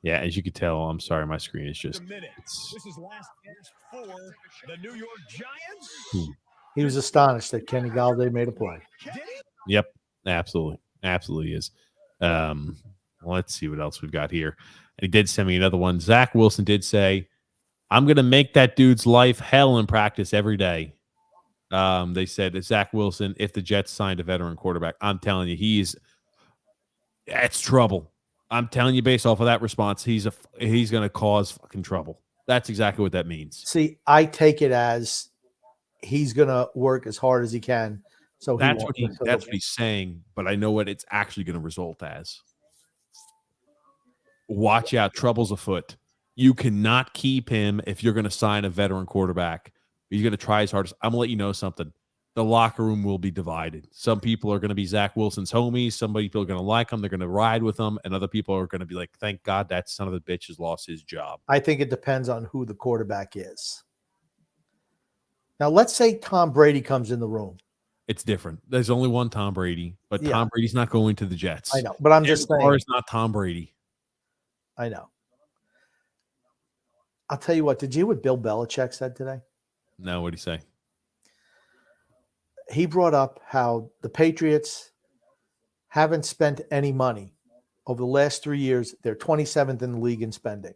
[SPEAKER 1] Yeah, as you can tell, I'm sorry, my screen is just.
[SPEAKER 3] This is last gasp for the New York Giants.
[SPEAKER 2] He was astonished that Kenny Galladay made a play.
[SPEAKER 1] Yep, absolutely is. Let's see what else we've got here. And he did send me another one. Zach Wilson did say, "I'm going to make that dude's life hell in practice every day." They said Zach Wilson, if the Jets signed a veteran quarterback, I'm telling you, that's trouble. I'm telling you, based off of that response, he's going to cause fucking trouble. That's exactly what that means.
[SPEAKER 2] See, I take it as he's going to work as hard as he can. So
[SPEAKER 1] that's what he's saying. But I know what it's actually going to result as. Watch out, trouble's afoot. You cannot keep him if you're going to sign a veteran quarterback. He's going to try his hardest. I'm going to let you know something. The locker room will be divided. Some people are going to be Zach Wilson's homies. Some people are going to like him. They're going to ride with him. And other people are going to be like, thank God that son of a bitch has lost his job.
[SPEAKER 2] I think it depends on who the quarterback is. Now, let's say Tom Brady comes in the room.
[SPEAKER 1] It's different. There's only one Tom Brady, but Tom Brady's not going to the Jets.
[SPEAKER 2] I know, but I'm just saying.
[SPEAKER 1] It's not Tom Brady.
[SPEAKER 2] I know. I'll tell you what. Did you hear what Bill Belichick said today?
[SPEAKER 1] No, what did he say?
[SPEAKER 2] He brought up how the Patriots haven't spent any money over the last 3 years. They're 27th in the league in spending.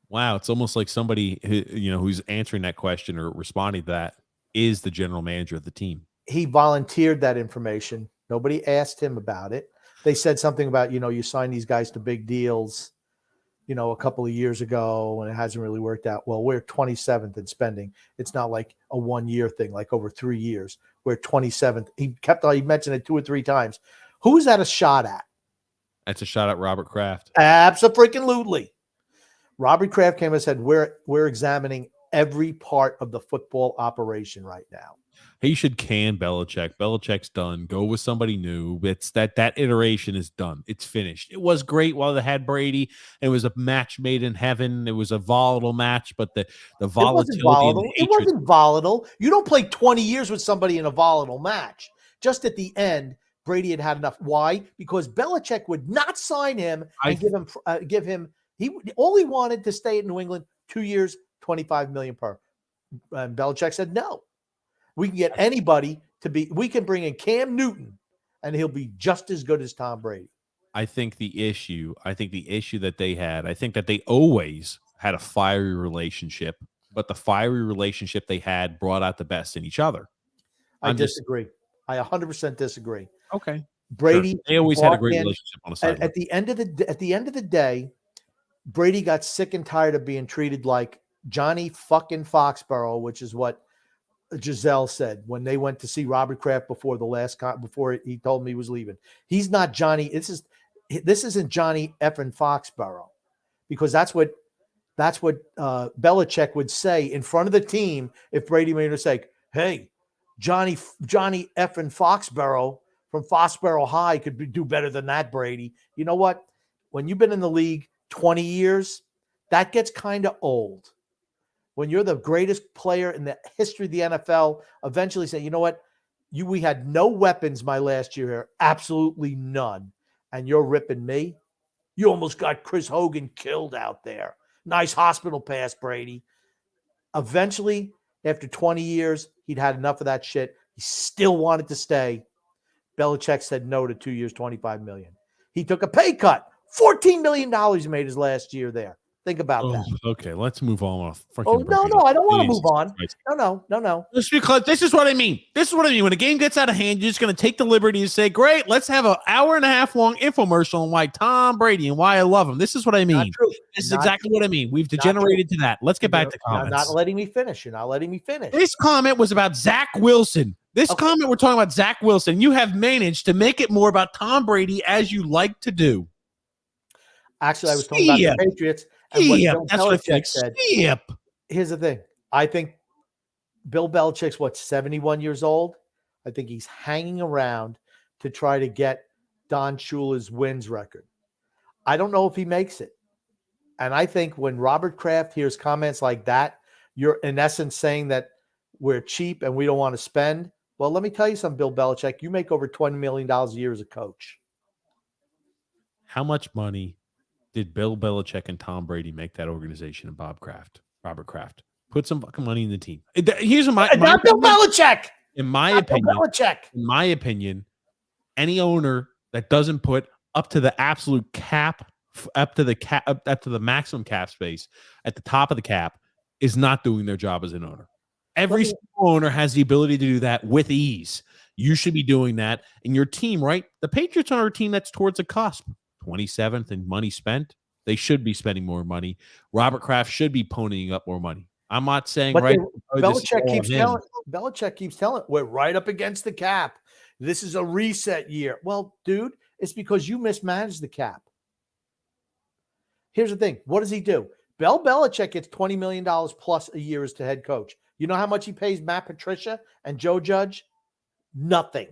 [SPEAKER 1] Wow, it's almost like somebody who's answering that question or responding to that is the general manager of the team.
[SPEAKER 2] He volunteered that information. Nobody asked him about it. They said something about, you sign these guys to big deals, a couple of years ago, and it hasn't really worked out. Well, we're 27th in spending. It's not like a 1 year thing, like over 3 years. We're 27th. He mentioned it 2 or 3 times. Who's that a shot at?
[SPEAKER 1] That's a shot at Robert Kraft.
[SPEAKER 2] Absolutely. Robert Kraft came and said, we're examining every part of the football operation right now.
[SPEAKER 1] He should can Belichick. Belichick's done. Go with somebody new. It's that iteration is done. It's finished. It was great while they had Brady. It was a match made in heaven. It was a volatile match, but the volatility.
[SPEAKER 2] It wasn't volatile. You don't play 20 years with somebody in a volatile match. Just at the end, Brady had enough. Why? Because Belichick would not sign him and give him. He only wanted to stay at New England 2 years, $25 million per. And Belichick said no. We can get anybody to be. We can bring in Cam Newton, and he'll be just as good as Tom Brady.
[SPEAKER 1] I think the issue that they had, I think that they always had a fiery relationship, but the fiery relationship they had brought out the best in each other.
[SPEAKER 2] I disagree. I 100% disagree.
[SPEAKER 1] Okay.
[SPEAKER 2] Brady,
[SPEAKER 1] sure. They always had a great relationship on the sideline.
[SPEAKER 2] at the end of the day, Brady got sick and tired of being treated like Johnny fucking Foxborough, which is what Giselle said when they went to see Robert Kraft before before he told me he was leaving. He's not Johnny. This isn't Johnny effing Foxborough, because that's what Belichick would say in front of the team if Brady made a mistake. Hey, Johnny effing Foxborough from Foxborough High could do better than that, Brady. You know what? When you've been in the league 20 years, that gets kind of old. When you're the greatest player in the history of the NFL, eventually say, you know what? We had no weapons my last year here, absolutely none. And you're ripping me? You almost got Chris Hogan killed out there. Nice hospital pass, Brady. Eventually, after 20 years, he'd had enough of that shit. He still wanted to stay. Belichick said no to 2 years, $25 million. He took a pay cut. $14 million he made his last year there. Think about that.
[SPEAKER 1] Okay, let's move on.
[SPEAKER 2] Oh, no, I don't want to move on. No.
[SPEAKER 1] Just because this is what I mean. When a game gets out of hand, you're just going to take the liberty and say, great, let's have an hour and a half long infomercial on why Tom Brady and why I love him. This is what I mean. This is exactly what I mean. We've degenerated to that. Let's get back to comments.
[SPEAKER 2] You're not letting me finish. You're not letting me finish.
[SPEAKER 1] This comment was about Zach Wilson. Comment, we're talking about Zach Wilson. You have managed to make it more about Tom Brady, as you like to do.
[SPEAKER 2] Actually, I was talking about the Patriots. And what Bill Belichick said. Here's the thing. I think Bill Belichick's 71 years old. I think he's hanging around to try to get Don Shula's wins record. I don't know if he makes it. And I think when Robert Kraft hears comments like that, you're in essence saying that we're cheap and we don't want to spend. Well, let me tell you something, Bill Belichick. You make over $20 million a year as a coach.
[SPEAKER 1] How much money did Bill Belichick and Tom Brady make that organization and Robert Kraft? Put some fucking money in the team. Here's my
[SPEAKER 2] Bill Belichick.
[SPEAKER 1] In my opinion, any owner that doesn't put up to the absolute cap, up to the maximum cap space at the top of the cap is not doing their job as an owner. Every single owner has the ability to do that with ease. You should be doing that. And your team, right? The Patriots are a team that's towards a cusp. 27th in money spent. They should be spending more money. Robert Kraft should be ponying up more money. I'm not saying
[SPEAKER 2] Belichick keeps telling we're right up against the cap. This is a reset year. Well, dude, it's because you mismanaged the cap. Here's the thing. What does he do? Bill Belichick gets $20 million plus a year as the head coach. You know how much he pays Matt Patricia and Joe Judge? Nothing.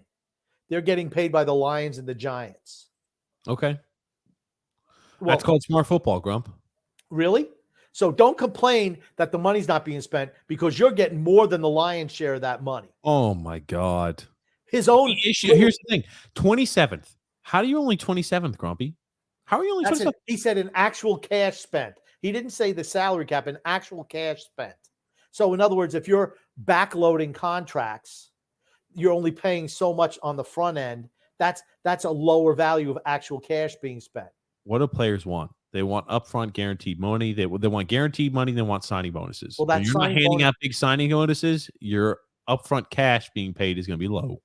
[SPEAKER 2] They're getting paid by the Lions and the Giants.
[SPEAKER 1] Okay. Well, that's called smart football, Grump.
[SPEAKER 2] Really? So don't complain that the money's not being spent because you're getting more than the lion's share of that money.
[SPEAKER 1] Oh, my God.
[SPEAKER 2] His own
[SPEAKER 1] issue. Here's the thing. 27th. How are you only 27th, Grumpy? How are you only 27th?
[SPEAKER 2] He said an actual cash spent. He didn't say the salary cap, an actual cash spent. So in other words, if you're backloading contracts, you're only paying so much on the front end. That's a lower value of actual cash being spent.
[SPEAKER 1] What do players want? They want upfront guaranteed money. They want guaranteed money. They want signing bonuses.
[SPEAKER 2] Well,
[SPEAKER 1] when you're not handing out big signing bonuses, your upfront cash being paid is going to be low.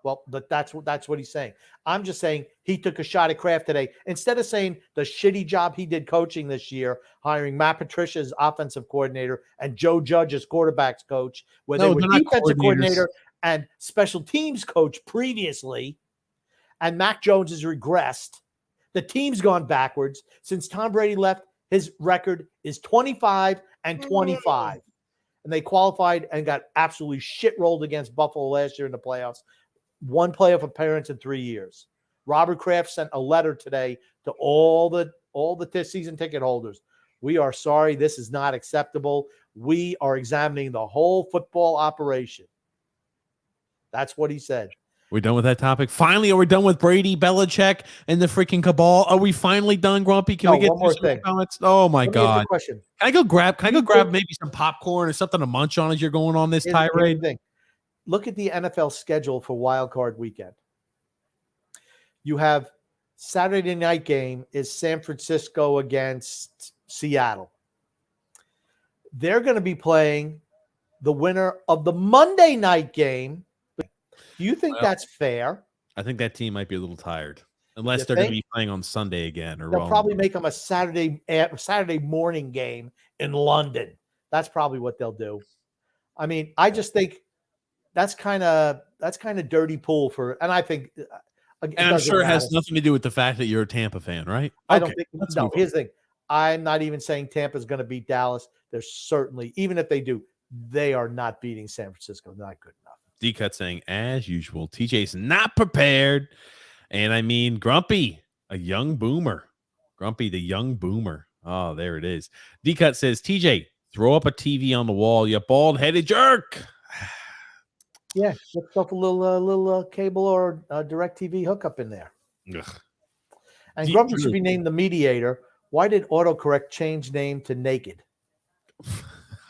[SPEAKER 2] Well, but that's what he's saying. I'm just saying he took a shot at Kraft today. Instead of saying the shitty job he did coaching this year, hiring Matt Patricia as offensive coordinator and Joe Judge as quarterbacks coach, where they were defensive coordinator and special teams coach previously, and Mac Jones has regressed. The team's gone backwards. Since Tom Brady left, his record is 25-25. And they qualified and got absolutely shit rolled against Buffalo last year in the playoffs. One playoff appearance in 3 years. Robert Kraft sent a letter today to all the season ticket holders. We are sorry. This is not acceptable. We are examining the whole football operation. That's what he said.
[SPEAKER 1] We're done with that topic. Finally, are we done with Brady, Belichick, and the freaking cabal? Are we finally done, Grumpy? Can we get
[SPEAKER 2] one more thing?
[SPEAKER 1] Comments? Oh my God!
[SPEAKER 2] Question.
[SPEAKER 1] Can I go grab maybe some popcorn or something to munch on as you're going on this tirade?
[SPEAKER 2] Look at the NFL schedule for Wild Card Weekend. You have Saturday night game is San Francisco against Seattle. They're going to be playing the winner of the Monday night game. Do you think that's fair?
[SPEAKER 1] I think that team might be a little tired, unless
[SPEAKER 2] You
[SPEAKER 1] they're going to
[SPEAKER 2] think?
[SPEAKER 1] be playing on Sunday again. Or
[SPEAKER 2] They'll probably make them a Saturday morning game in London. That's probably what they'll do. I mean, I just think that's kind of dirty pool for, and I think,
[SPEAKER 1] and I'm sure it has nothing to do with the fact that you're a Tampa fan, right?
[SPEAKER 2] I don't think. No, here's the thing. I'm not even saying Tampa's going to beat Dallas. They're certainly, even if they do, they are not beating San Francisco. Not good enough.
[SPEAKER 1] D-Cut saying, as usual, TJ's not prepared. And I mean, Grumpy, a young boomer. Grumpy, the young boomer. Oh, there it is. D-Cut says, TJ, throw up a TV on the wall, you bald-headed jerk.
[SPEAKER 2] Yeah, get yourself a little cable or direct TV hookup in there.
[SPEAKER 1] Ugh.
[SPEAKER 2] And Grumpy should be named the mediator. Why did autocorrect change name to Naked?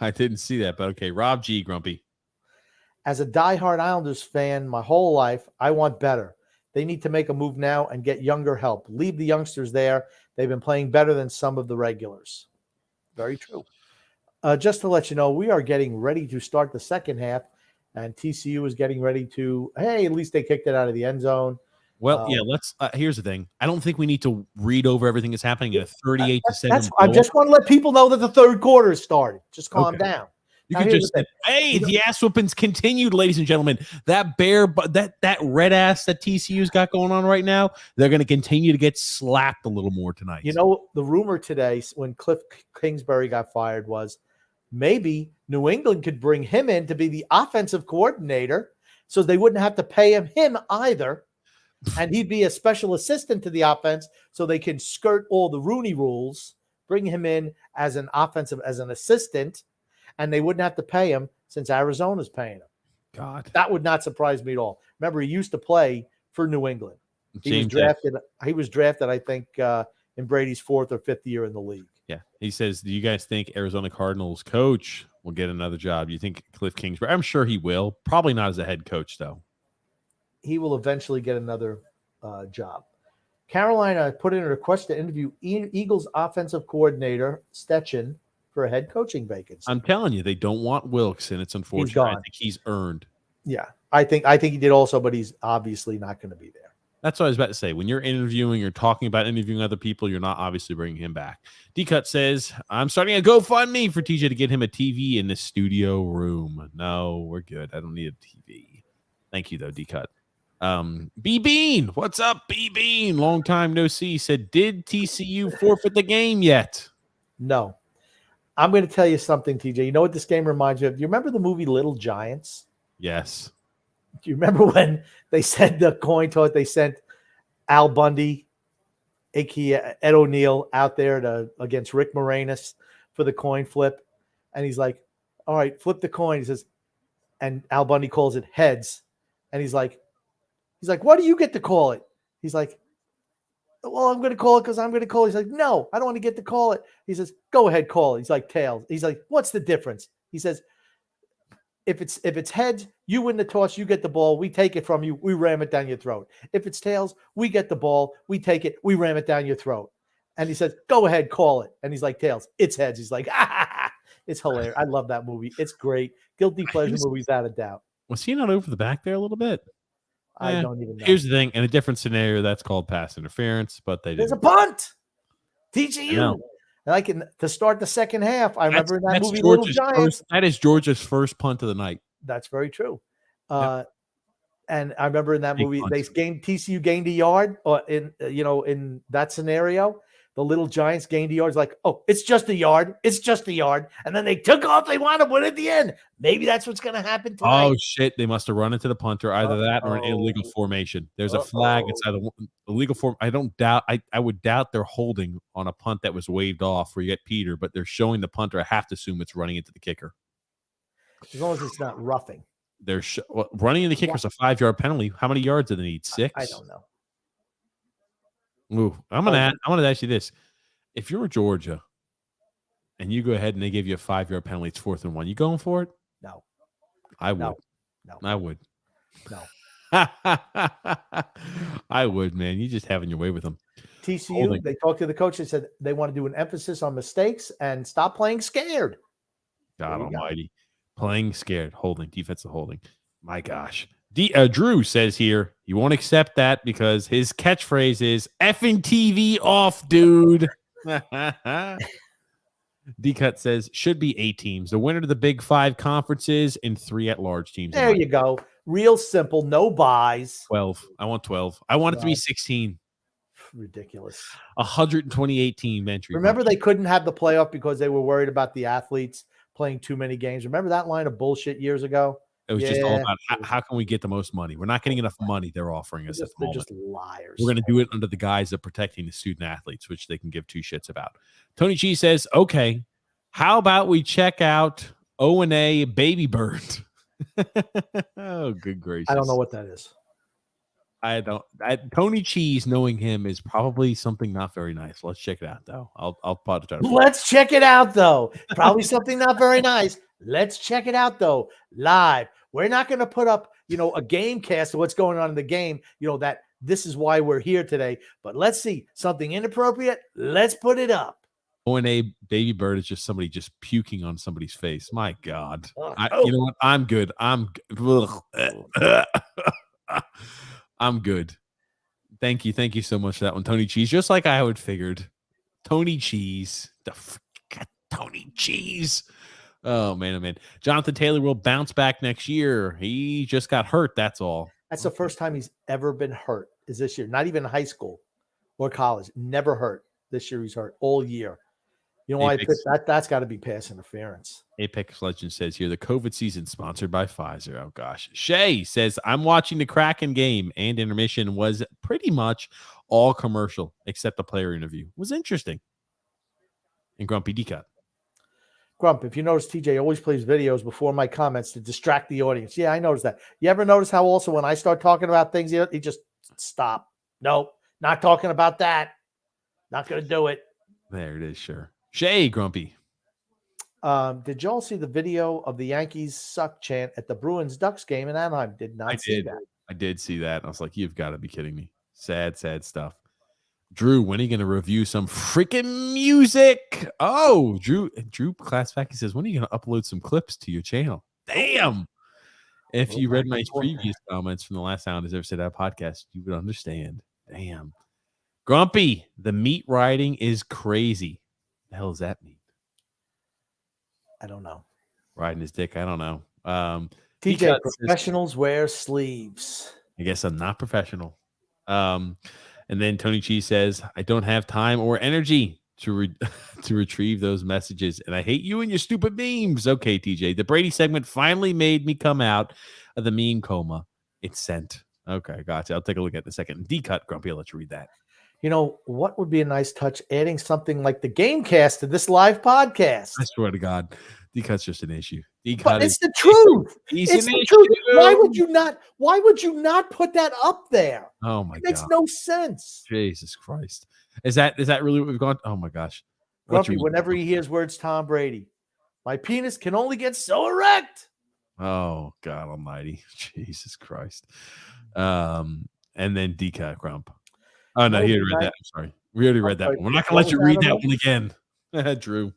[SPEAKER 1] I didn't see that, but okay. Rob G, Grumpy.
[SPEAKER 2] As a diehard Islanders fan my whole life, I want better. They need to make a move now and get younger help. Leave the youngsters there. They've been playing better than some of the regulars. Very true. Just to let you know, we are getting ready to start the second half, and TCU is getting ready to, hey, at least they kicked it out of the end zone.
[SPEAKER 1] Well, yeah, let's here's the thing. I don't think we need to read over everything that's happening in a 38-7.
[SPEAKER 2] I just want to let people know that the third quarter has started. Just calm down.
[SPEAKER 1] You can just say, hey, the ass whoopings continued, ladies and gentlemen. That bear, that red ass that TCU's got going on right now, they're going to continue to get slapped a little more tonight.
[SPEAKER 2] You know, the rumor today when Cliff Kingsbury got fired was maybe New England could bring him in to be the offensive coordinator so they wouldn't have to pay him either. And he'd be a special assistant to the offense so they can skirt all the Rooney rules, bring him in as an assistant, and they wouldn't have to pay him since Arizona's paying him.
[SPEAKER 1] God.
[SPEAKER 2] That would not surprise me at all. Remember, he used to play for New England. He was drafted, I think, in Brady's 4th or 5th year in the league.
[SPEAKER 1] Yeah. He says, do you guys think Arizona Cardinals coach will get another job? Do you think Cliff Kingsbury? I'm sure he will. Probably not as a head coach, though.
[SPEAKER 2] He will eventually get another job. Carolina put in a request to interview Eagles offensive coordinator Stetchen for a head coaching vacancy.
[SPEAKER 1] I'm telling you, they don't want Wilkes, and it's unfortunate. I think he's earned.
[SPEAKER 2] Yeah, I think he did also, but he's obviously not going to be there.
[SPEAKER 1] That's what I was about to say. When you're interviewing, you're talking about interviewing other people, you're not obviously bringing him back. D-Cut says, I'm starting a GoFundMe for TJ to get him a TV in the studio room. No, we're good. I don't need a TV. Thank you, though, D-Cut. B-Bean, what's up, B-Bean? Long time no see. Said, did TCU forfeit the game yet?
[SPEAKER 2] No. I'm going to tell you something, TJ. You know what this game reminds you of? Do you remember the movie Little Giants?
[SPEAKER 1] Yes.
[SPEAKER 2] Do you remember when they said the coin toss? They sent Al Bundy, aka Ed O'Neill, out there against Rick Moranis for the coin flip. And he's like, all right, flip the coin. He says, and Al Bundy calls it heads. And he's like, why do you get to call it? He's like, well, I'm going to call it because I'm going to call it. He's like, no, I don't want to get to call it. He says, go ahead, call it. He's like, tails. He's like, what's the difference? He says, if it's heads, you win the toss, you get the ball, we take it from you, we ram it down your throat. If it's tails, we get the ball, we take it, we ram it down your throat. And he says, go ahead, call it. And he's like, tails. It's heads. He's like, it's hilarious. I love that movie. It's great. Guilty pleasure movie without a doubt.
[SPEAKER 1] Was he not over the back there a little bit?
[SPEAKER 2] I don't even know.
[SPEAKER 1] Here's the thing. In a different scenario, that's called pass interference, but
[SPEAKER 2] there's a punt. TCU. Like to start the second half. I remember in that movie, Little Giants.
[SPEAKER 1] That is Georgia's first punt of the night.
[SPEAKER 2] That's very true. And I remember in that movie, TCU gained a yard in that scenario. The Little Giants gained a yard. Like, oh, it's just a yard. It's just a yard. And then they took off. They wound up with it at the end. Maybe that's what's going to happen tonight.
[SPEAKER 1] Oh, shit. They must have run into the punter. Either that or an illegal formation. There's a flag inside the illegal form. I don't doubt. I would doubt they're holding on a punt that was waved off where you get Peter, but they're showing the punter. I have to assume it's running into the kicker.
[SPEAKER 2] As long as it's not roughing.
[SPEAKER 1] They're running into the kicker is a 5-yard penalty. How many yards do they need? 6?
[SPEAKER 2] I don't know.
[SPEAKER 1] Ooh, I'm gonna ask you this: if you're Georgia and you go ahead and they give you a 5-yard penalty, it's 4th and 1. You going for it?
[SPEAKER 2] No,
[SPEAKER 1] I would.
[SPEAKER 2] No,
[SPEAKER 1] I would.
[SPEAKER 2] No.
[SPEAKER 1] I would, man. You just having your way with them.
[SPEAKER 2] TCU,
[SPEAKER 1] Holding.
[SPEAKER 2] they talked to the coach and said they want to do an emphasis on mistakes and stop playing scared.
[SPEAKER 1] God
[SPEAKER 2] There you go.
[SPEAKER 1] almighty. Playing scared. Holding. Defensive holding. My gosh. Drew says here, you won't accept that because his catchphrase is effing TV off, dude. D-Cut says, should be 8 teams. The winner of the Big 5 conferences and 3 at-large teams.
[SPEAKER 2] There you go. Real simple. No buys.
[SPEAKER 1] 12. I want 12. I want it to be
[SPEAKER 2] 12.
[SPEAKER 1] 16.
[SPEAKER 2] Ridiculous.
[SPEAKER 1] 128 team entry.
[SPEAKER 2] Remember, they couldn't have the playoff because they were worried about the athletes playing too many games. Remember that line of bullshit years ago?
[SPEAKER 1] It was just all about how can we get the most money? We're not getting enough money they're offering us at the
[SPEAKER 2] They're
[SPEAKER 1] moment.
[SPEAKER 2] just liars.
[SPEAKER 1] We're going to do it under the guise of protecting the student athletes, which they can give 2 shits about. Tony G says, okay, how about we check out O&A Baby Bird? Oh, good gracious.
[SPEAKER 2] I don't know what that is.
[SPEAKER 1] Tony Cheese, knowing him, is probably something not very nice. Let's check it out, though. I'll probably try to.
[SPEAKER 2] Let's check it out, though. Probably something not very nice. Let's check it out, though. Live. We're not going to put up, a game cast of what's going on in the game, that this is why we're here today. But let's see something inappropriate. Let's put it up.
[SPEAKER 1] O&A Baby Bird is just somebody just puking on somebody's face. My God.
[SPEAKER 2] Oh.
[SPEAKER 1] You know what? I'm good. I'm good. Thank you so much for that one, Tony Cheese. Just like I would figured. Tony Cheese. Tony Cheese. Oh, man. Jonathan Taylor will bounce back next year. He just got hurt. That's all.
[SPEAKER 2] That's the first time he's ever been hurt is this year. Not even high school or college. Never hurt. This year he's hurt all year. You know why? That's got to be pass interference.
[SPEAKER 1] Apex Legend says here, the COVID season sponsored by Pfizer. Oh, gosh. Shay says, I'm watching the Kraken game, and intermission was pretty much all commercial except the player interview. It was interesting. And Grumpy D-Cut.
[SPEAKER 2] Grump, if you notice, TJ always plays videos before my comments to distract the audience. Yeah, I noticed that. You ever notice how also when I start talking about things, he just stop. Nope, not talking about that. Not going to do it.
[SPEAKER 1] There it is, sure. Shay, Grumpy.
[SPEAKER 2] Did y'all see the video of the Yankees suck chant at the Bruins-Ducks game in Anaheim? Did not see that.
[SPEAKER 1] I did see that. I was like, you've got to be kidding me. Sad stuff. Drew, when are you going to review some freaking music? Oh, Drew Classback, he says, when are you going to upload some clips to your channel? Damn. If you read my previous comments from the last time I ever said that podcast, you would understand. Damn. Grumpy, the meat riding is crazy. The hell does that mean?
[SPEAKER 2] I don't know.
[SPEAKER 1] Riding his dick, I don't know.
[SPEAKER 2] TJ, professionals wear sleeves.
[SPEAKER 1] I guess I'm not professional. And then Tony Cheese says, I don't have time or energy to retrieve those messages. And I hate you and your stupid memes. Okay, TJ. The Brady segment finally made me come out of the meme coma. It's sent. Okay, gotcha. I'll take a look at it in a second. D-Cut, Grumpy, I'll let you read that.
[SPEAKER 2] You know, what would be a nice touch? Adding something like the game cast to this live podcast.
[SPEAKER 1] I swear to God, D-Cut's just an issue.
[SPEAKER 2] But it's the truth. It's the truth. Why would you not put that up there?
[SPEAKER 1] Oh my God.
[SPEAKER 2] It makes no sense.
[SPEAKER 1] Jesus Christ. Is that really what we've gone? Oh my gosh.
[SPEAKER 2] Grumpy, whenever he hears words Tom Brady, my penis can only get so erect.
[SPEAKER 1] Oh God almighty. Jesus Christ. And then D-Cut, Grump. Oh no, he already read that. I'm sorry. We already read that one. We're not gonna let you read that one again. Drew.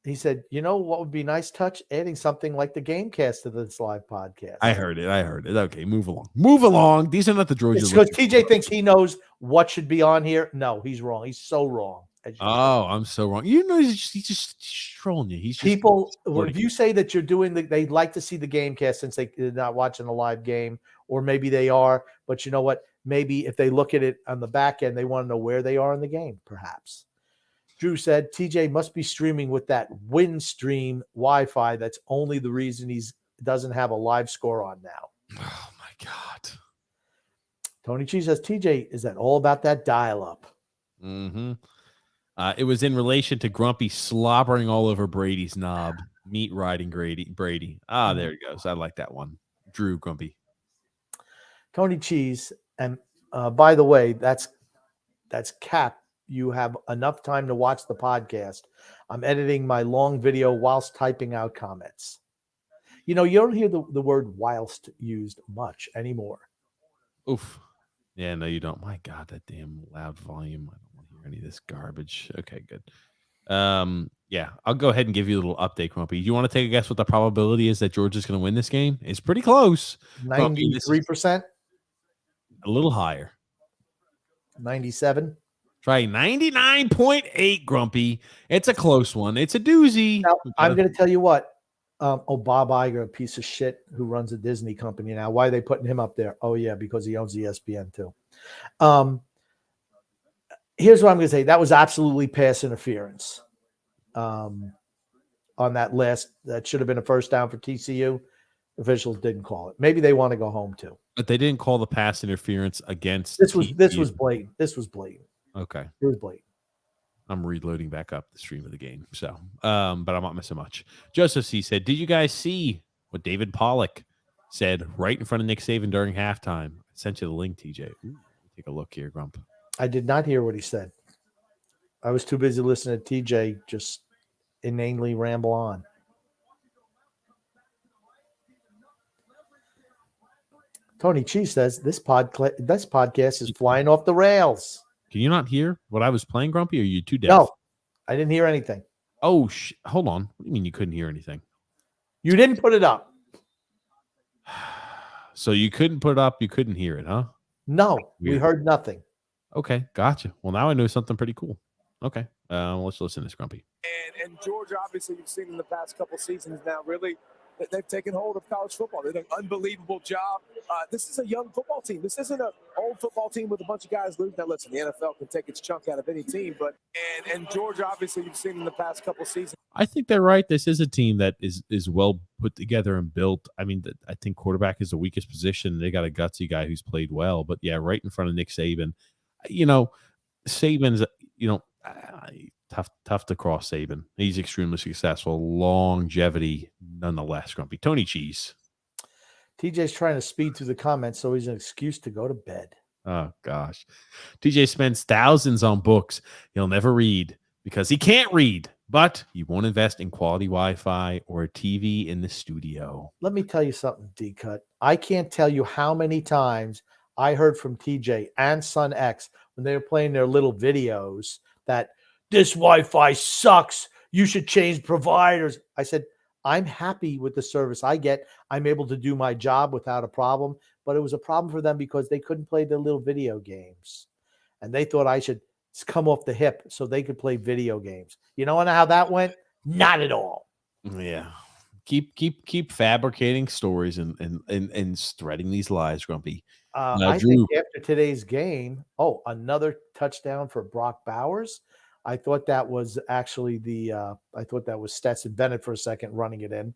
[SPEAKER 2] He said, you know what would be a nice touch? Adding something like the game cast to this live podcast.
[SPEAKER 1] I heard it. Okay, move along. These are not the droids.
[SPEAKER 2] Because TJ thinks he knows what should be on here. No, he's wrong. He's so wrong.
[SPEAKER 1] Oh, I'm so wrong. You know, he's just trolling you. He's just
[SPEAKER 2] if you say that you're doing they'd like to see the game cast since they're not watching a live game, or maybe they are, but you know what? Maybe if they look at it on the back end, they want to know where they are in the game, perhaps. Drew said, TJ must be streaming with that Windstream Wi-Fi. That's only the reason he doesn't have a live score on now.
[SPEAKER 1] Oh, my God.
[SPEAKER 2] Tony Cheese says, TJ, is that all about that dial-up?
[SPEAKER 1] Mm-hmm. It was in relation to Grumpy slobbering all over Brady's knob. Meat riding Brady. There he goes. I like that one. Drew, Grumpy.
[SPEAKER 2] Tony Cheese, and by the way, that's Cap. You have enough time to watch the podcast. I'm editing my long video whilst typing out comments. You know, you don't hear the word whilst used much anymore.
[SPEAKER 1] Oof. Yeah, no, you don't. My God, that damn loud volume. I don't want to hear any of this garbage. Okay, good. Yeah, I'll go ahead and give you a little update, Grumpy. You want to take a guess what the probability is that Georgia's going to win this game? It's pretty close. Grumpy, this is
[SPEAKER 2] 93%,
[SPEAKER 1] a little higher.
[SPEAKER 2] 97.
[SPEAKER 1] Try 99.8, Grumpy. It's a close one. It's a doozy.
[SPEAKER 2] Now, I'm going to tell you what. Bob Iger, a piece of shit who runs a Disney company now. Why are they putting him up there? Oh, yeah, because he owns ESPN too. Here's what I'm going to say. That was absolutely pass interference on that should have been a first down for TCU. Officials didn't call it. Maybe they want to go home too.
[SPEAKER 1] But they didn't call the pass interference against
[SPEAKER 2] This was
[SPEAKER 1] TCU.
[SPEAKER 2] blatant. This was blatant.
[SPEAKER 1] Okay.
[SPEAKER 2] It was blatant.
[SPEAKER 1] I'm reloading back up the stream of the game. So, but I'm not missing much. Joseph C said, did you guys see what David Pollock said right in front of Nick Saban during halftime? I sent you the link, TJ. Ooh, take a look here, Grump.
[SPEAKER 2] I did not hear what he said. I was too busy listening to TJ just inanely ramble on. Tony Cheese says this podcast is flying off the rails.
[SPEAKER 1] Can you not hear what I was playing, Grumpy? Or are you too deaf?
[SPEAKER 2] No, I didn't hear anything.
[SPEAKER 1] Oh, hold on. What do you mean you couldn't hear anything?
[SPEAKER 2] You didn't put it up.
[SPEAKER 1] So you couldn't put it up. You couldn't hear it, huh?
[SPEAKER 2] No,
[SPEAKER 1] Weird.
[SPEAKER 2] we heard nothing.
[SPEAKER 1] Okay, gotcha. Well, now I know something pretty cool. Okay, let's listen to this, Grumpy.
[SPEAKER 5] And Georgia, obviously, you've seen in the past couple seasons now, really, they've taken hold of college football. They've done an unbelievable job. This is a young football team. This isn't an old football team with a bunch of guys losing. Now, listen, the NFL can take its chunk out of any team, but and Georgia, obviously, you've seen in the past couple seasons.
[SPEAKER 1] I think they're right. This is a team that is well put together and built. I mean, I think quarterback is the weakest position. They got a gutsy guy who's played well, but yeah, right in front of Nick Saban. You know, Saban's, tough to cross Saban. He's extremely successful. Longevity, nonetheless, Grumpy. Tony Cheese.
[SPEAKER 2] TJ's trying to speed through the comments, so he's an excuse to go to bed.
[SPEAKER 1] Oh, gosh. TJ spends thousands on books he'll never read because he can't read, but he won't invest in quality Wi-Fi or a TV in the studio.
[SPEAKER 2] Let me tell you something, D-Cut. I can't tell you how many times I heard from TJ and Son X when they were playing their little videos that this Wi-Fi sucks. You should change providers. I said, I'm happy with the service I get. I'm able to do my job without a problem, but it was a problem for them because they couldn't play their little video games. And they thought I should come off the hip so they could play video games. You know how that went? Not at all.
[SPEAKER 1] Yeah. Keep fabricating stories and spreading these lies, Grumpy.
[SPEAKER 2] I think after today's game, another touchdown for Brock Bowers. I thought that was actually Stetson Bennett for a second running it in.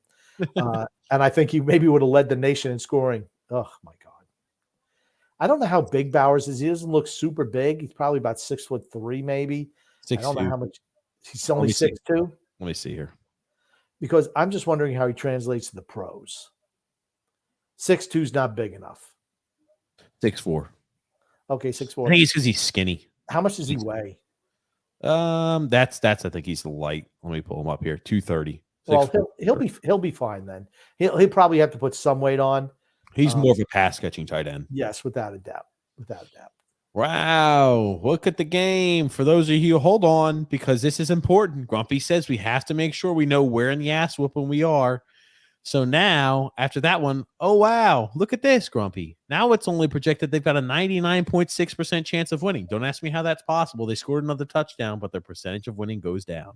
[SPEAKER 2] And I think he maybe would have led the nation in scoring. Oh my God. I don't know how big Bowers is. He doesn't look super big. He's probably about 6'3", maybe.
[SPEAKER 1] 6'2".
[SPEAKER 2] I don't know how much. He's only 6'2".
[SPEAKER 1] Let me see here.
[SPEAKER 2] Because I'm just wondering how he translates to the pros. 6'2" is not big enough.
[SPEAKER 1] 6'4".
[SPEAKER 2] Okay, 6'4".
[SPEAKER 1] I think it's because he's skinny.
[SPEAKER 2] How much does he weigh?
[SPEAKER 1] That's I think he's light. Let me pull him up here. 230.
[SPEAKER 2] Well, he'll be fine then. He'll probably have to put some weight on.
[SPEAKER 1] He's more of a pass catching tight end.
[SPEAKER 2] Yes, without a doubt.
[SPEAKER 1] Wow. Look at the game. For those of you, hold on, because this is important. Grumpy says we have to make sure we know where in the ass whooping we are. So now, after that one, oh, wow, look at this, Grumpy. Now it's only projected they've got a 99.6% chance of winning. Don't ask me how that's possible. They scored another touchdown, but their percentage of winning goes down.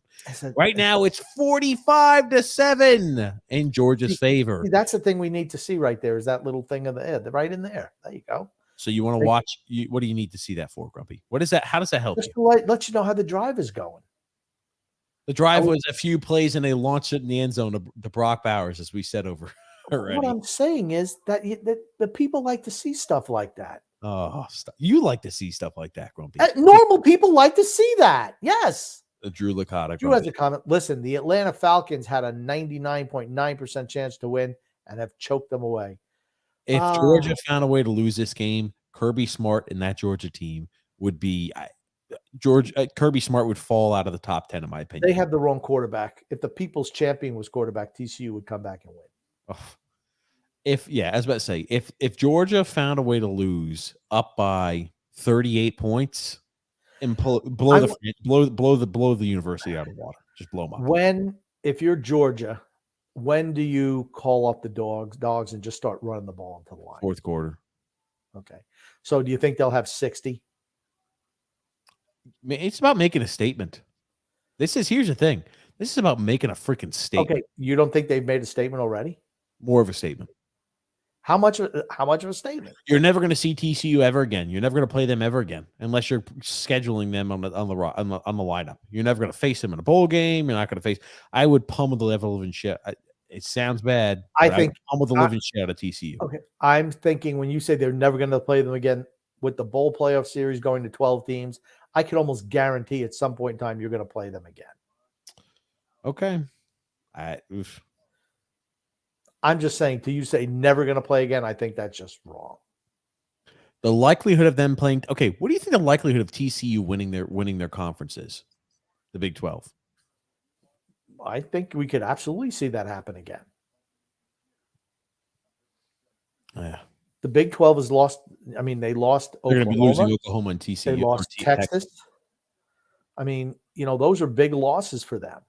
[SPEAKER 1] Right now, it's 45-7 in Georgia's favor.
[SPEAKER 2] See, that's the thing we need to see right there is that little thing of the right in there. There you go.
[SPEAKER 1] So you want to watch? What do you need to see that for, Grumpy? What is that? How does that help
[SPEAKER 2] Just
[SPEAKER 1] you?
[SPEAKER 2] to let you know how the drive is going.
[SPEAKER 1] The drive was a few plays, and they launched it in the end zone to Brock Bowers, as we said over already.
[SPEAKER 2] What I'm saying is that the people like to see stuff like that.
[SPEAKER 1] Oh, you like to see stuff like that, Grumpy.
[SPEAKER 2] Normal people like to see that. Yes.
[SPEAKER 1] Drew Licata.
[SPEAKER 2] Drew has a comment. Listen, the Atlanta Falcons had a 99.9% chance to win and have choked them away.
[SPEAKER 1] If Georgia found a way to lose this game, Kirby Smart and that Georgia team would be Kirby Smart would fall out of the top 10, in my opinion.
[SPEAKER 2] They have the wrong quarterback. If the people's champion was quarterback, TCU would come back and win.
[SPEAKER 1] Oh. I was about to say, if Georgia found a way to lose up by 38 points and blow the university out of water, just blow them up.
[SPEAKER 2] If you're Georgia, when do you call up the dogs and just start running the ball into the line?
[SPEAKER 1] Fourth quarter.
[SPEAKER 2] Okay. So do you think they'll have 60?
[SPEAKER 1] It's about making a statement. Here's the thing. This is about making a freaking statement.
[SPEAKER 2] Okay. You don't think they've made a statement already?
[SPEAKER 1] More of a statement.
[SPEAKER 2] How much of a statement?
[SPEAKER 1] You're never going to see TCU ever again. You're never going to play them ever again unless you're scheduling them on the lineup. You're never going to face them in a bowl game. You're not going to face. I would pummel the level of shit. It sounds bad.
[SPEAKER 2] I think
[SPEAKER 1] pummel the living shit out of TCU.
[SPEAKER 2] Okay, I'm thinking when you say they're never going to play them again with the bowl playoff series going to 12 teams, I could almost guarantee at some point in time you're going to play them again.
[SPEAKER 1] Okay.
[SPEAKER 2] I'm just saying, to you say never going to play again, I think that's just wrong.
[SPEAKER 1] The likelihood of them playing. Okay, what do you think the likelihood of TCU winning their conference is? The Big 12.
[SPEAKER 2] I think we could absolutely see that happen again.
[SPEAKER 1] Yeah.
[SPEAKER 2] The Big 12 has lost. I mean, they lost
[SPEAKER 1] They're
[SPEAKER 2] Oklahoma.
[SPEAKER 1] going to be losing Oklahoma and TCU.
[SPEAKER 2] They lost Texas. I mean, those are big losses for them.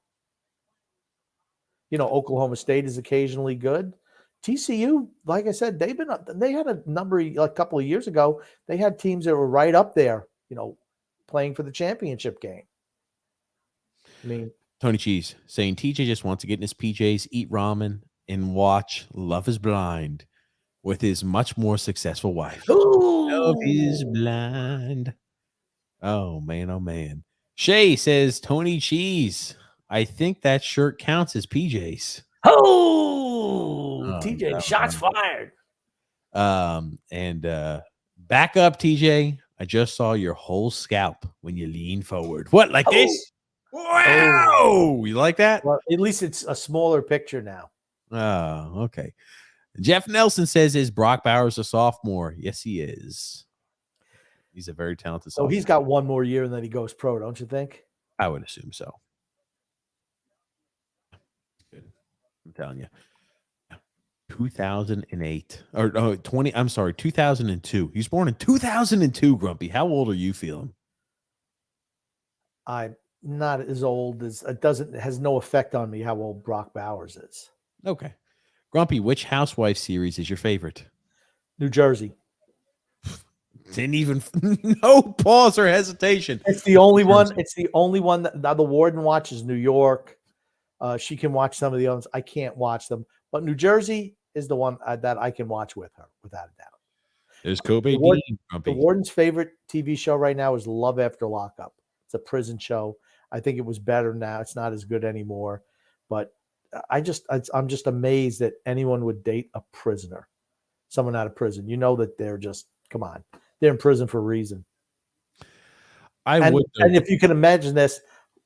[SPEAKER 2] Oklahoma State is occasionally good. TCU, like I said, they had a couple of years ago, they had teams that were right up there, playing for the championship game. I mean,
[SPEAKER 1] Tony Cheese saying TJ just wants to get in his PJs, eat ramen, and watch Love is Blind with his much more successful wife. Love is Blind. Oh, man. Oh, man. Shay says, Tony Cheese, I think that shirt counts as PJs.
[SPEAKER 2] TJ,
[SPEAKER 1] no,
[SPEAKER 2] shots fired.
[SPEAKER 1] And back up, TJ. I just saw your whole scalp when you lean forward. What, like this? Wow! You like that?
[SPEAKER 2] Well, at least it's a smaller picture now.
[SPEAKER 1] Oh, okay. Jeff Nelson says, is Brock Bowers a sophomore? Yes, he is. He's a very talented sophomore.
[SPEAKER 2] So he's got one more year and then he goes pro, don't you think?
[SPEAKER 1] I would assume so. Good. I'm telling you. 2008 or 20. I'm sorry, 2002. He was born in 2002. Grumpy, how old are you feeling?
[SPEAKER 2] I'm not as old as it has no effect on me how old Brock Bowers is.
[SPEAKER 1] Okay, Grumpy, which Housewife series is your favorite?
[SPEAKER 2] New Jersey.
[SPEAKER 1] Didn't even no pause or hesitation.
[SPEAKER 2] It's the only one. It's the only one that the warden watches. New York. She can watch some of the others. I can't watch them, but New Jersey is the one that I can watch with her, without a doubt.
[SPEAKER 1] There's Kobe.
[SPEAKER 2] The warden's favorite TV show right now is Love After Lockup. It's a prison show. I think it was better now. It's not as good anymore, but I'm just amazed that anyone would date a prisoner, someone out of prison. That they're just, come on, they're in prison for a reason. And if you can imagine this,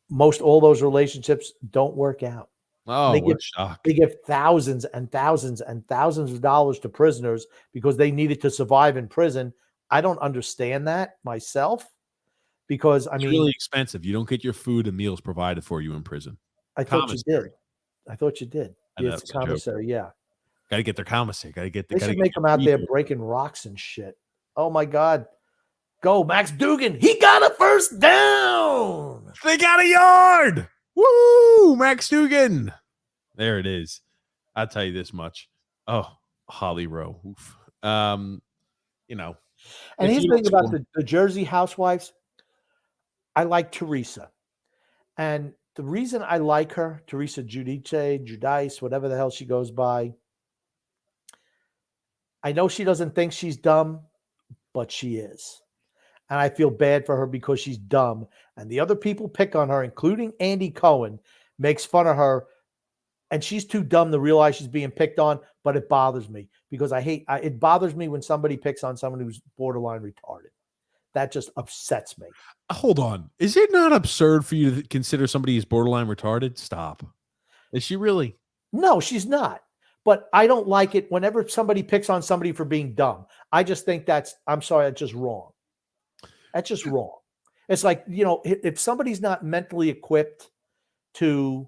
[SPEAKER 2] most all those relationships don't work out.
[SPEAKER 1] Oh, what a shock.
[SPEAKER 2] They give thousands and thousands and thousands of dollars to prisoners because they needed to survive in prison. I don't understand that myself because, it's
[SPEAKER 1] really expensive. You don't get your food and meals provided for you in prison.
[SPEAKER 2] I thought you did. Yeah, it's commissary, yeah.
[SPEAKER 1] Got to get their commissary. They
[SPEAKER 2] should make them out there breaking rocks and shit. Oh, my God. Go, Max Dugan. He got a first down.
[SPEAKER 1] They got a yard. Woo, Max Dugan. There it is. I'll tell you this much. Oh, Holly Rowe. Oof.
[SPEAKER 2] And here's the thing about the Jersey housewives. I like Teresa. And the reason I like her, Teresa Giudice, whatever the hell she goes by, I know she doesn't think she's dumb, but she is. And I feel bad for her because she's dumb. And the other people pick on her, including Andy Cohen, makes fun of her. And she's too dumb to realize she's being picked on, but it bothers me because it bothers me when somebody picks on someone who's borderline retarded. That just upsets me.
[SPEAKER 1] Hold on. Is it not absurd for you to consider somebody as borderline retarded? Stop. Is she really?
[SPEAKER 2] No, she's not. But I don't like it whenever somebody picks on somebody for being dumb. I just think that's just wrong. That's just wrong. It's like, if somebody's not mentally equipped to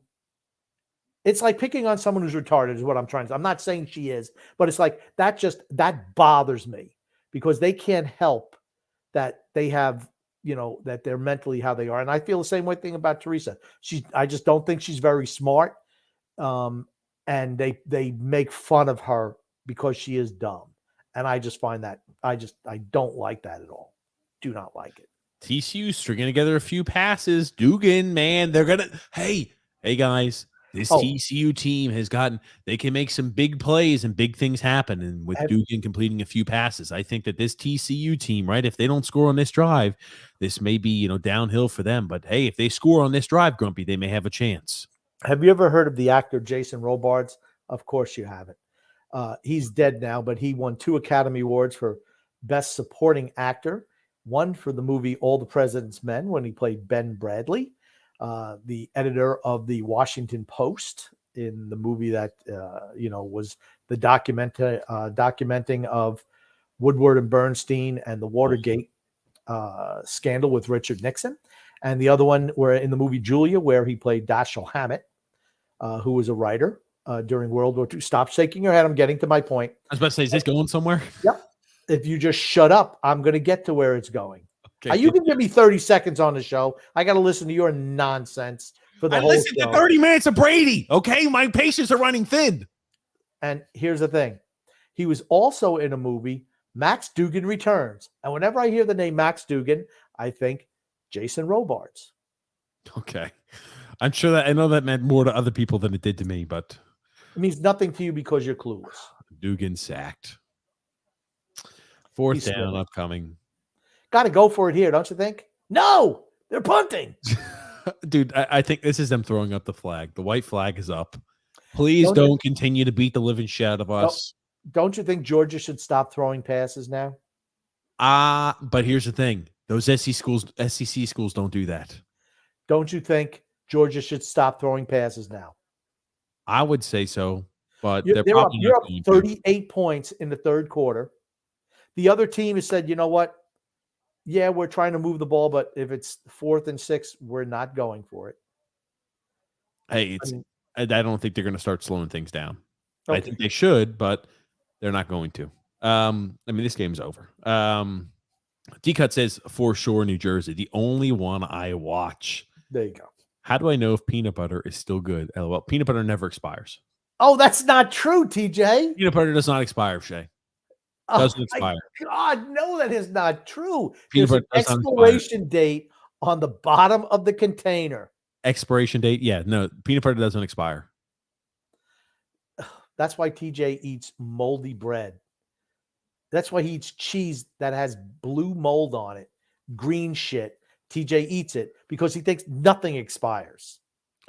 [SPEAKER 2] It's like picking on someone who's retarded is what I'm trying to say. I'm not saying she is, but it's like that bothers me because they can't help that they have, that they're mentally how they are. And I feel the same way thing about Teresa. I just don't think she's very smart. And they make fun of her because she is dumb. And I just find that I don't like that at all. Do not like it.
[SPEAKER 1] TCU stringing together a few passes. Dugan, man, they're gonna. Hey guys, this TCU team has gotten. They can make some big plays and big things happen. And with Dugan completing a few passes, I think that this TCU team, right, if they don't score on this drive, this may be downhill for them. But hey, if they score on this drive, Grumpy, they may have a chance.
[SPEAKER 2] Have you ever heard of the actor Jason Robards? Of course you haven't. He's dead now, but he won 2 Academy Awards for Best Supporting Actor. One for the movie All the President's Men when he played Ben Bradley, the editor of the Washington Post in the movie that was the documenting of Woodward and Bernstein and the Watergate scandal with Richard Nixon. And the other one were in the movie Julia, where he played Dashiell Hammett, who was a writer during World War II. Stop shaking your head. I'm getting to my point.
[SPEAKER 1] I was about to say, is this going somewhere?
[SPEAKER 2] Yep. If you just shut up, I'm going to get to where it's going.
[SPEAKER 1] Okay.
[SPEAKER 2] You can give me 30 seconds on the show. I got to listen to your nonsense for the whole show. I listened
[SPEAKER 1] to 30 minutes of Brady. Okay, my patience are running thin.
[SPEAKER 2] And here's the thing. He was also in a movie, Max Dugan Returns. And whenever I hear the name Max Dugan, I think Jason Robards.
[SPEAKER 1] Okay. I'm sure that I know that meant more to other people than it did to me, but
[SPEAKER 2] it means nothing to you because you're clueless.
[SPEAKER 1] Dugan sacked. 4th down upcoming.
[SPEAKER 2] Got to go for it here, don't you think? No, they're punting.
[SPEAKER 1] Dude, I think this is them throwing up the flag. The white flag is up. Please don't continue to beat the living shit out of us.
[SPEAKER 2] Don't you think Georgia should stop throwing passes now?
[SPEAKER 1] But here's the thing. Those SEC schools don't do that.
[SPEAKER 2] Don't you think Georgia should stop throwing passes now?
[SPEAKER 1] I would say so, but
[SPEAKER 2] you're up 38 points in the third quarter. The other team has said, you know what? Yeah, we're trying to move the ball, but if it's 4th and 6, we're not going for it.
[SPEAKER 1] Hey, I don't think they're going to start slowing things down. Okay. I think they should, but they're not going to. This game's over. D-Cut says, for sure, New Jersey, the only one I watch.
[SPEAKER 2] There you go.
[SPEAKER 1] How do I know if peanut butter is still good? LOL. Peanut butter never expires.
[SPEAKER 2] Oh, that's not true, TJ.
[SPEAKER 1] Peanut butter does not expire, Shay. Doesn't expire.
[SPEAKER 2] God, no, that is not true.
[SPEAKER 1] Peanut
[SPEAKER 2] There's an expiration date on the bottom of the container.
[SPEAKER 1] Expiration date? Yeah, no, peanut butter doesn't expire.
[SPEAKER 2] That's why TJ eats moldy bread. That's why he eats cheese that has blue mold on it, green shit. TJ eats it because he thinks nothing expires.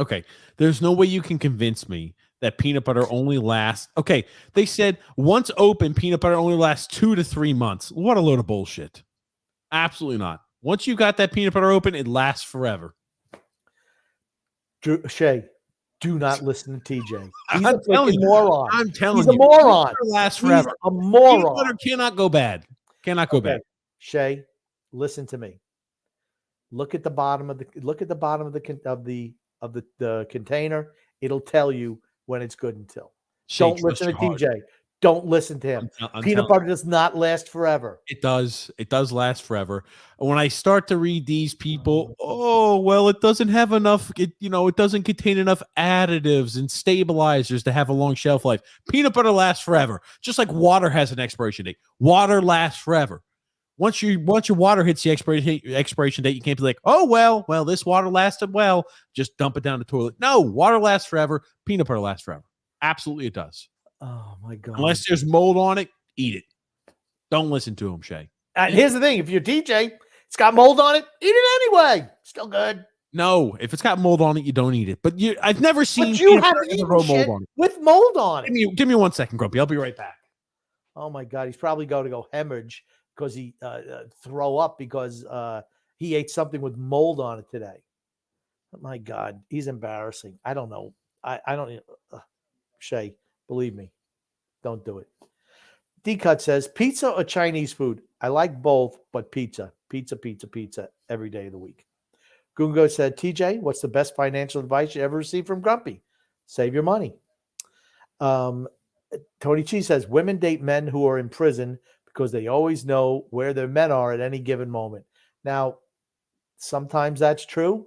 [SPEAKER 1] Okay, there's no way you can convince me that peanut butter only lasts. Okay, they said once open, peanut butter only lasts 2 to 3 months. What a load of bullshit. Absolutely not. Once you got that peanut butter open, it lasts forever.
[SPEAKER 2] Shay, do not listen to TJ. He's
[SPEAKER 1] a
[SPEAKER 2] moron.
[SPEAKER 1] I'm telling
[SPEAKER 2] you. He's a moron.
[SPEAKER 1] Peanut butter lasts forever.
[SPEAKER 2] He's a moron.
[SPEAKER 1] Peanut butter cannot go bad. Cannot go bad.
[SPEAKER 2] Shay, listen to me. Look at the bottom of the container. It'll tell you when it's good until. Don't listen to TJ. Don't listen to him. Peanut butter does not last forever.
[SPEAKER 1] It does. It does last forever. When I start to read these people, oh, well, it doesn't have enough, it doesn't contain enough additives and stabilizers to have a long shelf life. Peanut butter lasts forever. Just like water has an expiration date. Water lasts forever. Once your water hits the expiration date, you can't be like, oh, well, this water lasted well. Just dump it down the toilet. No, water lasts forever. Peanut butter lasts forever. Absolutely, it does.
[SPEAKER 2] Oh, my God.
[SPEAKER 1] Unless there's mold on it, eat it. Don't listen to him, Shay.
[SPEAKER 2] Here's the thing. If you're DJ, it's got mold on it, eat it anyway. Still good.
[SPEAKER 1] No, if it's got mold on it, you don't eat it. But I've never seen
[SPEAKER 2] you have mold on it. With mold on it.
[SPEAKER 1] Give me 1 second, Grumpy. I'll be right back.
[SPEAKER 2] Oh, my God. He's probably going to go hemorrhage because he throw up because he ate something with mold on it today. Oh, my God. He's embarrassing. I don't know. I don't Shay, believe me. Don't do it. D-Cut says, pizza or Chinese food? I like both, but pizza. Pizza every day of the week. Gungo said, TJ, what's the best financial advice you ever received from Grumpy? Save your money. Tony Chi says women date men who are in prison because they always know where their men are at any given moment. Now, sometimes that's true,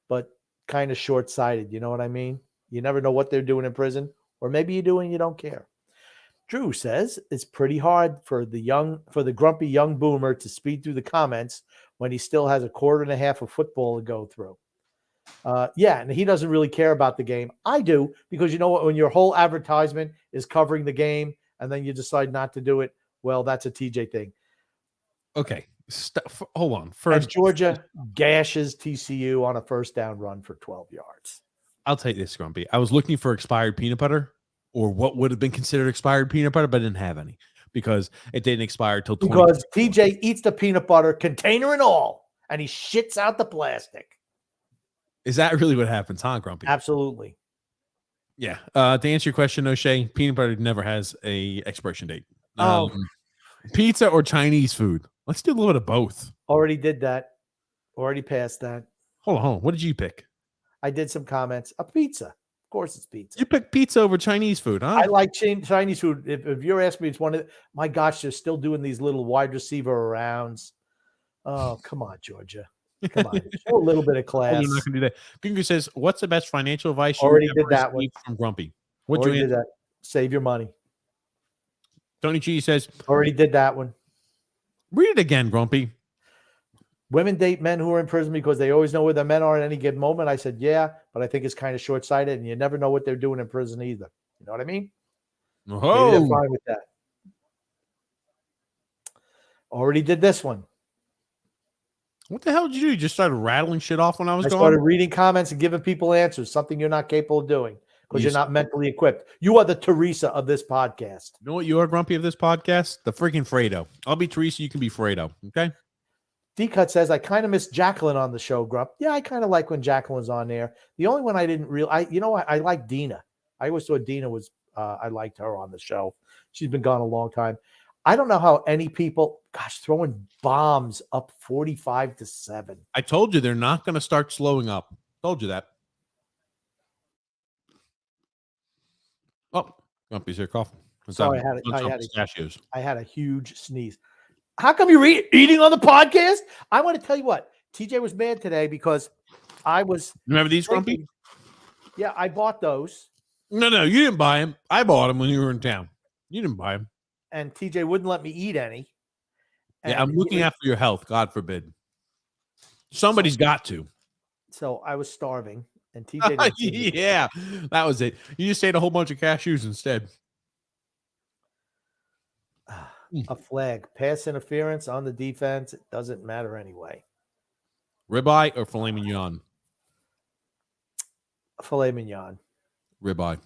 [SPEAKER 2] but kind of short-sighted. You know what I mean? You never know what they're doing in prison, or maybe you do and you don't care. Drew says it's pretty hard for the grumpy young boomer to speed through the comments when he still has a quarter and a half of football to go through. Yeah, and he doesn't really care about the game. I do, because you know what? When your whole advertisement is covering the game and then you decide not to do it, well, that's a TJ thing.
[SPEAKER 1] Okay. Hold on.
[SPEAKER 2] And
[SPEAKER 1] First,
[SPEAKER 2] Georgia gashes TCU on a first down run for 12 yards.
[SPEAKER 1] I'll take this, Grumpy. I was looking for expired peanut butter, or what would have been considered expired peanut butter, but I didn't have any because it didn't expire till 20.
[SPEAKER 2] Because TJ eats the peanut butter, container and all, and he shits out the plastic.
[SPEAKER 1] Is that really what happens, huh, Grumpy?
[SPEAKER 2] Absolutely.
[SPEAKER 1] Yeah. To answer your question, O'Shea, peanut butter never has a expiration date. Pizza or Chinese food? Let's do a little bit of both.
[SPEAKER 2] Already did that. Already passed that.
[SPEAKER 1] Hold on. What did you pick?
[SPEAKER 2] I did some comments. A pizza. Of course it's pizza.
[SPEAKER 1] You picked pizza over Chinese food, huh?
[SPEAKER 2] I like Chinese food. If you're asking me, it's one of the, my gosh, they're still doing these little wide receiver rounds. Oh, come on, Georgia. Come on. Show a little bit of class.
[SPEAKER 1] You're not going to do that. Gingu says, what's the best financial advice you
[SPEAKER 2] Already
[SPEAKER 1] ever
[SPEAKER 2] did that one.
[SPEAKER 1] received from Grumpy? What'd
[SPEAKER 2] Already
[SPEAKER 1] you
[SPEAKER 2] did that. Save your money.
[SPEAKER 1] Tony G says,
[SPEAKER 2] Already did that one.
[SPEAKER 1] read it again, Grumpy.
[SPEAKER 2] Women date men who are in prison because they always know where their men are at any given moment. I said, yeah, but I think it's kind of short-sighted, and you never know what they're doing in prison either. You know what I mean? Maybe they're fine with that. Already did this one.
[SPEAKER 1] What the hell did you do? You just started rattling shit off when I was
[SPEAKER 2] I
[SPEAKER 1] gone?
[SPEAKER 2] started reading comments and giving people answers, something you're not capable of doing because you're not mentally equipped. You are the Teresa of this podcast.
[SPEAKER 1] You know what you are, Grumpy, of this podcast? The freaking Fredo. I'll be Teresa. You can be Fredo. Okay?
[SPEAKER 2] D-Cut says, I kind of miss Jacqueline on the show, Grump. Yeah, I kind of like when Jacqueline's on there. The only one I didn't really, you know what? I like Dina. I always thought Dina was, I liked her on the show. She's been gone a long time. I don't know how any people, gosh, throwing bombs up 45-7.
[SPEAKER 1] I told you they're not going to start slowing up. Told you that. Oh, Grumpy's here coughing.
[SPEAKER 2] Sorry, I had a huge sneeze. How come you're eating on the podcast? I want to tell you what. TJ was mad today because I was.
[SPEAKER 1] Remember these, Grumpy?
[SPEAKER 2] Yeah, I bought those.
[SPEAKER 1] No, you didn't buy them. I bought them when you were in town. You didn't buy them.
[SPEAKER 2] And TJ wouldn't let me eat any.
[SPEAKER 1] Yeah, I'm looking after your health. God forbid. Somebody's got to.
[SPEAKER 2] So I was starving, and TJ.
[SPEAKER 1] Yeah, that was it. You just ate a whole bunch of cashews instead.
[SPEAKER 2] A flag, pass interference on the defense. It doesn't matter anyway.
[SPEAKER 1] Ribeye or filet mignon?
[SPEAKER 2] Filet mignon.
[SPEAKER 1] Ribeye.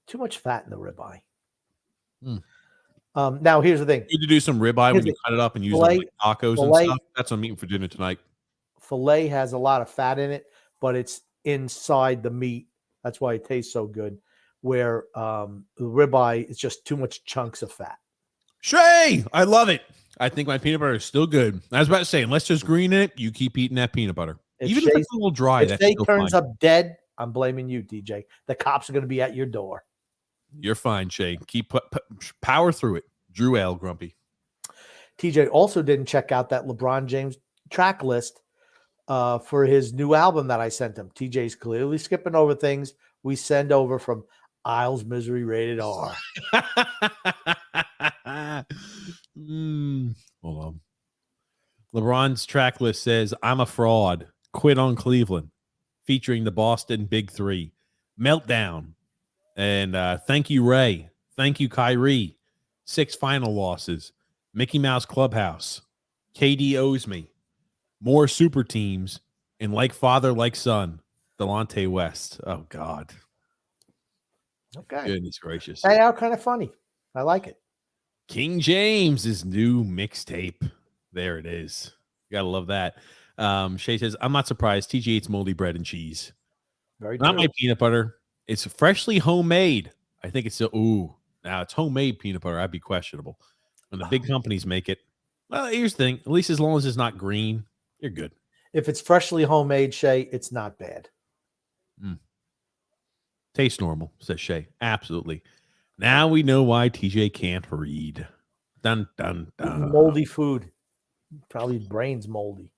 [SPEAKER 2] Too much fat in the ribeye. Now here's the thing.
[SPEAKER 1] You need to do some ribeye when you cut it up and use it like tacos and stuff. That's what I'm eating for dinner tonight.
[SPEAKER 2] Filet has a lot of fat in it, but it's inside the meat. That's why it tastes so good. Where the ribeye is just too much chunks of fat.
[SPEAKER 1] Shay, I love it. I think my peanut butter is still good. I was about to say, unless there's green in it, you keep eating that peanut butter. Even if it's a little dry,
[SPEAKER 2] if Shay turns up dead, I'm blaming you, DJ. The cops are going to be at your door.
[SPEAKER 1] You're fine, Shay. Keep power through it. Drew L. Grumpy.
[SPEAKER 2] TJ also didn't check out that LeBron James track list for his new album that I sent him. TJ's clearly skipping over things we send over from Isles Misery Rated R.
[SPEAKER 1] Hold on. LeBron's track list says, I'm a fraud. Quit on Cleveland. Featuring the Boston Big Three. Meltdown. And thank you, Ray. Thank you, Kyrie. 6 final losses. Mickey Mouse Clubhouse. KD owes me. More super teams. And like father, like son. Delonte West. Oh, God.
[SPEAKER 2] Okay.
[SPEAKER 1] Goodness gracious.
[SPEAKER 2] They are kind of funny. I like it.
[SPEAKER 1] King James' new mixtape. There it is. You gotta love that. Shay says, I'm not surprised. TG eats moldy bread and cheese.
[SPEAKER 2] Very
[SPEAKER 1] Not
[SPEAKER 2] true.
[SPEAKER 1] my peanut butter. It's freshly homemade. I think it's now it's homemade peanut butter. I'd be questionable. When the big companies make it. Well, here's the thing. At least as long as it's not green, you're good.
[SPEAKER 2] If it's freshly homemade, Shay, it's not bad.
[SPEAKER 1] Tastes normal, says Shay. Absolutely. Now we know why TJ can't read. Dun, dun, dun.
[SPEAKER 2] Moldy food. Probably brain's moldy.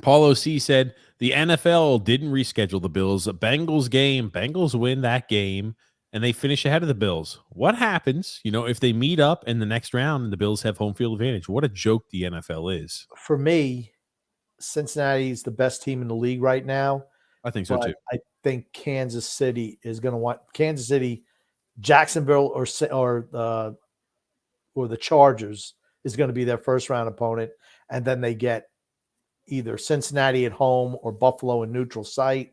[SPEAKER 1] Paulo C said the NFL didn't reschedule the Bills. Bengals game. Bengals win that game, and they finish ahead of the Bills. What happens, if they meet up in the next round and the Bills have home field advantage? What a joke the NFL is.
[SPEAKER 2] For me, Cincinnati's the best team in the league right now.
[SPEAKER 1] I think so, too.
[SPEAKER 2] I think Kansas City is going to want Kansas City, Jacksonville, or the Chargers is going to be their first round opponent, and then they get either Cincinnati at home or Buffalo in neutral site.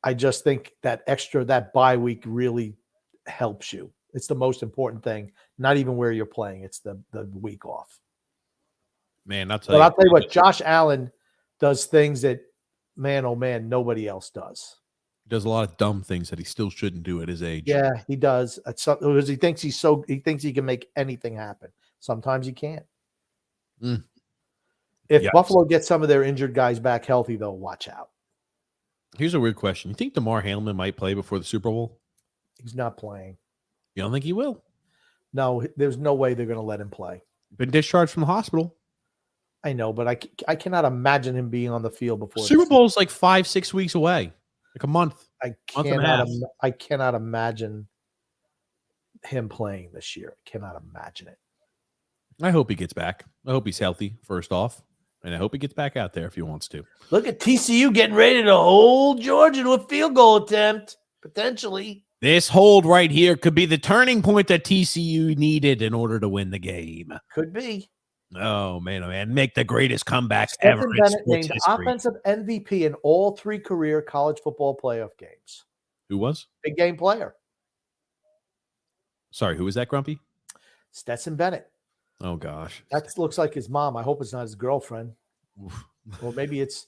[SPEAKER 2] I just think that bye week really helps you. It's the most important thing. Not even where you're playing; it's the week off.
[SPEAKER 1] Man, I'll tell you
[SPEAKER 2] what. Josh Allen does things that, man, oh man, nobody else does.
[SPEAKER 1] He does a lot of dumb things that he still shouldn't do at his age.
[SPEAKER 2] Yeah, he does. Because he thinks he thinks he can make anything happen. Sometimes he can't. If Buffalo gets some of their injured guys back healthy, though, watch out.
[SPEAKER 1] Here's a weird question. You think DeMar Hamlin might play before the Super Bowl?
[SPEAKER 2] He's not playing.
[SPEAKER 1] You don't think he will?
[SPEAKER 2] No, there's no way they're going to let him play.
[SPEAKER 1] Been discharged from the hospital.
[SPEAKER 2] I know, but I cannot imagine him being on the field before.
[SPEAKER 1] Super Bowl's like 5-6 weeks away, like a month.
[SPEAKER 2] I cannot imagine him playing this year. I cannot imagine it.
[SPEAKER 1] I hope he gets back. I hope he's healthy, first off. And I hope he gets back out there if he wants to.
[SPEAKER 2] Look at TCU getting ready to hold Georgia to a field goal attempt, potentially.
[SPEAKER 1] This hold right here could be the turning point that TCU needed in order to win the game.
[SPEAKER 2] Could be.
[SPEAKER 1] Oh, man. Make the greatest comeback
[SPEAKER 2] Stephen
[SPEAKER 1] ever in
[SPEAKER 2] Bennett
[SPEAKER 1] sports
[SPEAKER 2] named
[SPEAKER 1] history.
[SPEAKER 2] offensive MVP in all 3 career college football playoff games.
[SPEAKER 1] Who was?
[SPEAKER 2] Big game player.
[SPEAKER 1] Sorry, who was that, Grumpy?
[SPEAKER 2] Stetson Bennett.
[SPEAKER 1] Oh, gosh.
[SPEAKER 2] That looks like his mom. I hope it's not his girlfriend. Or maybe it's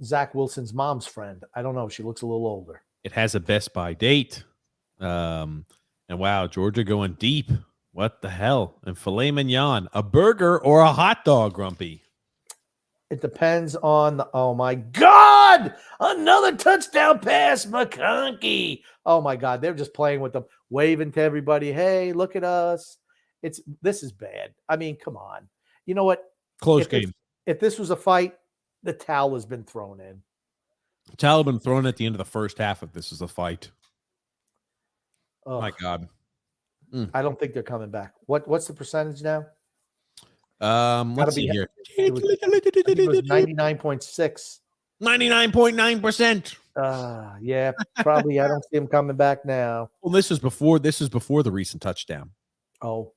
[SPEAKER 2] Zach Wilson's mom's friend. I don't know. She looks a little older.
[SPEAKER 1] It has a Best Buy date. And wow, Georgia going deep. What the hell? And filet mignon, a burger or a hot dog, Grumpy?
[SPEAKER 2] It depends on oh my God, another touchdown pass, McConkey. Oh my God, they're just playing with them, waving to everybody. Hey, look at us. This is bad. I mean, come on. You know what?
[SPEAKER 1] Close game.
[SPEAKER 2] If this was a fight, the towel has been thrown in.
[SPEAKER 1] The towel had been thrown at the end of the first half if this is a fight.
[SPEAKER 2] Oh
[SPEAKER 1] my God.
[SPEAKER 2] I don't think they're coming back. What's the percentage now?
[SPEAKER 1] Let's see here.
[SPEAKER 2] It was 99.6.
[SPEAKER 1] 99.9%.
[SPEAKER 2] Yeah, probably. I don't see him coming back now.
[SPEAKER 1] Well, this is before the recent touchdown.
[SPEAKER 2] Oh,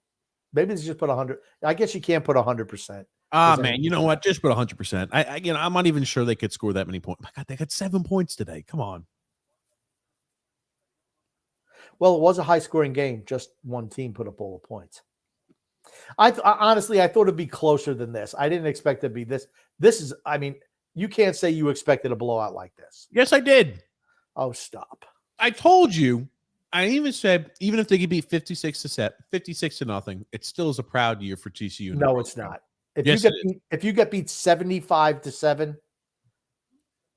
[SPEAKER 2] maybe they just put 100. I guess you can't put 100%.
[SPEAKER 1] Man, you know what? Just put 100%. I'm not even sure they could score that many points. My God, they got 7 points today. Come on.
[SPEAKER 2] Well, it was a high-scoring game. Just one team put up all the points. Honestly, I thought it'd be closer than this. I didn't expect it to be this. This is, I mean, you can't say you expected a blowout like this.
[SPEAKER 1] Yes, I did.
[SPEAKER 2] Oh, stop.
[SPEAKER 1] I told you. I even said, even if they could beat 56-0, it still is a proud year for TCU.
[SPEAKER 2] No, it's not. If you get beat 75-7,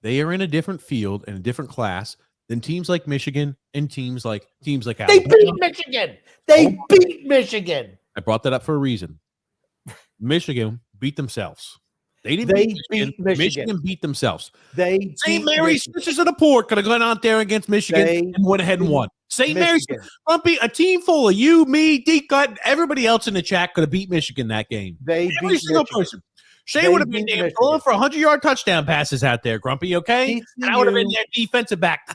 [SPEAKER 1] they are in a different field and a different class than teams like Michigan and teams like Alabama.
[SPEAKER 2] They beat Michigan. Beat Michigan.
[SPEAKER 1] I brought that up for a reason. Michigan beat themselves. They didn't beat Michigan. Michigan beat themselves. St. Mary's Sisters of the Port could have gone out there against Michigan and went ahead and won. St. Mary's, Grumpy, a team full of you, me, D-Cut, everybody else in the chat could have beat Michigan that game. Every single person. Shea would have been throwing for 100-yard touchdown passes out there, Grumpy, okay? And I would have been their defensive back.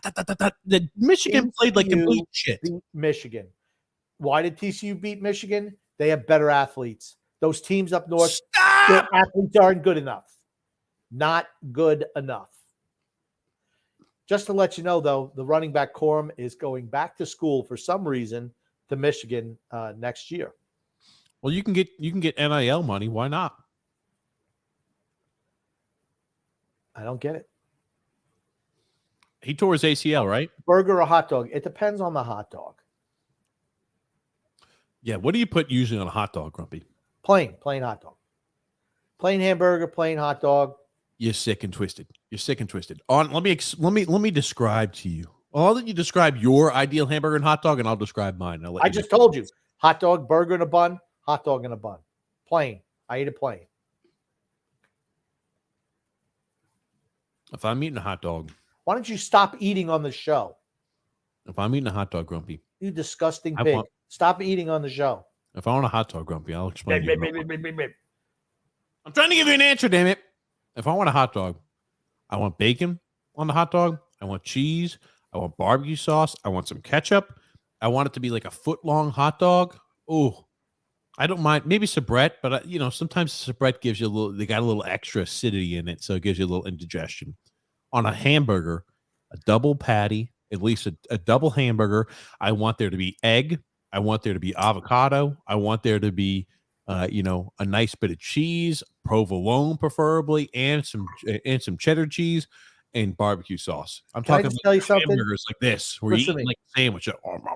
[SPEAKER 1] The Michigan played like complete shit.
[SPEAKER 2] Beat Michigan. Why did TCU beat Michigan? They have better athletes. Those teams up north, their athletes aren't good enough. Not good enough. Just to let you know, though, the running back quorum is going back to school for some reason to Michigan next year.
[SPEAKER 1] Well, you can get NIL money. Why not?
[SPEAKER 2] I don't get it.
[SPEAKER 1] He tore his ACL, right?
[SPEAKER 2] Burger or hot dog? It depends on the hot dog.
[SPEAKER 1] Yeah, what do you put usually on a hot dog, Grumpy?
[SPEAKER 2] Plain hot dog. Plain hamburger, plain hot dog.
[SPEAKER 1] You're sick and twisted. You're sick and twisted. Let me describe to you. Well, I'll let you describe your ideal hamburger and hot dog, and I'll describe mine.
[SPEAKER 2] I just told you. Hot dog, burger in a bun, hot dog in a bun. Plain. I ate it plain.
[SPEAKER 1] If I'm eating a hot dog,
[SPEAKER 2] Why don't you stop eating on the show?
[SPEAKER 1] if I'm eating a hot dog, Grumpy,
[SPEAKER 2] You disgusting pig. Stop eating on the show.
[SPEAKER 1] if I want a hot dog, Grumpy, I'll explain to you.
[SPEAKER 2] Bip.
[SPEAKER 1] I'm trying to give you an answer, damn it. If I want a hot dog, I want bacon on the hot dog. I want cheese. I want barbecue sauce. I want some ketchup. I want it to be like a foot-long hot dog. Oh, I don't mind. Maybe soubrette, but sometimes soubrette gives you a little. They got a little extra acidity in it, so it gives you a little indigestion. On a hamburger, a double patty, at least a double hamburger. I want there to be egg. I want there to be avocado. I want there to be, a nice bit of cheese, provolone preferably, and some cheddar cheese and barbecue sauce. I'm
[SPEAKER 2] Can I
[SPEAKER 1] talking
[SPEAKER 2] just tell you something?
[SPEAKER 1] hamburgers like this, where you
[SPEAKER 2] Listen
[SPEAKER 1] eat
[SPEAKER 2] to me.
[SPEAKER 1] like a sandwich.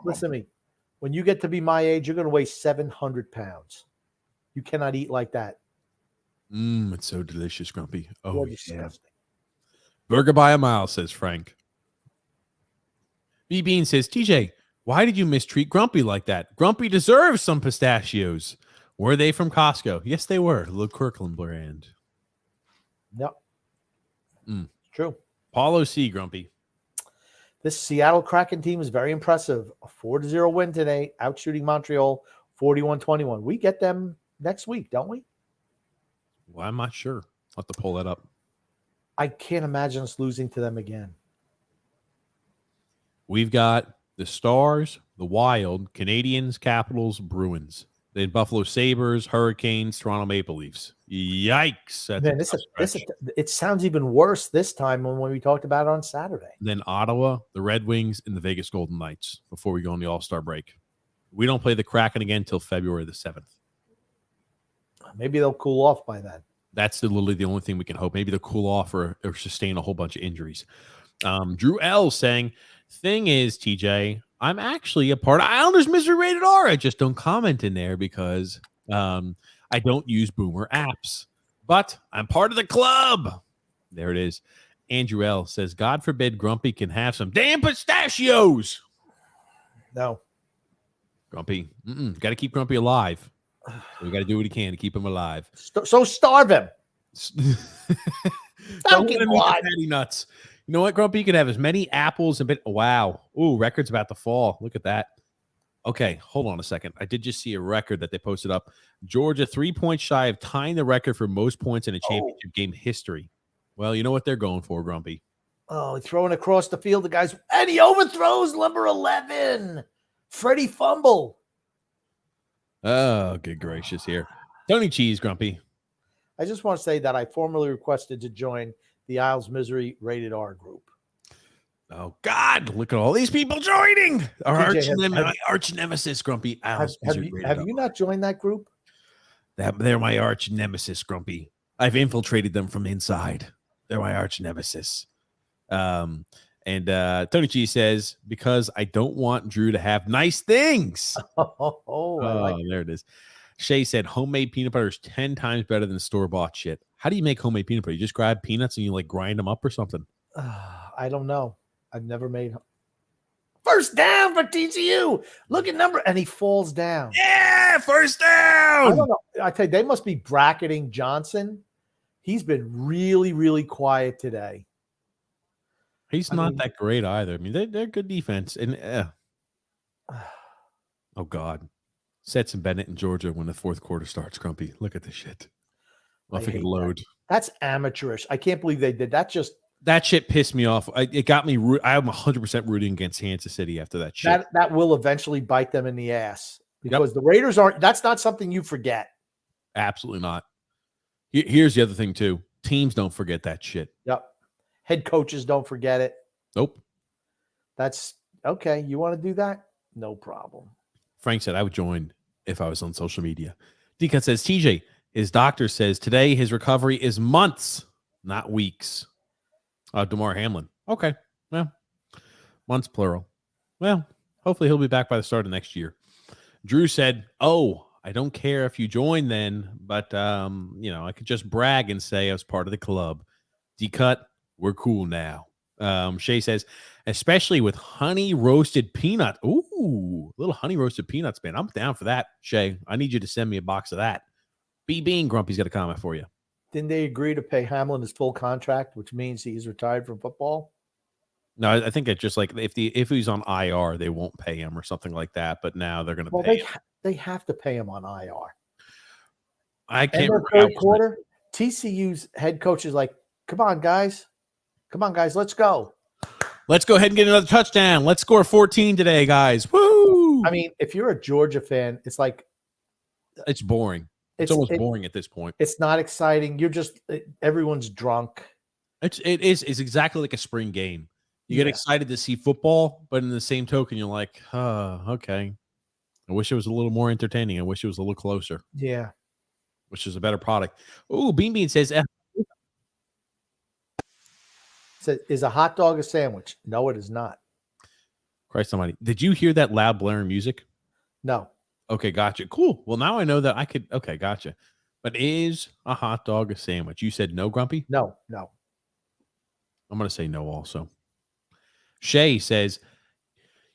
[SPEAKER 2] Listen to me. When you get to be my age, you're going to weigh 700 pounds. You cannot eat like that.
[SPEAKER 1] It's so delicious, Grumpy. Oh,
[SPEAKER 2] You're
[SPEAKER 1] yeah.
[SPEAKER 2] disgusting.
[SPEAKER 1] Burger by a mile, says Frank. B Bean says, TJ, why did you mistreat Grumpy like that? Grumpy deserves some pistachios. Were they from Costco? Yes, they were. The Kirkland brand.
[SPEAKER 2] Yep.
[SPEAKER 1] Mm.
[SPEAKER 2] It's true.
[SPEAKER 1] Paulo C, Grumpy.
[SPEAKER 2] This Seattle Kraken team is very impressive. A 4-0 win today, outshooting Montreal 41-21. We get them next week, don't we?
[SPEAKER 1] Well, I'm not sure. I'll have to pull that up.
[SPEAKER 2] I can't imagine us losing to them again.
[SPEAKER 1] We've got the Stars, the Wild, Canadians, Capitals, Bruins. Then Buffalo Sabres, Hurricanes, Toronto Maple Leafs. Yikes.
[SPEAKER 2] Man, it sounds even worse this time when we talked about it on Saturday.
[SPEAKER 1] Then Ottawa, the Red Wings, and the Vegas Golden Knights before we go on the All-Star break. We don't play the Kraken again until February the 7th.
[SPEAKER 2] Maybe they'll cool off by then.
[SPEAKER 1] That's literally the only thing we can hope. Maybe they'll cool off or sustain a whole bunch of injuries. Drew L saying, thing is, TJ, I'm actually a part of Islanders Misery Rated R. I just don't comment in there because I don't use Boomer apps. But I'm part of the club. There it is. Andrew L says, God forbid Grumpy can have some damn pistachios.
[SPEAKER 2] No.
[SPEAKER 1] Grumpy. Got to keep Grumpy alive. We got to do what he can to keep him alive.
[SPEAKER 2] So starve him.
[SPEAKER 1] Don't let him eat the patty nuts. You know what, Grumpy? You can have as many apples and wow. Ooh, record's about to fall. Look at that. Okay, hold on a second. I did just see a record that they posted up. Georgia 3 points shy of tying the record for most points in a championship game history. Well, you know what they're going for, Grumpy.
[SPEAKER 2] Oh, throwing across the field, the guys, and he overthrows number 11. Freddie fumble.
[SPEAKER 1] Oh, good gracious here. Tony Cheese, Grumpy.
[SPEAKER 2] I just want to say that I formally requested to join the Isles Misery Rated R group.
[SPEAKER 1] Oh, God. Look at all these people joining. Our
[SPEAKER 2] TJ,
[SPEAKER 1] arch nemesis, Grumpy.
[SPEAKER 2] Have you not joined that group?
[SPEAKER 1] They're my arch nemesis, Grumpy. I've infiltrated them from inside. They're my arch nemesis. And Tony G says, because I don't want Drew to have nice things. There it is. Shay said, homemade peanut butter is 10 times better than store-bought shit. How do you make homemade peanut butter? You just grab peanuts and you like grind them up or something?
[SPEAKER 2] I don't know. I've never made. First down for TCU. Look at number, and he falls down.
[SPEAKER 1] Yeah, first down.
[SPEAKER 2] I don't know. I tell you, they must be bracketing Johnson. He's been really, really quiet today.
[SPEAKER 1] He's not that great either. I mean, they're good defense. And oh God, Stetson Bennett in Georgia when the fourth quarter starts. Grumpy, look at this shit. If I can load.
[SPEAKER 2] That's amateurish. I can't believe they did that.
[SPEAKER 1] That shit pissed me off. It got me. I'm 100% rooting against Kansas City after that shit.
[SPEAKER 2] That will eventually bite them in the ass because the Raiders aren't. That's not something you forget.
[SPEAKER 1] Absolutely not. Here's the other thing too. Teams don't forget that shit.
[SPEAKER 2] Yep. Head coaches don't forget it.
[SPEAKER 1] Nope.
[SPEAKER 2] That's okay. You want to do that? No problem.
[SPEAKER 1] Frank said I would join if I was on social media. Deacon says, TJ, his doctor says today his recovery is months, not weeks. DeMar Hamlin. Okay. Well, months plural. Well, hopefully he'll be back by the start of next year. Drew said, oh, I don't care if you join then, but I could just brag and say I was part of the club. D-cut, we're cool now. Shay says, especially with honey roasted peanut. Ooh, little honey roasted peanuts, man. I'm down for that, Shay. I need you to send me a box of that. B Bean Grumpy's got a comment for you.
[SPEAKER 2] Didn't they agree to pay Hamlin his full contract, which means he's retired from football?
[SPEAKER 1] No, I think it's just like if he's on IR, they won't pay him or something like that. But now they're going to pay him.
[SPEAKER 2] They have to pay him on IR.
[SPEAKER 1] I can't
[SPEAKER 2] remember third quarter. TCU's head coach is like, "Come on, guys, let's go.
[SPEAKER 1] Let's go ahead and get another touchdown. Let's score 14 today, guys. Woo!"
[SPEAKER 2] I mean, if you're a Georgia fan, it's like
[SPEAKER 1] it's boring. It's almost boring at this point.
[SPEAKER 2] It's not exciting. You're just everyone's drunk.
[SPEAKER 1] It's exactly like a spring game. You get excited to see football, but in the same token, you're like, oh, okay. I wish it was a little more entertaining. I wish it was a little closer.
[SPEAKER 2] Yeah.
[SPEAKER 1] Which is a better product. Oh, Bean says,
[SPEAKER 2] is a hot dog a sandwich? No, it is not.
[SPEAKER 1] Christ almighty. Did you hear that loud blaring music?
[SPEAKER 2] No.
[SPEAKER 1] Okay, gotcha. Cool. Well, now I know that I could. Okay, gotcha. But is a hot dog a sandwich? You said no, Grumpy?
[SPEAKER 2] No.
[SPEAKER 1] I'm going to say no also. Shay says,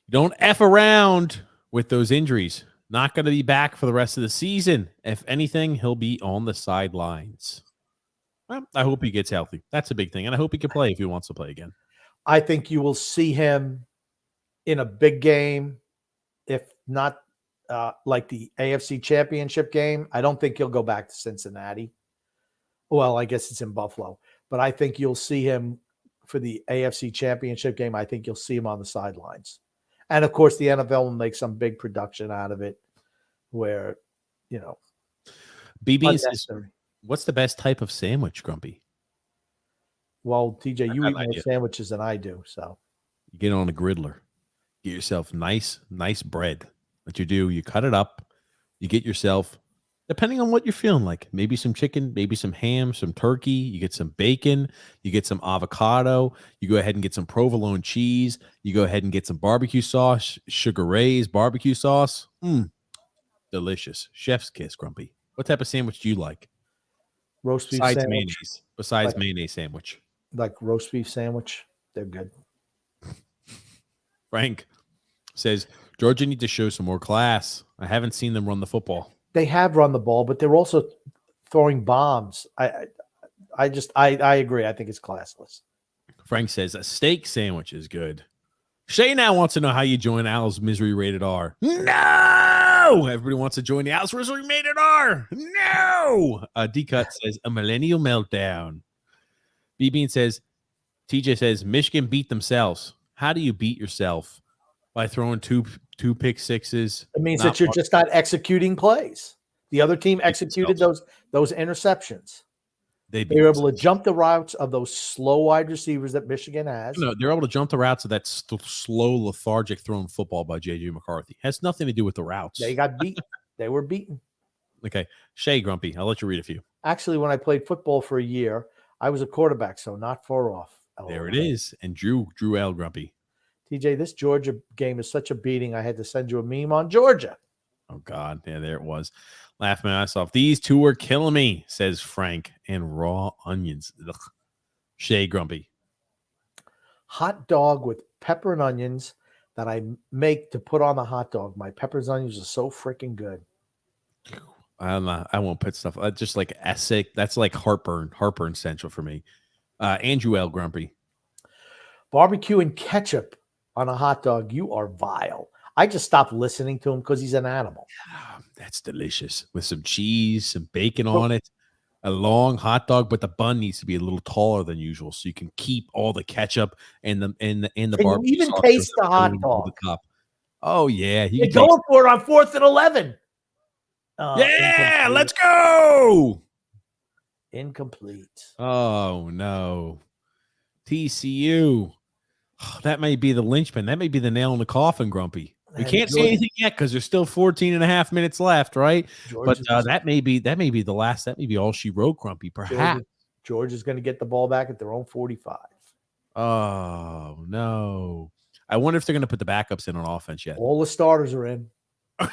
[SPEAKER 1] don't F around with those injuries. Not going to be back for the rest of the season. If anything, he'll be on the sidelines. Well, I hope he gets healthy. That's a big thing. And I hope he can play if he wants to play again.
[SPEAKER 2] I think you will see him in a big game, if not like the AFC Championship game. I don't think he'll go back to Cincinnati. Well, I guess it's in Buffalo. But I think you'll see him for the AFC Championship game. I think you'll see him on the sidelines. And, of course, the NFL will make some big production out of it where,
[SPEAKER 1] BB says, what's the best type of sandwich, Grumpy?
[SPEAKER 2] Well, TJ, you eat more sandwiches than I do, so.
[SPEAKER 1] You get on a griddler. Get yourself nice bread. What you do, you cut it up. You get yourself, depending on what you're feeling like, maybe some chicken, maybe some ham, some turkey. You get some bacon. You get some avocado. You go ahead and get some provolone cheese. You go ahead and get some barbecue sauce, Sugar Ray's barbecue sauce. Delicious. Chef's kiss, Grumpy. What type of sandwich do you like?
[SPEAKER 2] Roast beef
[SPEAKER 1] besides
[SPEAKER 2] sandwich.
[SPEAKER 1] Mayonnaise. Besides mayonnaise sandwich.
[SPEAKER 2] Like roast beef sandwich. They're good.
[SPEAKER 1] Frank says, Georgia needs to show some more class. I haven't seen them run the football.
[SPEAKER 2] They have run the ball, but they're also throwing bombs. I agree. I think it's classless.
[SPEAKER 1] Frank says a steak sandwich is good. Shay now wants to know how you join Al's Misery Rated R. No! Everybody wants to join the Al's Misery Rated R. No! D-Cut says a millennial meltdown. B-Bean says, TJ says, Michigan beat themselves. How do you beat yourself? By throwing two pick sixes.
[SPEAKER 2] It means that you're just not executing plays. The other team executed those interceptions. They were able to jump the routes of those slow wide receivers that Michigan has.
[SPEAKER 1] No, they're able to jump the routes of that slow, lethargic thrown football by J.J. McCarthy. Has nothing to do with the routes.
[SPEAKER 2] They got beaten. They were beaten.
[SPEAKER 1] Okay. Shay Grumpy, I'll let you read a few.
[SPEAKER 2] Actually, when I played football for a year, I was a quarterback, so not far off.
[SPEAKER 1] There it is. And Drew L. Grumpy.
[SPEAKER 2] TJ, this Georgia game is such a beating. I had to send you a meme on Georgia.
[SPEAKER 1] Oh, God. Yeah, there it was. Laughing my ass off. These two are killing me, says Frank. And raw onions. Ugh. Shay Grumpy.
[SPEAKER 2] Hot dog with pepper and onions that I make to put on the hot dog. My peppers and onions are so freaking good.
[SPEAKER 1] I won't put stuff. Just like Essig. That's like heartburn central for me. Andrew L. Grumpy.
[SPEAKER 2] Barbecue and ketchup on a hot dog. You are vile. I just stopped listening to him because he's an animal.
[SPEAKER 1] That's delicious. With some cheese, some bacon on it. A long hot dog, but the bun needs to be a little taller than usual, so you can keep all the ketchup and the barbecue.
[SPEAKER 2] You even taste the hot dog.
[SPEAKER 1] Oh yeah,
[SPEAKER 2] you're going for it on 4th and 11.
[SPEAKER 1] Yeah, let's go.
[SPEAKER 2] Incomplete.
[SPEAKER 1] Oh no, TCU. Oh, that may be the linchpin. That may be the nail in the coffin, Grumpy. We can't say anything yet because there's still 14 and a half minutes left, right? But that may be the last. That may be all she wrote, Grumpy. Perhaps
[SPEAKER 2] Georgia's going to get the ball back at their own 45.
[SPEAKER 1] Oh no! I wonder if they're going to put the backups in on offense yet.
[SPEAKER 2] All the starters are in. Oh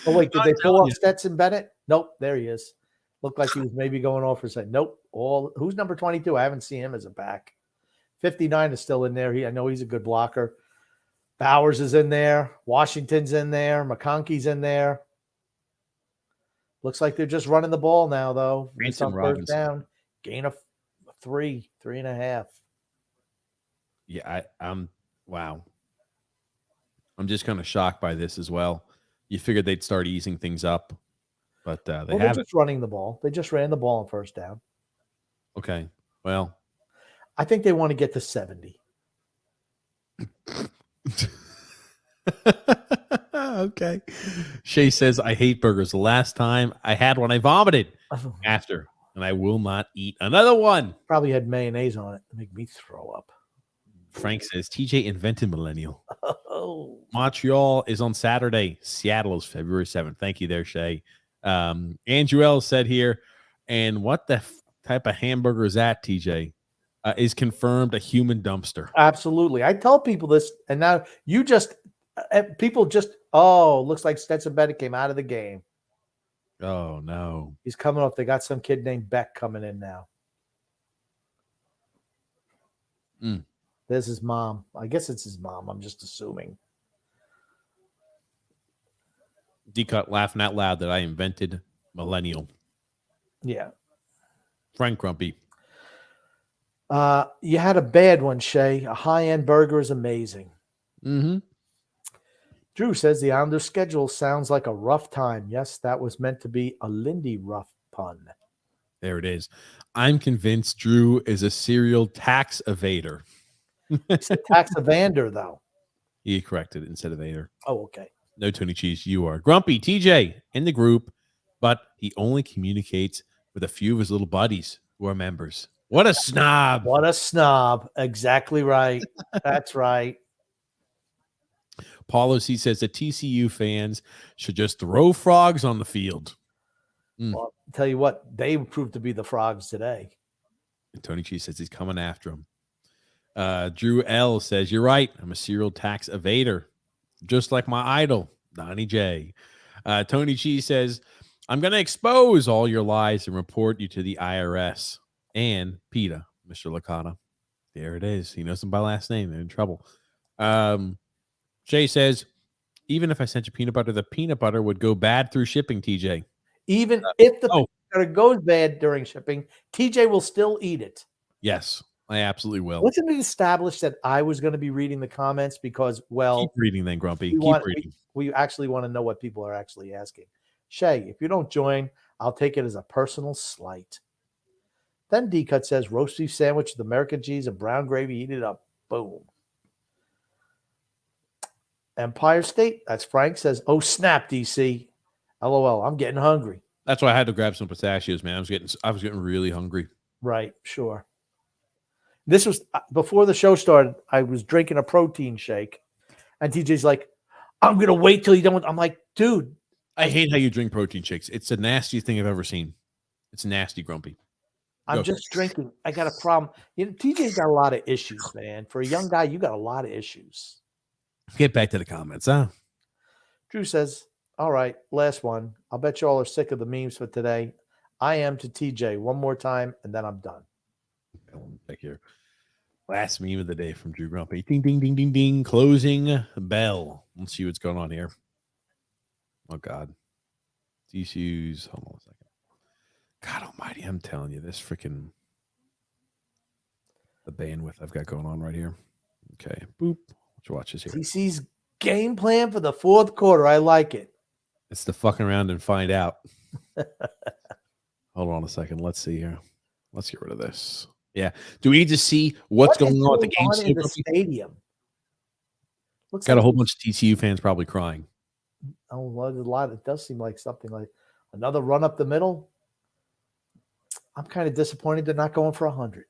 [SPEAKER 2] wait, did they pull off Stetson Bennett? Nope, there he is. Looked like he was maybe going off for saying, nope. Who's number 22? I haven't seen him as a back. 59 is still in there. I know he's a good blocker. Bowers is in there. Washington's in there. McConkey's in there. Looks like they're just running the ball now, though. It's on first down. Gain of 3.5.
[SPEAKER 1] Yeah, I'm wow. I'm just kind of shocked by this as well. You figured they'd start easing things up, but they're
[SPEAKER 2] just running the ball. They just ran the ball on first down.
[SPEAKER 1] Okay, well,
[SPEAKER 2] I think they want to get to 70.
[SPEAKER 1] Okay. Shay says, I hate burgers. The last time I had one, I vomited after, and I will not eat another one.
[SPEAKER 2] Probably had mayonnaise on it to make me throw up.
[SPEAKER 1] Frank says, TJ invented millennial.
[SPEAKER 2] Oh.
[SPEAKER 1] Montreal is on Saturday. Seattle is February 7th. Thank you there, Shay. Andrew L. said here, and what the type of hamburger is that, TJ? Is confirmed a human dumpster.
[SPEAKER 2] Absolutely. I tell people this, and now you just, people just, looks like Stetson Bennett came out of the game.
[SPEAKER 1] Oh, no.
[SPEAKER 2] He's coming off. They got some kid named Beck coming in now. There's his mom. I guess it's his mom. I'm just assuming.
[SPEAKER 1] D-Cut laughing out loud that I invented millennial.
[SPEAKER 2] Yeah.
[SPEAKER 1] Frank Grumpy.
[SPEAKER 2] You had a bad one, Shay. A high-end burger is amazing.
[SPEAKER 1] Mm-hmm.
[SPEAKER 2] Drew says the Islanders' schedule sounds like a rough time. Yes, that was meant to be a Lindy Ruff pun.
[SPEAKER 1] There it is. I'm convinced Drew is a serial tax evader.
[SPEAKER 2] It's a tax evander, though.
[SPEAKER 1] He corrected it instead of evader.
[SPEAKER 2] Oh, okay.
[SPEAKER 1] No, Tony Cheese, you are. Grumpy, TJ, in the group, but he only communicates with a few of his little buddies who are members. What a snob.
[SPEAKER 2] What a snob. Exactly right. That's right.
[SPEAKER 1] Paulo C says the TCU fans should just throw frogs on the field.
[SPEAKER 2] Well, I'll tell you what, they proved to be the frogs today.
[SPEAKER 1] And Tony Cheese says he's coming after him. Drew L says, you're right. I'm a serial tax evader, just like my idol, Donnie J. Tony Cheese says, I'm going to expose all your lies and report you to the IRS. And PETA, Mr. Licata. There it is. He knows him by last name. They're in trouble. Jay says, even if I sent you peanut butter, the peanut butter would go bad through shipping, TJ.
[SPEAKER 2] Even if the peanut butter goes bad during shipping, TJ will still eat it.
[SPEAKER 1] Yes, I absolutely will.
[SPEAKER 2] Wasn't it established that I was going to be reading the comments because, well,
[SPEAKER 1] keep reading then, Grumpy. Keep reading.
[SPEAKER 2] We actually want to know what people are actually asking. Shay, if you don't join, I'll take it as a personal slight. Then D-Cut says, roast beef sandwich with American cheese and brown gravy, eat it up. Boom. Empire State, that's Frank, says, oh, snap, DC. LOL, I'm getting hungry.
[SPEAKER 1] That's why I had to grab some pistachios, man. I was getting really hungry.
[SPEAKER 2] Right, sure. This was before the show started. I was drinking a protein shake, and TJ's like, I'm going to wait till you don't. I'm like, dude.
[SPEAKER 1] I hate how you drink protein shakes. It's the nastiest thing I've ever seen. It's nasty, Grumpy.
[SPEAKER 2] I'm just drinking. I got a problem. You know, TJ's got a lot of issues, man. For a young guy, you got a lot of issues.
[SPEAKER 1] Get back to the comments, huh?
[SPEAKER 2] Drew says, all right, last one. I'll bet you all are sick of the memes for today. I am to TJ one more time, and then I'm done.
[SPEAKER 1] Back here. Last meme of the day from Drew Grumpy. Ding, ding, ding, ding, ding. Closing bell. Let's see what's going on here. Oh, God. TCU's. Hold on a second. God almighty, I'm telling you, this freaking the bandwidth I've got going on right here. Okay. Boop. Let's watch this here.
[SPEAKER 2] TC's game plan for the fourth quarter. I like it.
[SPEAKER 1] It's the fucking around and find out. Hold on a second. Let's see here. Let's get rid of this. Yeah. Do we need to see what's going on at the game
[SPEAKER 2] in the stadium?
[SPEAKER 1] Looks got a whole bunch of TCU fans probably crying.
[SPEAKER 2] Oh, well, there's a lot. It does seem like something like another run up the middle. I'm kind of disappointed they're not going for 100.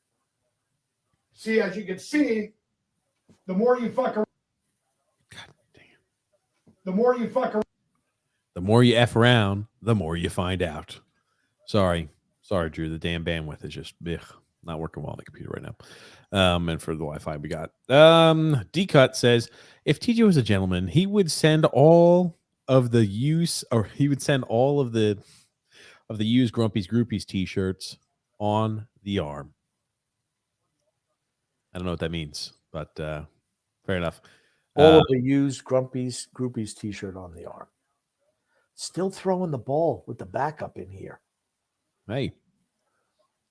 [SPEAKER 6] See, as you can see, the more you fuck around,
[SPEAKER 1] God damn.
[SPEAKER 6] the more you fuck around.
[SPEAKER 1] The more you F around, the more you find out. Sorry, Drew. The damn bandwidth is just not working well on the computer right now. And for the Wi-Fi we got. D-Cut says, if TJ was a gentleman, he would send all of the of the used Grumpy's Groupies t-shirts on the arm. I don't know what that means, but fair enough.
[SPEAKER 2] All of the used Grumpy's Groupies t-shirt on the arm. Still throwing the ball with the backup in here.
[SPEAKER 1] Hey,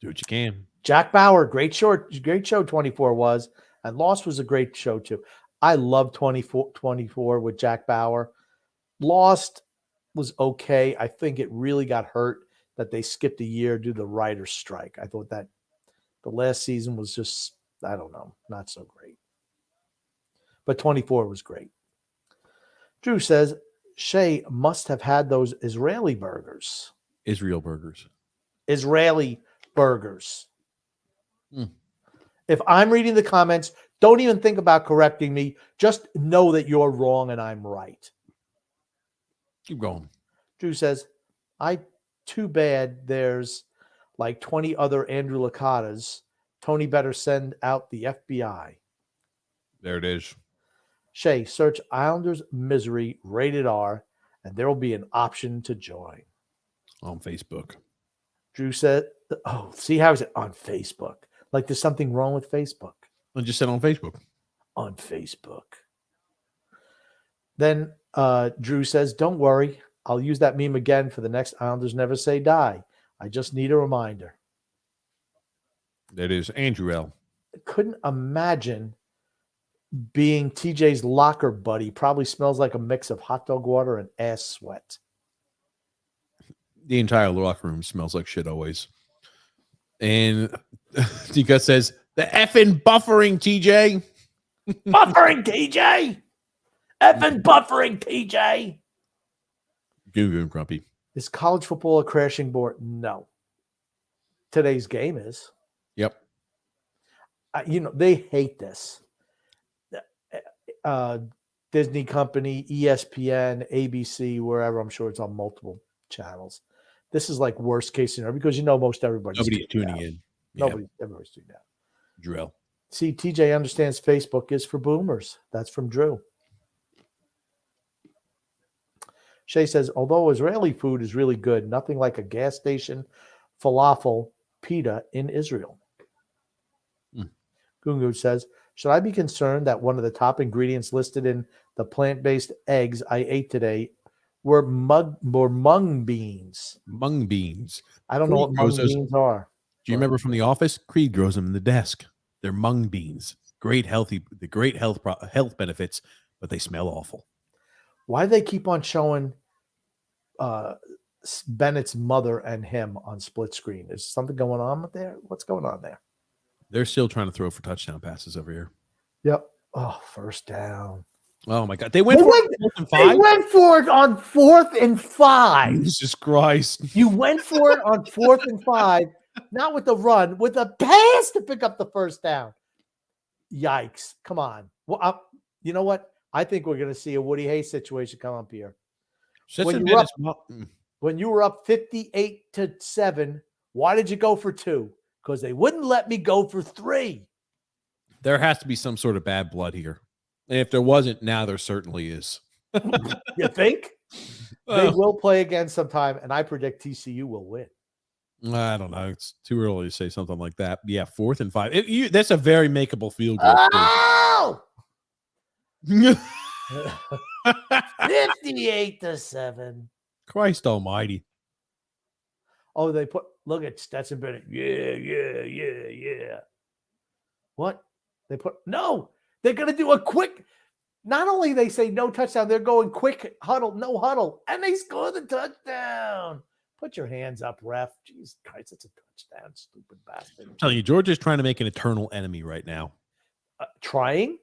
[SPEAKER 1] do what you can.
[SPEAKER 2] Jack Bauer, great show 24 was, and Lost was a great show too. I love 24 with Jack Bauer. Lost was okay. I think it really got hurt that they skipped a year due to the writer's strike. I thought that the last season was just, I don't know, not so great. But 24 was great. Drew says, Shea must have had those Israeli burgers.
[SPEAKER 1] Israel burgers.
[SPEAKER 2] Israeli burgers.
[SPEAKER 1] Mm.
[SPEAKER 2] If I'm reading the comments, don't even think about correcting me. Just know that you're wrong and I'm right.
[SPEAKER 1] Keep going.
[SPEAKER 2] Drew says, too bad there's like 20 other Andrew Lacatas. Tony better send out the FBI.
[SPEAKER 1] There it is.
[SPEAKER 2] Shay, search Islanders Misery rated R, and there will be an option to join.
[SPEAKER 1] On Facebook.
[SPEAKER 2] Drew said, oh, see how is it on Facebook? Like there's something wrong with Facebook.
[SPEAKER 1] I just said on Facebook.
[SPEAKER 2] On Facebook. Then Drew says, don't worry. I'll use that meme again for the next Islanders Never Say Die. I just need a reminder.
[SPEAKER 1] That is Andrew L.
[SPEAKER 2] Couldn't imagine being TJ's locker buddy. Probably smells like a mix of hot dog water and ass sweat.
[SPEAKER 1] The entire locker room smells like shit always. And Tika says, the effing buffering, TJ.
[SPEAKER 2] Buffering, TJ. Effing buffering, TJ.
[SPEAKER 1] Goo Grumpy.
[SPEAKER 2] Is college football a crashing board? No. Today's game is.
[SPEAKER 1] Yep.
[SPEAKER 2] They hate this. Disney Company, ESPN, ABC, wherever. I'm sure it's on multiple channels. This is like worst case scenario because most everybody's
[SPEAKER 1] tuning in.
[SPEAKER 2] Everybody's tuning out.
[SPEAKER 1] Drill.
[SPEAKER 2] See, TJ understands Facebook is for boomers. That's from Drew. Shay says, although Israeli food is really good, nothing like a gas station falafel pita in Israel. Gungu says, should I be concerned that one of the top ingredients listed in the plant-based eggs I ate today were mung beans?
[SPEAKER 1] Mung beans.
[SPEAKER 2] I don't know what mung beans are.
[SPEAKER 1] Do you remember from The Office? Creed grows them in the desk. They're mung beans. Great health benefits, but they smell awful.
[SPEAKER 2] Why do they keep on showing Bennett's mother and him on split screen? Is something going on there? What's going on there?
[SPEAKER 1] They're still trying to throw for touchdown passes over here.
[SPEAKER 2] Yep. Oh, first down.
[SPEAKER 1] Oh, my God. They went for
[SPEAKER 2] it on 4th and 5.
[SPEAKER 1] Jesus Christ.
[SPEAKER 2] You went for it on 4th and 5, not with the run, with a pass to pick up the first down. Yikes. Come on. Well, you know what? I think we're going to see a Woody Hayes situation come up here. When you were up 58-7, why did you go for 2? Because they wouldn't let me go for 3.
[SPEAKER 1] There has to be some sort of bad blood here. And if there wasn't, now there certainly is.
[SPEAKER 2] You think? They will play again sometime, and I predict TCU will win.
[SPEAKER 1] I don't know. It's too early to say something like that. Yeah, 4th and 5. That's a very makeable field goal.
[SPEAKER 2] Oh! 58-7.
[SPEAKER 1] Christ almighty.
[SPEAKER 2] Oh, they look at Stetson Bennett. Yeah. What? No, they're going to do a quick, not only they say no touchdown, they're going quick huddle, no huddle, and they score the touchdown. Put your hands up, ref. Jesus Christ, it's a touchdown, stupid bastard.
[SPEAKER 1] I'm telling you, Georgia's trying to make an eternal enemy right now.
[SPEAKER 2] Trying.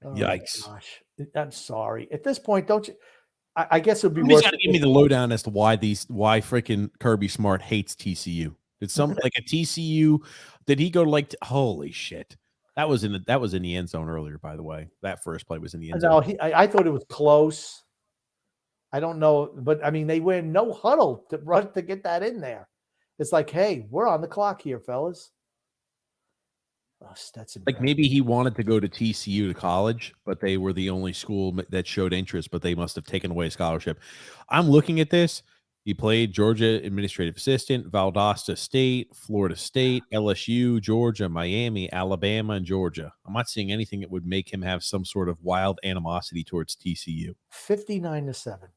[SPEAKER 2] Oh,
[SPEAKER 1] yikes.
[SPEAKER 2] Gosh. I'm sorry. At this point, don't you? I guess it would be
[SPEAKER 1] Somebody's
[SPEAKER 2] worse.
[SPEAKER 1] got to give me the lowdown as to why freaking Kirby Smart hates TCU. Did like a TCU? Did he go holy shit? That was in the end zone earlier. By the way, that first play was in the end zone.
[SPEAKER 2] No, I thought it was close. I don't know, but I mean they win no huddle to run to get that in there. It's like, hey, we're on the clock here, fellas. Stetson
[SPEAKER 1] Like
[SPEAKER 2] Bennett.
[SPEAKER 1] maybe he wanted to go to TCU to college, but they were the only school that showed interest, but they must have taken away a scholarship. I'm looking at this. He played Georgia administrative assistant, Valdosta State, Florida State, LSU, Georgia, Miami, Alabama, and Georgia. I'm not seeing anything that would make him have some sort of wild animosity towards TCU.
[SPEAKER 2] 59-7.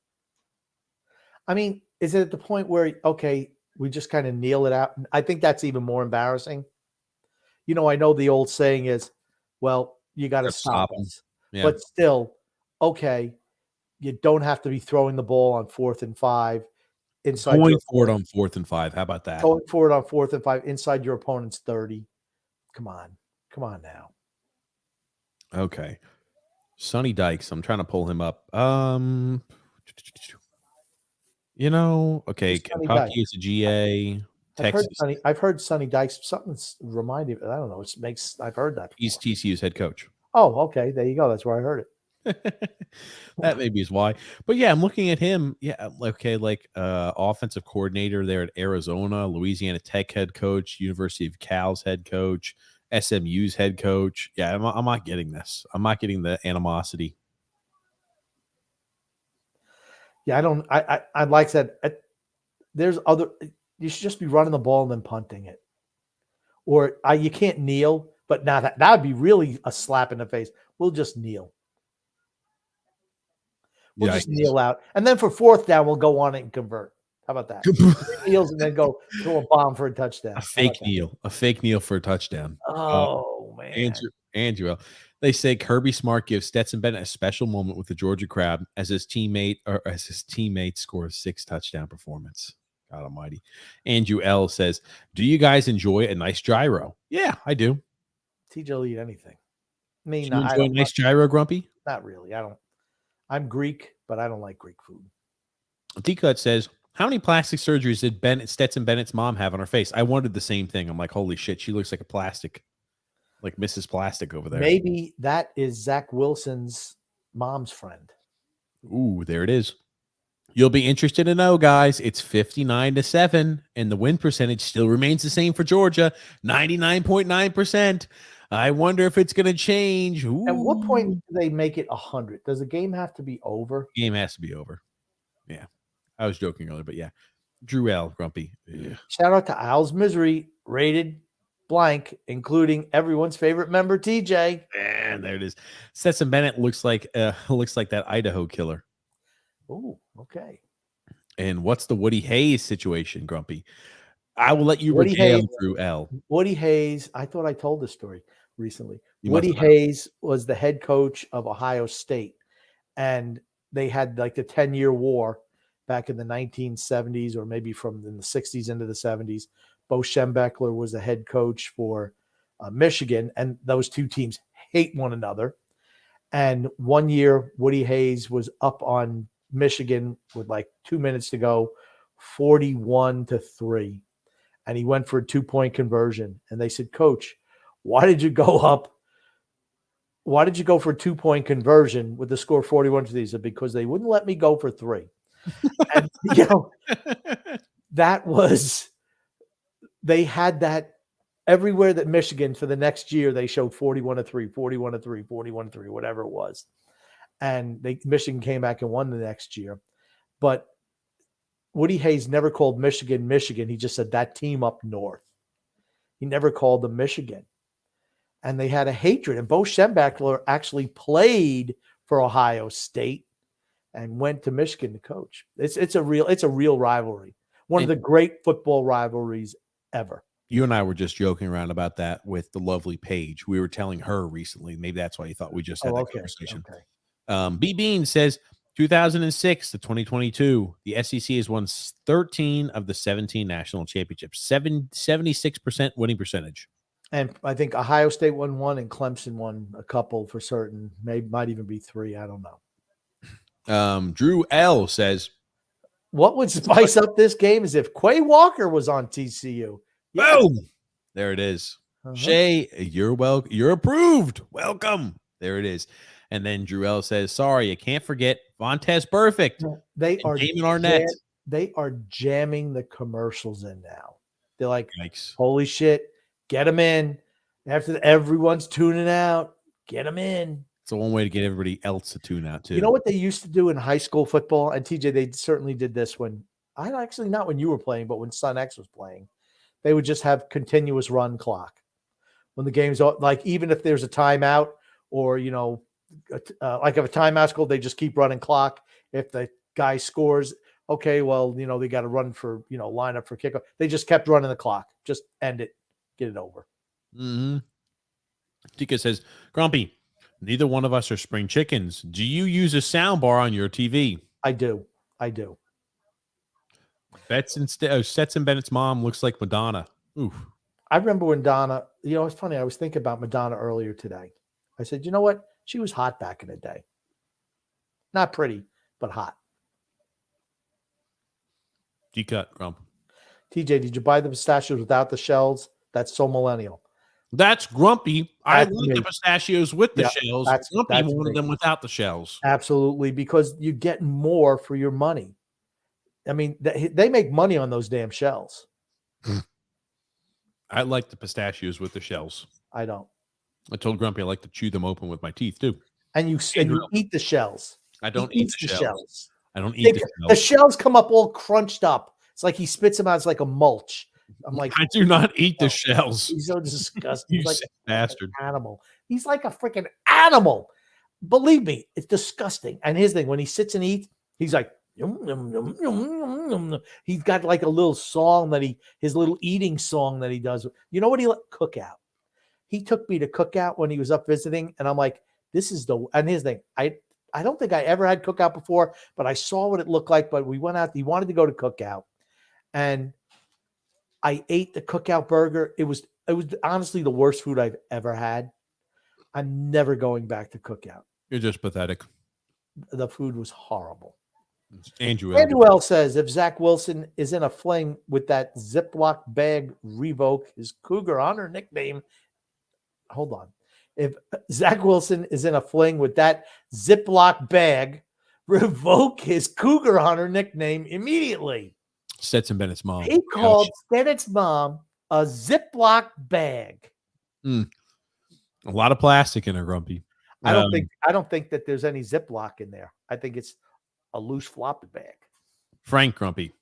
[SPEAKER 2] I mean, is it at the point where, okay, we just kind of kneel it out? I think that's even more embarrassing. You know, I know the old saying is, well, you got to stop
[SPEAKER 1] him.
[SPEAKER 2] us.
[SPEAKER 1] Yeah.
[SPEAKER 2] But still, okay, you don't have to be throwing the ball on 4th and 5 inside
[SPEAKER 1] Going
[SPEAKER 2] your
[SPEAKER 1] for it on 4th and 5. How about that?
[SPEAKER 2] going for it on 4th and 5 inside your opponent's 30. Come on now.
[SPEAKER 1] Okay. Sonny Dykes. I'm trying to pull him up. Okay,
[SPEAKER 2] Who's Sonny
[SPEAKER 1] Kentucky
[SPEAKER 2] Dykes?
[SPEAKER 1] is a GA. Texas.
[SPEAKER 2] I've heard Sonny Dykes. Something's reminded. I don't know. I've heard that.
[SPEAKER 1] He's TCU's head coach.
[SPEAKER 2] Oh, okay. There you go. That's where I heard it.
[SPEAKER 1] That maybe is why. But yeah, I'm looking at him. Yeah, okay, like offensive coordinator there at Arizona, Louisiana Tech head coach, University of Cal's head coach, SMU's head coach. Yeah, I'm not getting this. I'm not getting the animosity.
[SPEAKER 2] Yeah, I don't. I like that. There's other. You should just be running the ball and then punting it, or you can't kneel. But now that would be really a slap in the face. We'll just kneel. We'll just kneel out, and then for 4th down, we'll go on it and convert. How about that? 3 kneels and then go throw a bomb for a touchdown.
[SPEAKER 1] A fake kneel for a touchdown.
[SPEAKER 2] Oh man,
[SPEAKER 1] Andrew, they say Kirby Smart gives Stetson Bennett a special moment with the Georgia crowd as his teammate scores 6 touchdown performance. God Almighty. Andrew L says, "Do you guys enjoy a nice gyro?" Yeah, I do.
[SPEAKER 2] TJ will eat anything. I mean,
[SPEAKER 1] Do you enjoy a nice gyro, Grumpy?
[SPEAKER 2] Not really. I don't. I'm Greek, but I don't like Greek food.
[SPEAKER 1] D-Cut says, how many plastic surgeries did Stetson Bennett's mom have on her face? I wondered the same thing. I'm like, holy shit, she looks like a plastic, like Mrs. Plastic over there.
[SPEAKER 2] Maybe that is Zach Wilson's mom's friend.
[SPEAKER 1] Ooh, there it is. You'll be interested to know, guys. It's 59-7, and the win percentage still remains the same for Georgia, 99.9%. I wonder if it's going to change. Ooh.
[SPEAKER 2] At what point do they make it 100? Does the game have to be over?
[SPEAKER 1] Game has to be over. Yeah. I was joking earlier, but yeah. Drew L. Grumpy. Yeah.
[SPEAKER 2] Shout out to Owl's Misery, rated blank, including everyone's favorite member, TJ.
[SPEAKER 1] And there it is. Stetson Bennett looks like that Idaho killer.
[SPEAKER 2] Oh, okay.
[SPEAKER 1] And what's the Woody Hayes situation, Grumpy? I will let you
[SPEAKER 2] Woody
[SPEAKER 1] regale
[SPEAKER 2] Hayes,
[SPEAKER 1] through L.
[SPEAKER 2] Woody Hayes, I thought I told this story recently.
[SPEAKER 1] You
[SPEAKER 2] Woody
[SPEAKER 1] must have.
[SPEAKER 2] Hayes was the head coach of Ohio State, and they had like the 10-year war back in the 1970s, or maybe from in the 60s into the 70s. Bo Schembechler was the head coach for Michigan, and those two teams hate one another. And one year, Woody Hayes was up on Michigan with like 2 minutes to go, 41-3. And he went for a 2-point conversion. And they said, Coach, why did you go up? Why did you go for a 2-point conversion with the score 41-3? He said, because they wouldn't let me go for 3. And, that was, they had that everywhere that Michigan for the next year, they showed 41-3, 41-3, 41-3, whatever it was. And Michigan came back and won the next year. But Woody Hayes never called Michigan, Michigan. He just said that team up north. He never called them Michigan. And they had a hatred. And Bo Schembechler actually played for Ohio State and went to Michigan to coach. It's a real rivalry. One of the great football rivalries ever.
[SPEAKER 1] You and I were just joking around about that with the lovely Paige. We were telling her recently. Maybe that's why you thought we just had that conversation.
[SPEAKER 2] Okay.
[SPEAKER 1] B Bean says 2006 to 2022, the SEC has won 13 of the 17 national championships, 76% winning percentage.
[SPEAKER 2] And I think Ohio State won 1 and Clemson won a couple for certain. Might even be 3. I don't know.
[SPEAKER 1] Drew L says,
[SPEAKER 2] what would spice up this game is if Quay Walker was on TCU.
[SPEAKER 1] Yeah. Boom! There it is. Shay, you're approved. Welcome. There it is. And then Drew L says, sorry, I can't forget Vontez Perfect.
[SPEAKER 2] They are
[SPEAKER 1] Damon Arnett.
[SPEAKER 2] They are jamming the commercials in now. They're like,
[SPEAKER 1] Yikes.
[SPEAKER 2] holy shit, get them in. After everyone's tuning out, get them in.
[SPEAKER 1] It's the one way to get everybody else to tune out too.
[SPEAKER 2] You know what they used to do in high school football? And TJ, they certainly did this when I actually not when you were playing, but when Son X was playing, they would just have continuous run clock. When the game's like, even if there's a timeout or, like if a timeout's called, they just keep running clock. If the guy scores, okay, well, they got to run for, line up for kickoff. They just kept running the clock. Just end it, get it over.
[SPEAKER 1] Mm-hmm. Tika says, Grumpy, neither one of us are spring chickens. Do you use a sound bar on your TV?
[SPEAKER 2] I do.
[SPEAKER 1] Stetson Bennett's mom looks like Madonna. Oof.
[SPEAKER 2] I remember when Donna, it's funny. I was thinking about Madonna earlier today. I said, you know what? She was hot back in the day. Not pretty, but hot.
[SPEAKER 1] G-cut, Grump.
[SPEAKER 2] TJ, did you buy the pistachios without the shells? That's so millennial.
[SPEAKER 1] That's Grumpy. I
[SPEAKER 2] That's
[SPEAKER 1] like
[SPEAKER 2] me.
[SPEAKER 1] the pistachios with the shells. Grumpy wanted them without the shells.
[SPEAKER 2] Absolutely, because you get more for your money. I mean, they make money on those damn shells.
[SPEAKER 1] I like the pistachios with the shells.
[SPEAKER 2] I don't.
[SPEAKER 1] I told Grumpy I like to chew them open with my teeth too.
[SPEAKER 2] And you eat the shells.
[SPEAKER 1] I don't
[SPEAKER 2] He
[SPEAKER 1] eat
[SPEAKER 2] eats
[SPEAKER 1] the shells. I don't eat the shells.
[SPEAKER 2] The shells come up all crunched up. It's like he spits them out. It's like a mulch. I'm like,
[SPEAKER 1] I do not eat the shells.
[SPEAKER 2] He's so disgusting. He's like
[SPEAKER 1] sick bastard.
[SPEAKER 2] An animal. He's like a freaking animal. Believe me, it's disgusting. And his thing, when he sits and eats, he's like, yum, yum, yum, yum, yum, yum. He's got like a little song his little eating song that he does. You know what cookout? He took me to cookout when he was up visiting, and I'm like, this is and his thing. I don't think I ever had cookout before, but I saw what it looked like. But we went out. He wanted to go to cookout, and I ate the cookout burger. It was honestly the worst food I've ever had. I'm never going back to cookout.
[SPEAKER 1] You're just pathetic.
[SPEAKER 2] The food was horrible.
[SPEAKER 1] Andrew
[SPEAKER 2] L says if Zach Wilson is in a fling with that Ziploc bag, revoke his Cougar Honor nickname. Hold on. If Zach Wilson is in a fling with that Ziploc bag, revoke his Cougar Honor nickname immediately.
[SPEAKER 1] Stetson Bennett's mom.
[SPEAKER 2] He called Bennett's mom a Ziploc bag.
[SPEAKER 1] A lot of plastic in her, Grumpy.
[SPEAKER 2] I don't think that there's any Ziploc in there. I think it's a loose floppy bag.
[SPEAKER 1] Frank, Grumpy.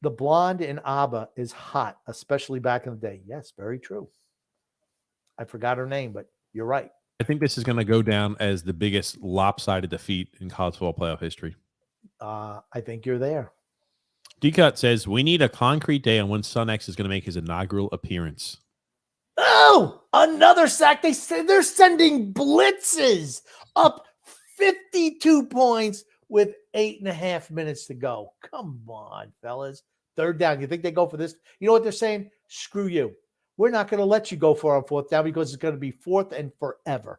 [SPEAKER 2] The blonde in ABBA is hot, especially back in the day. Yes, very true. I forgot her name, but you're right.
[SPEAKER 1] I think this is going to go down as the biggest lopsided defeat in college football playoff history.
[SPEAKER 2] I think you're there.
[SPEAKER 1] D-Cut says, we need a concrete day on when Son X is going to make his inaugural appearance.
[SPEAKER 2] Oh, another sack. They're sending blitzes up 52 points with 8.5 minutes to go. Come on, fellas. Third down. You think they go for this? You know what they're saying? Screw you. We're not going to let you go for on fourth down because it's going to be fourth and forever.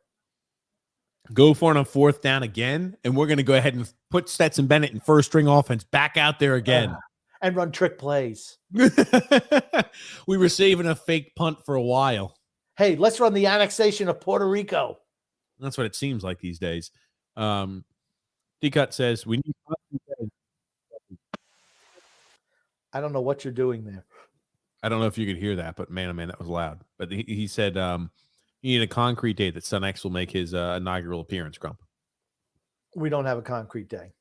[SPEAKER 1] Go for it on fourth down again, and we're going to go ahead and put Stetson Bennett in first string offense back out there again.
[SPEAKER 2] And run trick plays.
[SPEAKER 1] We were saving a fake punt for a while.
[SPEAKER 2] Hey, let's run the annexation of Puerto Rico.
[SPEAKER 1] That's what it seems like these days. D-Cut says, we need.
[SPEAKER 2] I don't know what you're doing there.
[SPEAKER 1] I don't know if you could hear that, but man, oh man, that was loud. But he said, you need a concrete date that Son X will make his inaugural appearance, Grump.
[SPEAKER 2] We don't have a concrete day.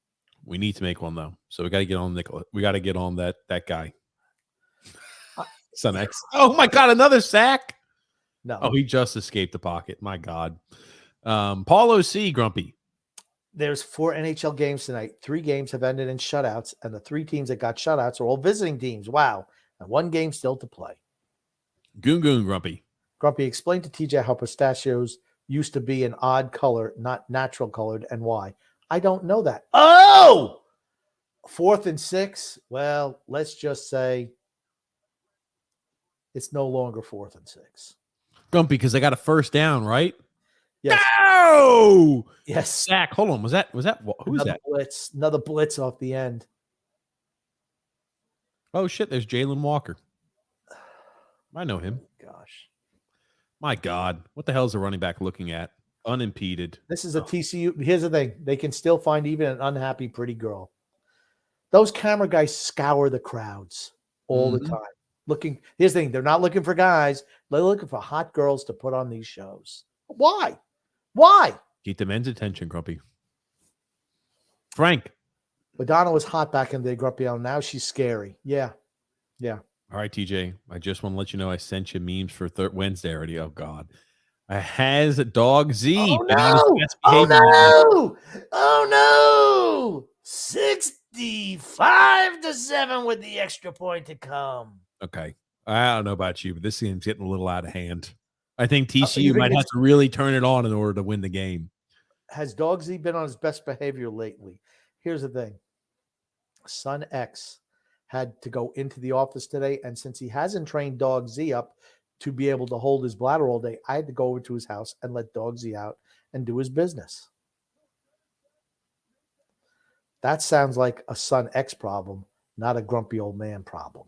[SPEAKER 1] We need to make one though, so we got to get on Nicola. We got to get on that guy, Son X. Oh my God, another sack!
[SPEAKER 2] No,
[SPEAKER 1] he just escaped the pocket. My God, Paul O.C. Grumpy.
[SPEAKER 2] There's 4 NHL games tonight. 3 games have ended in shutouts, and the 3 teams that got shutouts are all visiting teams. Wow, and 1 game still to play.
[SPEAKER 1] Goon Grumpy.
[SPEAKER 2] Grumpy, explain to TJ how pistachios used to be an odd color, not natural colored, and why. I don't know that. Oh! 4th and 6. Well, let's just say it's no longer 4th and 6.
[SPEAKER 1] Grumpy, because they got a first down, right?
[SPEAKER 2] Yes.
[SPEAKER 1] No!
[SPEAKER 2] Yes.
[SPEAKER 1] Sack. Hold on. Was that who's that?
[SPEAKER 2] Blitz. Another blitz off the end.
[SPEAKER 1] Oh shit, there's Jalen Walker. I know him.
[SPEAKER 2] Gosh.
[SPEAKER 1] My God. What the hell is the running back looking at? Unimpeded.
[SPEAKER 2] This is a TCU. Here's the thing. They can still find even an unhappy pretty girl. Those camera guys scour the crowds all the time. Here's the thing: they're not looking for guys; they're looking for hot girls to put on these shows. Why? Why?
[SPEAKER 1] Keep the men's attention, Grumpy. Frank.
[SPEAKER 2] Madonna was hot back in the day, Grumpy. Now she's scary. Yeah.
[SPEAKER 1] All right, TJ. I just want to let you know I sent you memes for Wednesday already. Oh God. Has Dog Z.
[SPEAKER 2] Oh
[SPEAKER 1] been on his
[SPEAKER 2] no!
[SPEAKER 1] best
[SPEAKER 2] Oh
[SPEAKER 1] behavior lately?
[SPEAKER 2] no! Oh no! 65-7 with the extra point to come.
[SPEAKER 1] Okay. I don't know about you, but this game's getting a little out of hand. I think
[SPEAKER 2] you
[SPEAKER 1] TCU
[SPEAKER 2] think
[SPEAKER 1] might have
[SPEAKER 2] it's-
[SPEAKER 1] to really turn it on in order to win the game.
[SPEAKER 2] Has Dog Z been on his best behavior lately? Here's the thing. Son X had to go into the office today, and since he hasn't trained Dog Z up to be able to hold his bladder all day, I had to go over to his house and let Dog Z out and do his business. That sounds like a Son X problem, not a grumpy old man problem.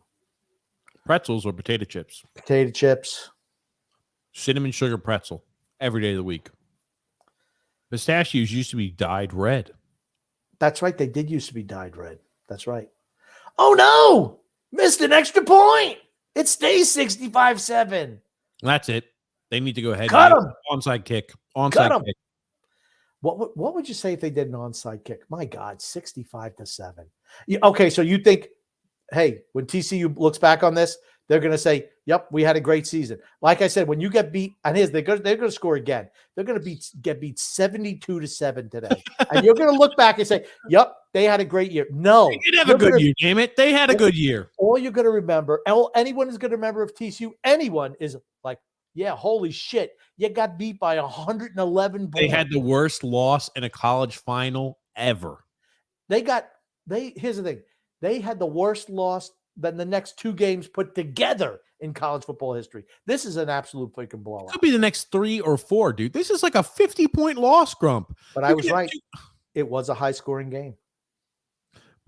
[SPEAKER 1] Pretzels or potato chips?
[SPEAKER 2] Potato chips.
[SPEAKER 1] Cinnamon sugar pretzel every day of the week. Pistachios used to be dyed red.
[SPEAKER 2] That's right. They did used to be dyed red. That's right. Oh, no. Missed an extra point. It stays 65-7.
[SPEAKER 1] That's it. They need to go ahead
[SPEAKER 2] Cut
[SPEAKER 1] and
[SPEAKER 2] him.
[SPEAKER 1] onside kick.
[SPEAKER 2] Cut
[SPEAKER 1] Onside
[SPEAKER 2] him.
[SPEAKER 1] kick.
[SPEAKER 2] What would you say if they did an onside kick? My God, 65-7. Okay, so you think, hey, when TCU looks back on this, they're going to say, yep, we had a great season. Like I said, when you get beat, and they're going to score again. They're going to get beat 72-7 today. And you're going to look back and say, yep, they had a great year. No.
[SPEAKER 1] They did have a good year, damn it. They had a good year.
[SPEAKER 2] All you're going to remember, anyone is going to remember of TCU, anyone is like, yeah, holy shit, you got beat by 111 points.
[SPEAKER 1] They had the worst loss in a college final ever.
[SPEAKER 2] Here's the thing. They had the worst loss than the next two games put together in college football history. This is an absolute freaking blowout.
[SPEAKER 1] Could be the next 3 or 4, dude. This is like a 50-point loss, Grump.
[SPEAKER 2] But I was right. It was a high-scoring game.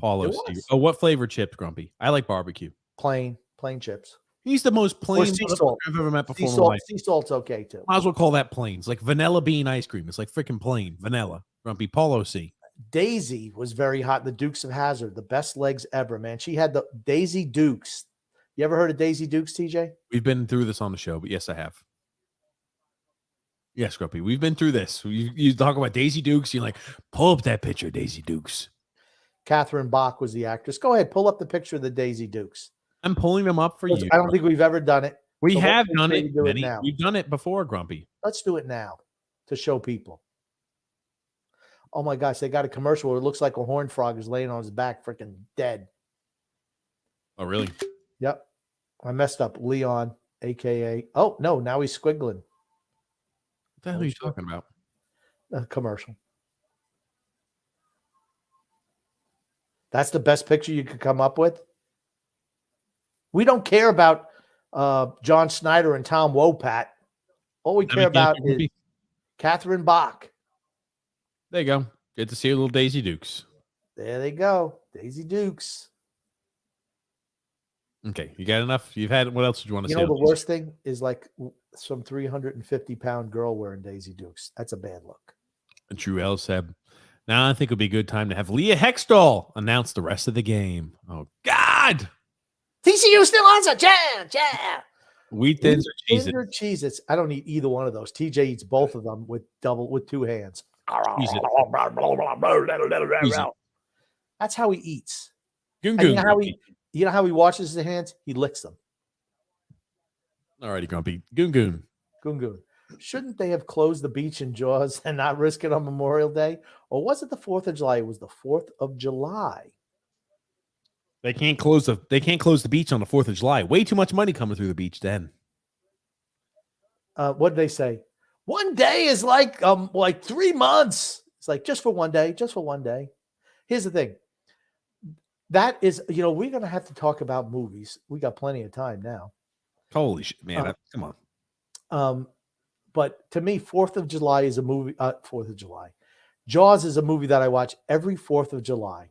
[SPEAKER 1] Paulo, oh, what flavor chips, Grumpy? I like barbecue.
[SPEAKER 2] Plain chips.
[SPEAKER 1] He's the most plain
[SPEAKER 2] sea salt.
[SPEAKER 1] I've ever met before in my life.
[SPEAKER 2] Sea salt's okay too.
[SPEAKER 1] Might as well call that plain. It's like vanilla bean ice cream. It's like freaking plain vanilla. Grumpy. Paulo C.
[SPEAKER 2] Daisy was very hot. The Dukes of Hazzard, the best legs ever, man. She had the Daisy Dukes. You ever heard of Daisy Dukes, TJ?
[SPEAKER 1] We've been through this on the show, but yes, I have. Yes, Grumpy. We've been through this. You talk about Daisy Dukes. You're like, pull up that picture, Daisy Dukes.
[SPEAKER 2] Catherine Bach was the actress. Go ahead, pull up the picture of the Daisy Dukes.
[SPEAKER 1] I'm pulling them up for you.
[SPEAKER 2] I don't think we've ever done it.
[SPEAKER 1] We
[SPEAKER 2] So
[SPEAKER 1] have
[SPEAKER 2] let's
[SPEAKER 1] done
[SPEAKER 2] maybe
[SPEAKER 1] it.
[SPEAKER 2] do it now.
[SPEAKER 1] We've done it before, Grumpy.
[SPEAKER 2] Let's do it now to show people. Oh my gosh, they got a commercial where it looks like a horned frog is laying on his back, freaking dead.
[SPEAKER 1] Oh, really?
[SPEAKER 2] Yep. I messed up. Leon, aka. Oh no, now he's squiggling.
[SPEAKER 1] What the hell are you talking about?
[SPEAKER 2] A commercial. That's the best picture you could come up with. We don't care about John Snyder and Tom Wopat. All we care about is Catherine Bach.
[SPEAKER 1] There you go. Get to see a little Daisy Dukes.
[SPEAKER 2] There they go. Daisy Dukes.
[SPEAKER 1] Okay. You got enough? You've had, what else did you want to say?
[SPEAKER 2] You know, the worst thing is like some 350-pound girl wearing Daisy Dukes. That's a bad look.
[SPEAKER 1] And True L said, now I think it would be a good time to have Leah Hextall announce the rest of the game. Oh, God.
[SPEAKER 2] TCU still on, so yeah.
[SPEAKER 1] Wheat thins or Cheez-Its?
[SPEAKER 2] Or Cheez-Its. I don't eat either one of those. TJ eats both of them with two hands. That's how he eats.
[SPEAKER 1] Goon,
[SPEAKER 2] And
[SPEAKER 1] goon,
[SPEAKER 2] you know how he washes his hands? He licks them.
[SPEAKER 1] All righty, Grumpy. Goon goon.
[SPEAKER 2] Goon goon. Shouldn't they have closed the beach in Jaws and not risk it on Memorial Day? Or was it the 4th of July? It was the 4th of July.
[SPEAKER 1] They can't close the beach on the 4th of July. Way too much money coming through the beach then.
[SPEAKER 2] What did they say? One day is like 3 months. It's like just for one day. Here's the thing. That is, we're going to have to talk about movies. We got plenty of time now.
[SPEAKER 1] Holy shit, man. Come on.
[SPEAKER 2] But to me, 4th of July is a movie. 4th of July. Jaws is a movie that I watch every 4th of July.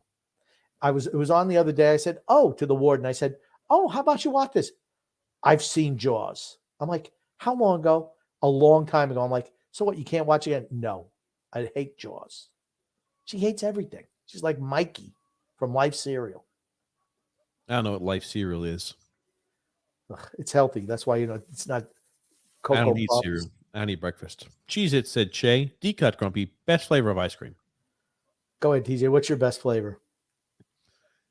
[SPEAKER 2] It was on the other day. I said, to the warden, I said, how about you watch this? I've seen Jaws. I'm like, how long ago? A long time ago. I'm like, so what? You can't watch again? No, I hate Jaws. She hates everything. She's like Mikey from Life Cereal.
[SPEAKER 1] I don't know what Life Cereal is.
[SPEAKER 2] It's healthy. That's why it's not
[SPEAKER 1] I
[SPEAKER 2] Cocoa
[SPEAKER 1] don't need
[SPEAKER 2] Puffs.
[SPEAKER 1] cereal. I don't need breakfast. Cheez-It said, Shay, D-Cut Grumpy, best flavor of ice cream.
[SPEAKER 2] Go ahead, TJ. What's your best flavor?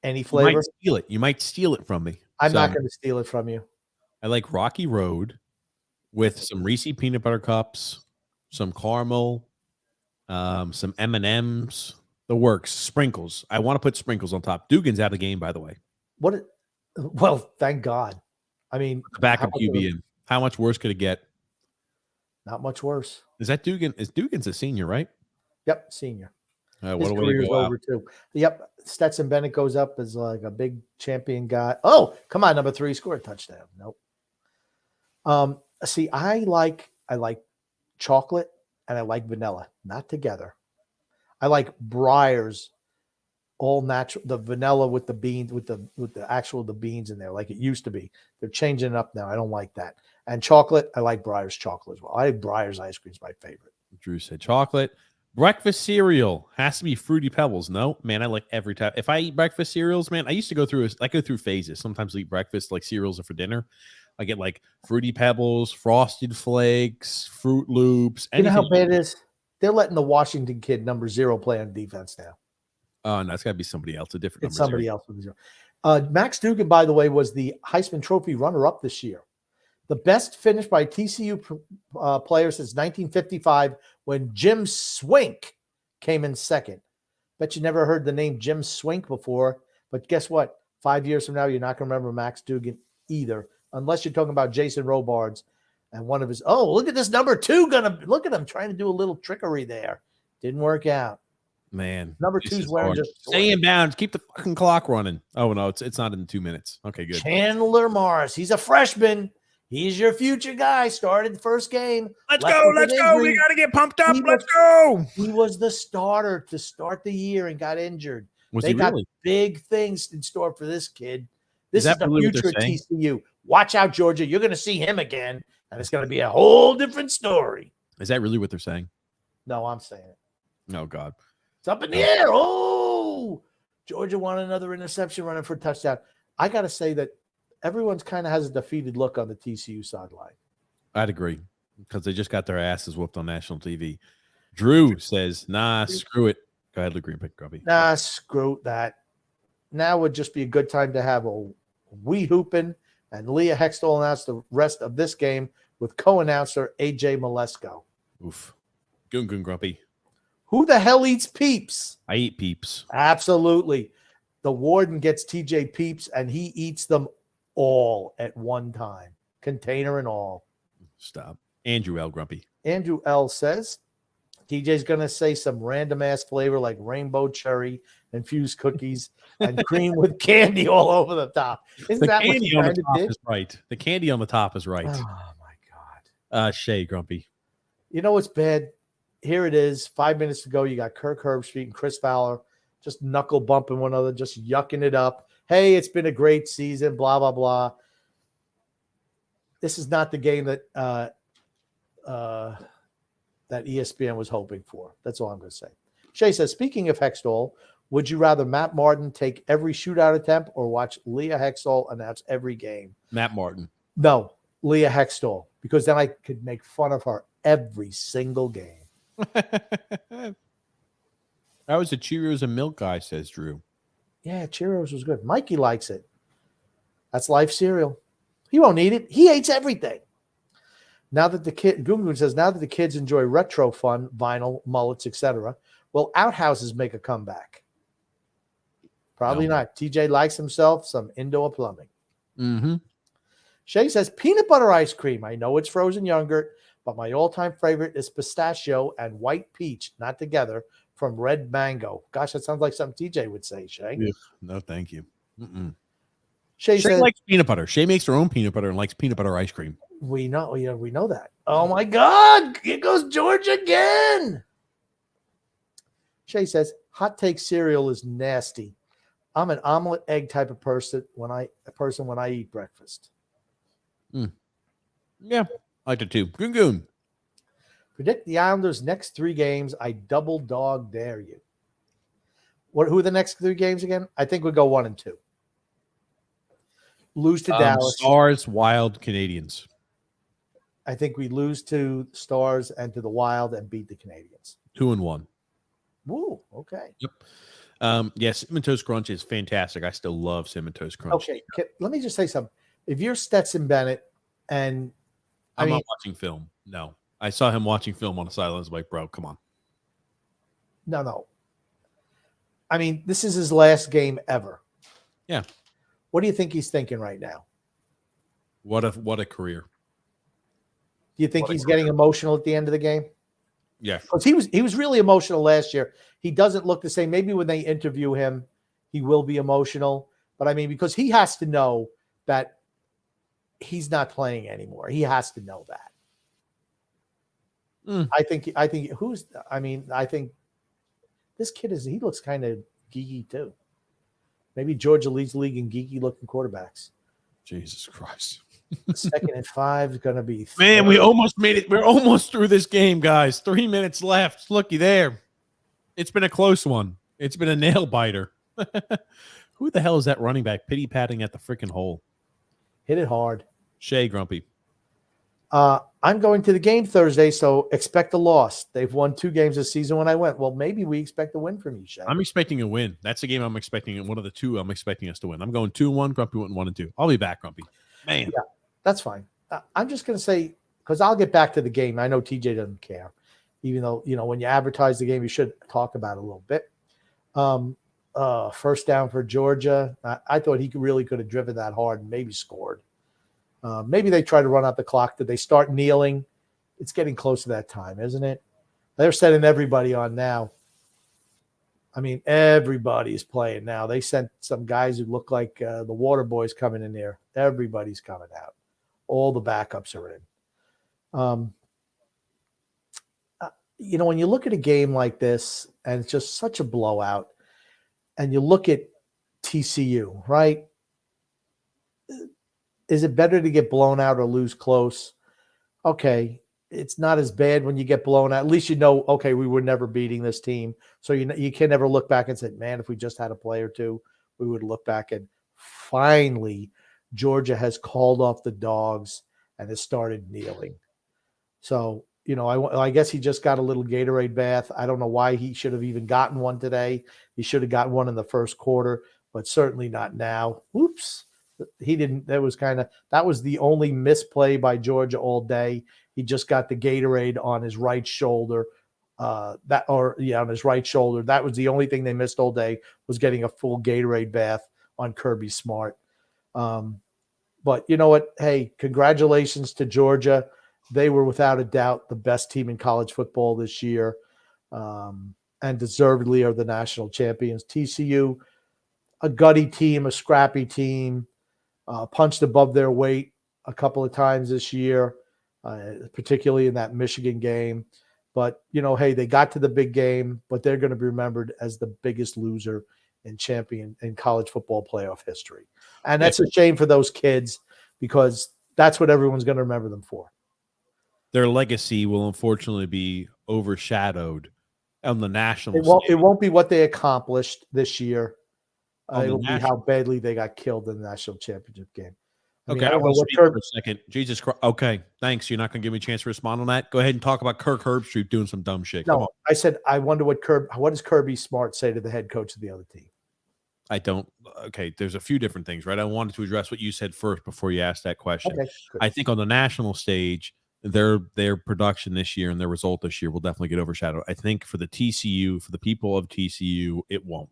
[SPEAKER 2] Any
[SPEAKER 1] You
[SPEAKER 2] flavor?
[SPEAKER 1] might steal it. You might steal it from me.
[SPEAKER 2] I'm
[SPEAKER 1] So,
[SPEAKER 2] not going to steal it from you.
[SPEAKER 1] I like Rocky Road with some Reese peanut butter cups, some caramel, some M&Ms, the works, sprinkles. I want to put sprinkles on top. Dugan's out of the game, by the way.
[SPEAKER 2] Well, thank God. I mean,
[SPEAKER 1] The backup
[SPEAKER 2] how much of
[SPEAKER 1] QB in. How much worse could it get?
[SPEAKER 2] not much worse.
[SPEAKER 1] Is that Dugan? Is Dugan's a senior, right?
[SPEAKER 2] Yep, senior.
[SPEAKER 1] What
[SPEAKER 2] His
[SPEAKER 1] a way to
[SPEAKER 2] career's
[SPEAKER 1] go out.
[SPEAKER 2] over too. Yep, Stetson Bennett goes up as like a big champion guy. Oh, come on, number 3 scored a touchdown. Nope. See, I like chocolate and I like vanilla, not together. I like Breyers, all natural, the vanilla with the beans, with the beans in there, like it used to be. They're changing it up now. I don't like that. And chocolate, I like Breyers chocolate as well. I think Breyers ice cream is my favorite.
[SPEAKER 1] Drew said chocolate. Breakfast cereal has to be Fruity Pebbles. No, man, I like every time. If I eat breakfast cereals, man, I used to go through phases. Sometimes I eat breakfast like cereals are for dinner. I get like Fruity Pebbles, Frosted Flakes, Fruit Loops.
[SPEAKER 2] You know how
[SPEAKER 1] anything.
[SPEAKER 2] bad it is? They're letting the Washington kid number 0 play on defense now.
[SPEAKER 1] Oh, no, it's got to be somebody else, a different
[SPEAKER 2] It's
[SPEAKER 1] number.
[SPEAKER 2] somebody else with 0. Max Dugan, by the way, was the Heisman Trophy runner-up this year. The best finish by TCU player since 1955 when Jim Swink came in second. Bet you never heard the name Jim Swink before, but guess what? 5 years from now, you're not going to remember Max Dugan either, unless you're talking about Jason Robards and one of his, look at this number 2 look at him trying to do a little trickery there. Didn't work out.
[SPEAKER 1] Man,
[SPEAKER 2] Number
[SPEAKER 1] this
[SPEAKER 2] 2's
[SPEAKER 1] is
[SPEAKER 2] wearing
[SPEAKER 1] hard.
[SPEAKER 2] just
[SPEAKER 1] Stay in bounds. Keep the fucking clock running. Oh, no, it's not in 2 minutes. Okay, good.
[SPEAKER 2] Chandler Morris. He's a freshman. He's your future guy. Started the first game.
[SPEAKER 1] Let's
[SPEAKER 2] Left
[SPEAKER 1] go.
[SPEAKER 2] with
[SPEAKER 1] Let's
[SPEAKER 2] an
[SPEAKER 1] go. We
[SPEAKER 2] injury.
[SPEAKER 1] got to get pumped up.
[SPEAKER 2] He
[SPEAKER 1] Let's
[SPEAKER 2] was-
[SPEAKER 1] go.
[SPEAKER 2] He was the starter to start the year and got injured.
[SPEAKER 1] Was
[SPEAKER 2] They
[SPEAKER 1] he
[SPEAKER 2] got
[SPEAKER 1] really?
[SPEAKER 2] big things in store for this kid. This
[SPEAKER 1] Is
[SPEAKER 2] is
[SPEAKER 1] that
[SPEAKER 2] the
[SPEAKER 1] really what they're
[SPEAKER 2] future of
[SPEAKER 1] saying?
[SPEAKER 2] TCU. Watch out, Georgia. You're going to see him again, and it's going to be a whole different story.
[SPEAKER 1] Is that really what they're saying?
[SPEAKER 2] No, I'm saying it.
[SPEAKER 1] Oh, God.
[SPEAKER 2] It's up in the air. Oh, Georgia won another interception running for a touchdown. I got to say that everyone's kind of has a defeated look on the TCU sideline.
[SPEAKER 1] I'd agree because they just got their asses whooped on national TV. Drew says, nah, screw it. Go ahead, Luke Green, pick Grubby.
[SPEAKER 2] Nah, screw that. Now would just be a good time to have a wee hooping, and Leah Hextall announced the rest of this game with co-announcer AJ Malesko.
[SPEAKER 1] Oof. Goon Grumpy.
[SPEAKER 2] Who the hell eats Peeps?
[SPEAKER 1] I eat Peeps.
[SPEAKER 2] Absolutely. The warden gets TJ Peeps, and he eats them all at one time, container and all.
[SPEAKER 1] Stop. Andrew L. Grumpy.
[SPEAKER 2] Andrew L. says TJ's going to say some random ass flavor like rainbow cherry infused cookies and cream with candy all over the top. Isn't
[SPEAKER 1] The
[SPEAKER 2] that what
[SPEAKER 1] candy
[SPEAKER 2] he
[SPEAKER 1] on the
[SPEAKER 2] kind of
[SPEAKER 1] top
[SPEAKER 2] did?
[SPEAKER 1] is right. The candy on the top is right.
[SPEAKER 2] Oh my God.
[SPEAKER 1] Shay Grumpy.
[SPEAKER 2] You know what's bad? Here it is. 5 minutes to go. You got Kirk Herbstreit and Chris Fowler just knuckle bumping one another, just yucking it up. Hey, it's been a great season, blah, blah, blah. This is not the game that that ESPN was hoping for. That's all I'm going to say. Shay says, speaking of Hextall, would you rather Matt Martin take every shootout attempt or watch Leah Hextall announce every game?
[SPEAKER 1] Matt Martin.
[SPEAKER 2] No, Leah Hextall, because then I could make fun of her every single game.
[SPEAKER 1] I was a Cheerios and milk guy, says Drew.
[SPEAKER 2] Yeah, Cheerios was good. Mikey likes it. That's life cereal. He won't eat it. He hates everything. Now that the kid, Gungun says, now that the kids enjoy retro fun, vinyl, mullets, etc., will outhouses make a comeback? Probably
[SPEAKER 1] No.
[SPEAKER 2] not. TJ likes himself some indoor plumbing.
[SPEAKER 1] Mm-hmm.
[SPEAKER 2] Shay says, peanut butter ice cream. I know it's frozen yogurt, but my all-time favorite is pistachio and white peach, not together, from Red Mango. Gosh, that sounds like something TJ would say, Shay.
[SPEAKER 1] Yeah. No, thank you. Mm-mm.
[SPEAKER 2] Shay
[SPEAKER 1] Shay
[SPEAKER 2] says,
[SPEAKER 1] likes peanut butter. Shay makes her own peanut butter and likes peanut butter ice cream.
[SPEAKER 2] we know that. Oh my God, here goes George again. Shay says, hot take cereal is nasty. I'm an omelet egg type of person when I eat breakfast.
[SPEAKER 1] Yeah, I like it too. Goon.
[SPEAKER 2] Predict the Islanders' next 3 games. I double dog dare you. Who are the next 3 games again? I think we'll go 1 and 2. lose to Dallas.
[SPEAKER 1] Stars, Wild, Canadians.
[SPEAKER 2] I think we lose to Stars and to the Wild and beat the Canadians.
[SPEAKER 1] 2-1.
[SPEAKER 2] Woo, okay.
[SPEAKER 1] Yep. Yes, Cinnamon Toast Crunch is fantastic. I still love Cinnamon Toast Crunch.
[SPEAKER 2] Okay, let me just say something. If you're Stetson Bennett, and
[SPEAKER 1] I'm not watching film. No, I saw him watching film on the sidelines. Like, bro, come on.
[SPEAKER 2] No. I mean, this is his last game ever.
[SPEAKER 1] Yeah.
[SPEAKER 2] What do you think he's thinking right now?
[SPEAKER 1] What a career.
[SPEAKER 2] Do you think he's getting emotional at the end of the game?
[SPEAKER 1] Yeah.
[SPEAKER 2] Because he was really emotional last year. He doesn't look the same. Maybe when they interview him, he will be emotional. But I mean, because he has to know that he's not playing anymore. He has to know that. I think this kid he looks kind of geeky too. Maybe Georgia leads the league in geeky looking quarterbacks.
[SPEAKER 1] Jesus Christ.
[SPEAKER 2] 2nd and 5 is going to be.
[SPEAKER 1] Man, we almost made it. We're almost through this game, guys. 3 minutes left. Looky there. It's been a close one. It's been a nail biter. Who the hell is that running back pity patting at the freaking hole?
[SPEAKER 2] Hit it hard.
[SPEAKER 1] Shay Grumpy.
[SPEAKER 2] I'm going to the game Thursday, so expect a loss. They've won 2 games this season when I went. Well, maybe we expect a win from you, Shay.
[SPEAKER 1] I'm expecting a win. That's a game I'm expecting. One of the 2 I'm expecting us to win. I'm going 2-1. Grumpy went 1-2. I'll be back, Grumpy. Man.
[SPEAKER 2] Yeah, that's fine. I'm just going to say, because I'll get back to the game. I know TJ doesn't care, even though, when you advertise the game, you should talk about it a little bit. First down for Georgia. I thought he really could have driven that hard and maybe scored. Maybe they try to run out the clock. Did they start kneeling? It's getting close to that time, isn't it? They're setting everybody on now. I mean, everybody's playing now. They sent some guys who look like the water boys coming in there. Everybody's coming out. All the backups are in. When you look at a game like this, and it's just such a blowout, and you look at TCU, right? Is it better to get blown out or lose close? Okay, it's not as bad when you get blown out. At least okay, we were never beating this team. So you can never look back and say, man, if we just had a play or two, we would look back and finally Georgia has called off the dogs and has started kneeling. So, I guess he just got a little Gatorade bath. I don't know why he should have even gotten one today. He should have gotten one in the first quarter, but certainly not now. Oops. He didn't. That was the only misplay by Georgia all day. He just got the Gatorade on his right shoulder. On his right shoulder. That was the only thing they missed all day, was getting a full Gatorade bath on Kirby Smart. But you know what? Hey, congratulations to Georgia. They were without a doubt the best team in college football this year, and deservedly are the national champions. TCU, a gutty team, a scrappy team. Punched above their weight a couple of times this year, particularly in that Michigan game. But, hey, they got to the big game, but they're going to be remembered as the biggest loser and champion in college football playoff history. And that's a shame for those kids, because that's what everyone's going to remember them for.
[SPEAKER 1] Their legacy will unfortunately be overshadowed on the national stage.
[SPEAKER 2] It won't be what they accomplished this year. It'll be
[SPEAKER 1] national.
[SPEAKER 2] how badly they got killed in the national championship game.
[SPEAKER 1] I want to speak for a second. Jesus Christ. Okay, thanks. You're not going to give me a chance to respond on that? Go ahead and talk about Kirk Herbstreit doing some dumb shit. Come on.
[SPEAKER 2] I said, I wonder what does Kirby Smart say to the head coach of the other team?
[SPEAKER 1] I don't. Okay, there's a few different things, right? I wanted to address what you said first before you asked that question.
[SPEAKER 2] Okay, good.
[SPEAKER 1] I think on the national stage, their production this year and their result this year will definitely get overshadowed. I think for the TCU, for the people of TCU, it won't.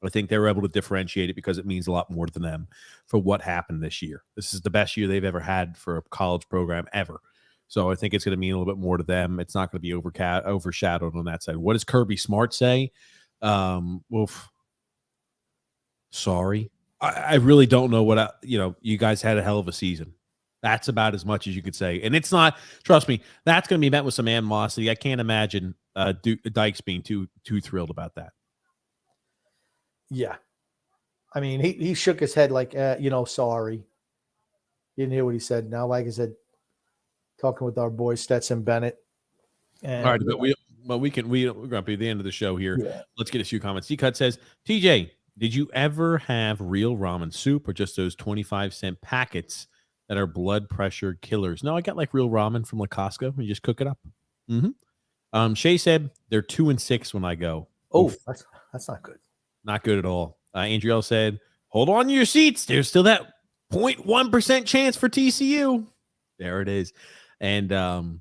[SPEAKER 1] I think they were able to differentiate it because it means a lot more to them for what happened this year. This is the best year they've ever had for a college program ever. So I think it's going to mean a little bit more to them. It's not going to be overshadowed on that side. What does Kirby Smart say? Sorry. I really don't know what, you guys had a hell of a season. That's about as much as you could say. And it's not, trust me, that's going to be met with some animosity. I can't imagine Dykes being too thrilled about that.
[SPEAKER 2] Yeah. I mean, he shook his head like, sorry. You didn't hear what he said. Now, like I said, talking with our boy Stetson Bennett. And,
[SPEAKER 1] all right, but we Grumpy, at the end of the show here.
[SPEAKER 2] Yeah.
[SPEAKER 1] Let's get a few comments. D-Cut says, TJ, Did you ever have real ramen soup or just those 25-cent packets that are blood pressure killers? No, I got like real ramen from like Costco. You just cook it up. Shay said they're 2-6 when I go.
[SPEAKER 2] Oh,
[SPEAKER 1] Oof,
[SPEAKER 2] that's not good.
[SPEAKER 1] not good at all. Andriel said, hold on to your seats. There's still that 0.1% chance for TCU. There it is. And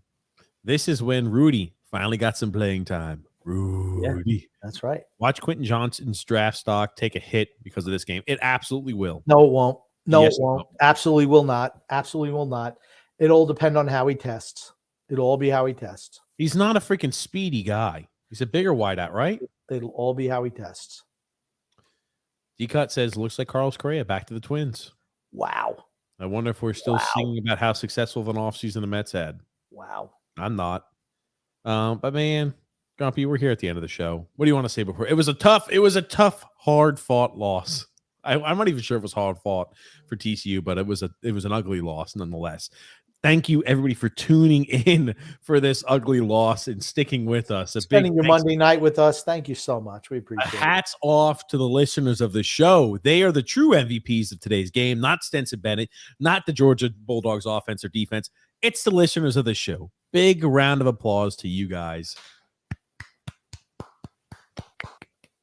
[SPEAKER 1] this is when Rudy finally got some playing time. Rudy.
[SPEAKER 2] That's right.
[SPEAKER 1] Watch Quentin Johnston's draft stock take a hit because of this game. It absolutely will.
[SPEAKER 2] No, it won't. No,
[SPEAKER 1] Yes,
[SPEAKER 2] it
[SPEAKER 1] it
[SPEAKER 2] won't.
[SPEAKER 1] will.
[SPEAKER 2] Absolutely will not. Absolutely will not. It'll depend on how he tests. It'll all be how he tests.
[SPEAKER 1] He's not a freaking speedy guy. He's a bigger wideout, right?
[SPEAKER 2] It'll all be how he tests.
[SPEAKER 1] D-Cut says, looks like Carlos Correa back to the Twins.
[SPEAKER 2] Wow.
[SPEAKER 1] I wonder if we're still
[SPEAKER 2] Wow.
[SPEAKER 1] singing about how successful of an offseason the Mets had.
[SPEAKER 2] Wow.
[SPEAKER 1] I'm not. But man, Grumpy, we're here at the end of the show. What do you want to say before? It was a tough, hard-fought loss. I'm not even sure if it was hard-fought for TCU, but it was an ugly loss nonetheless. Thank you, everybody, for tuning in for this ugly loss and sticking with us.
[SPEAKER 2] Spending your Monday night with us. Thank you so much. We appreciate it.
[SPEAKER 1] Hats off to the listeners of the show. They are the true MVPs of today's game, not Stenson Bennett, not the Georgia Bulldogs offense or defense. It's the listeners of the show. Big round of applause to you guys.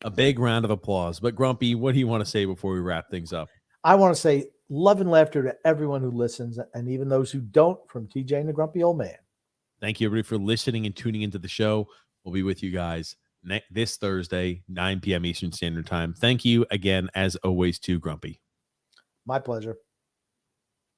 [SPEAKER 1] A big round of applause. But Grumpy, what do you want to say before we wrap things up?
[SPEAKER 2] I want to say love and laughter to everyone who listens and even those who don't, from TJ and the Grumpy Old Man.
[SPEAKER 1] Thank you, everybody, for listening and tuning into the show. We'll be with you guys this Thursday, 9 p.m. Eastern Standard Time. Thank you again, as always, to Grumpy.
[SPEAKER 2] My pleasure.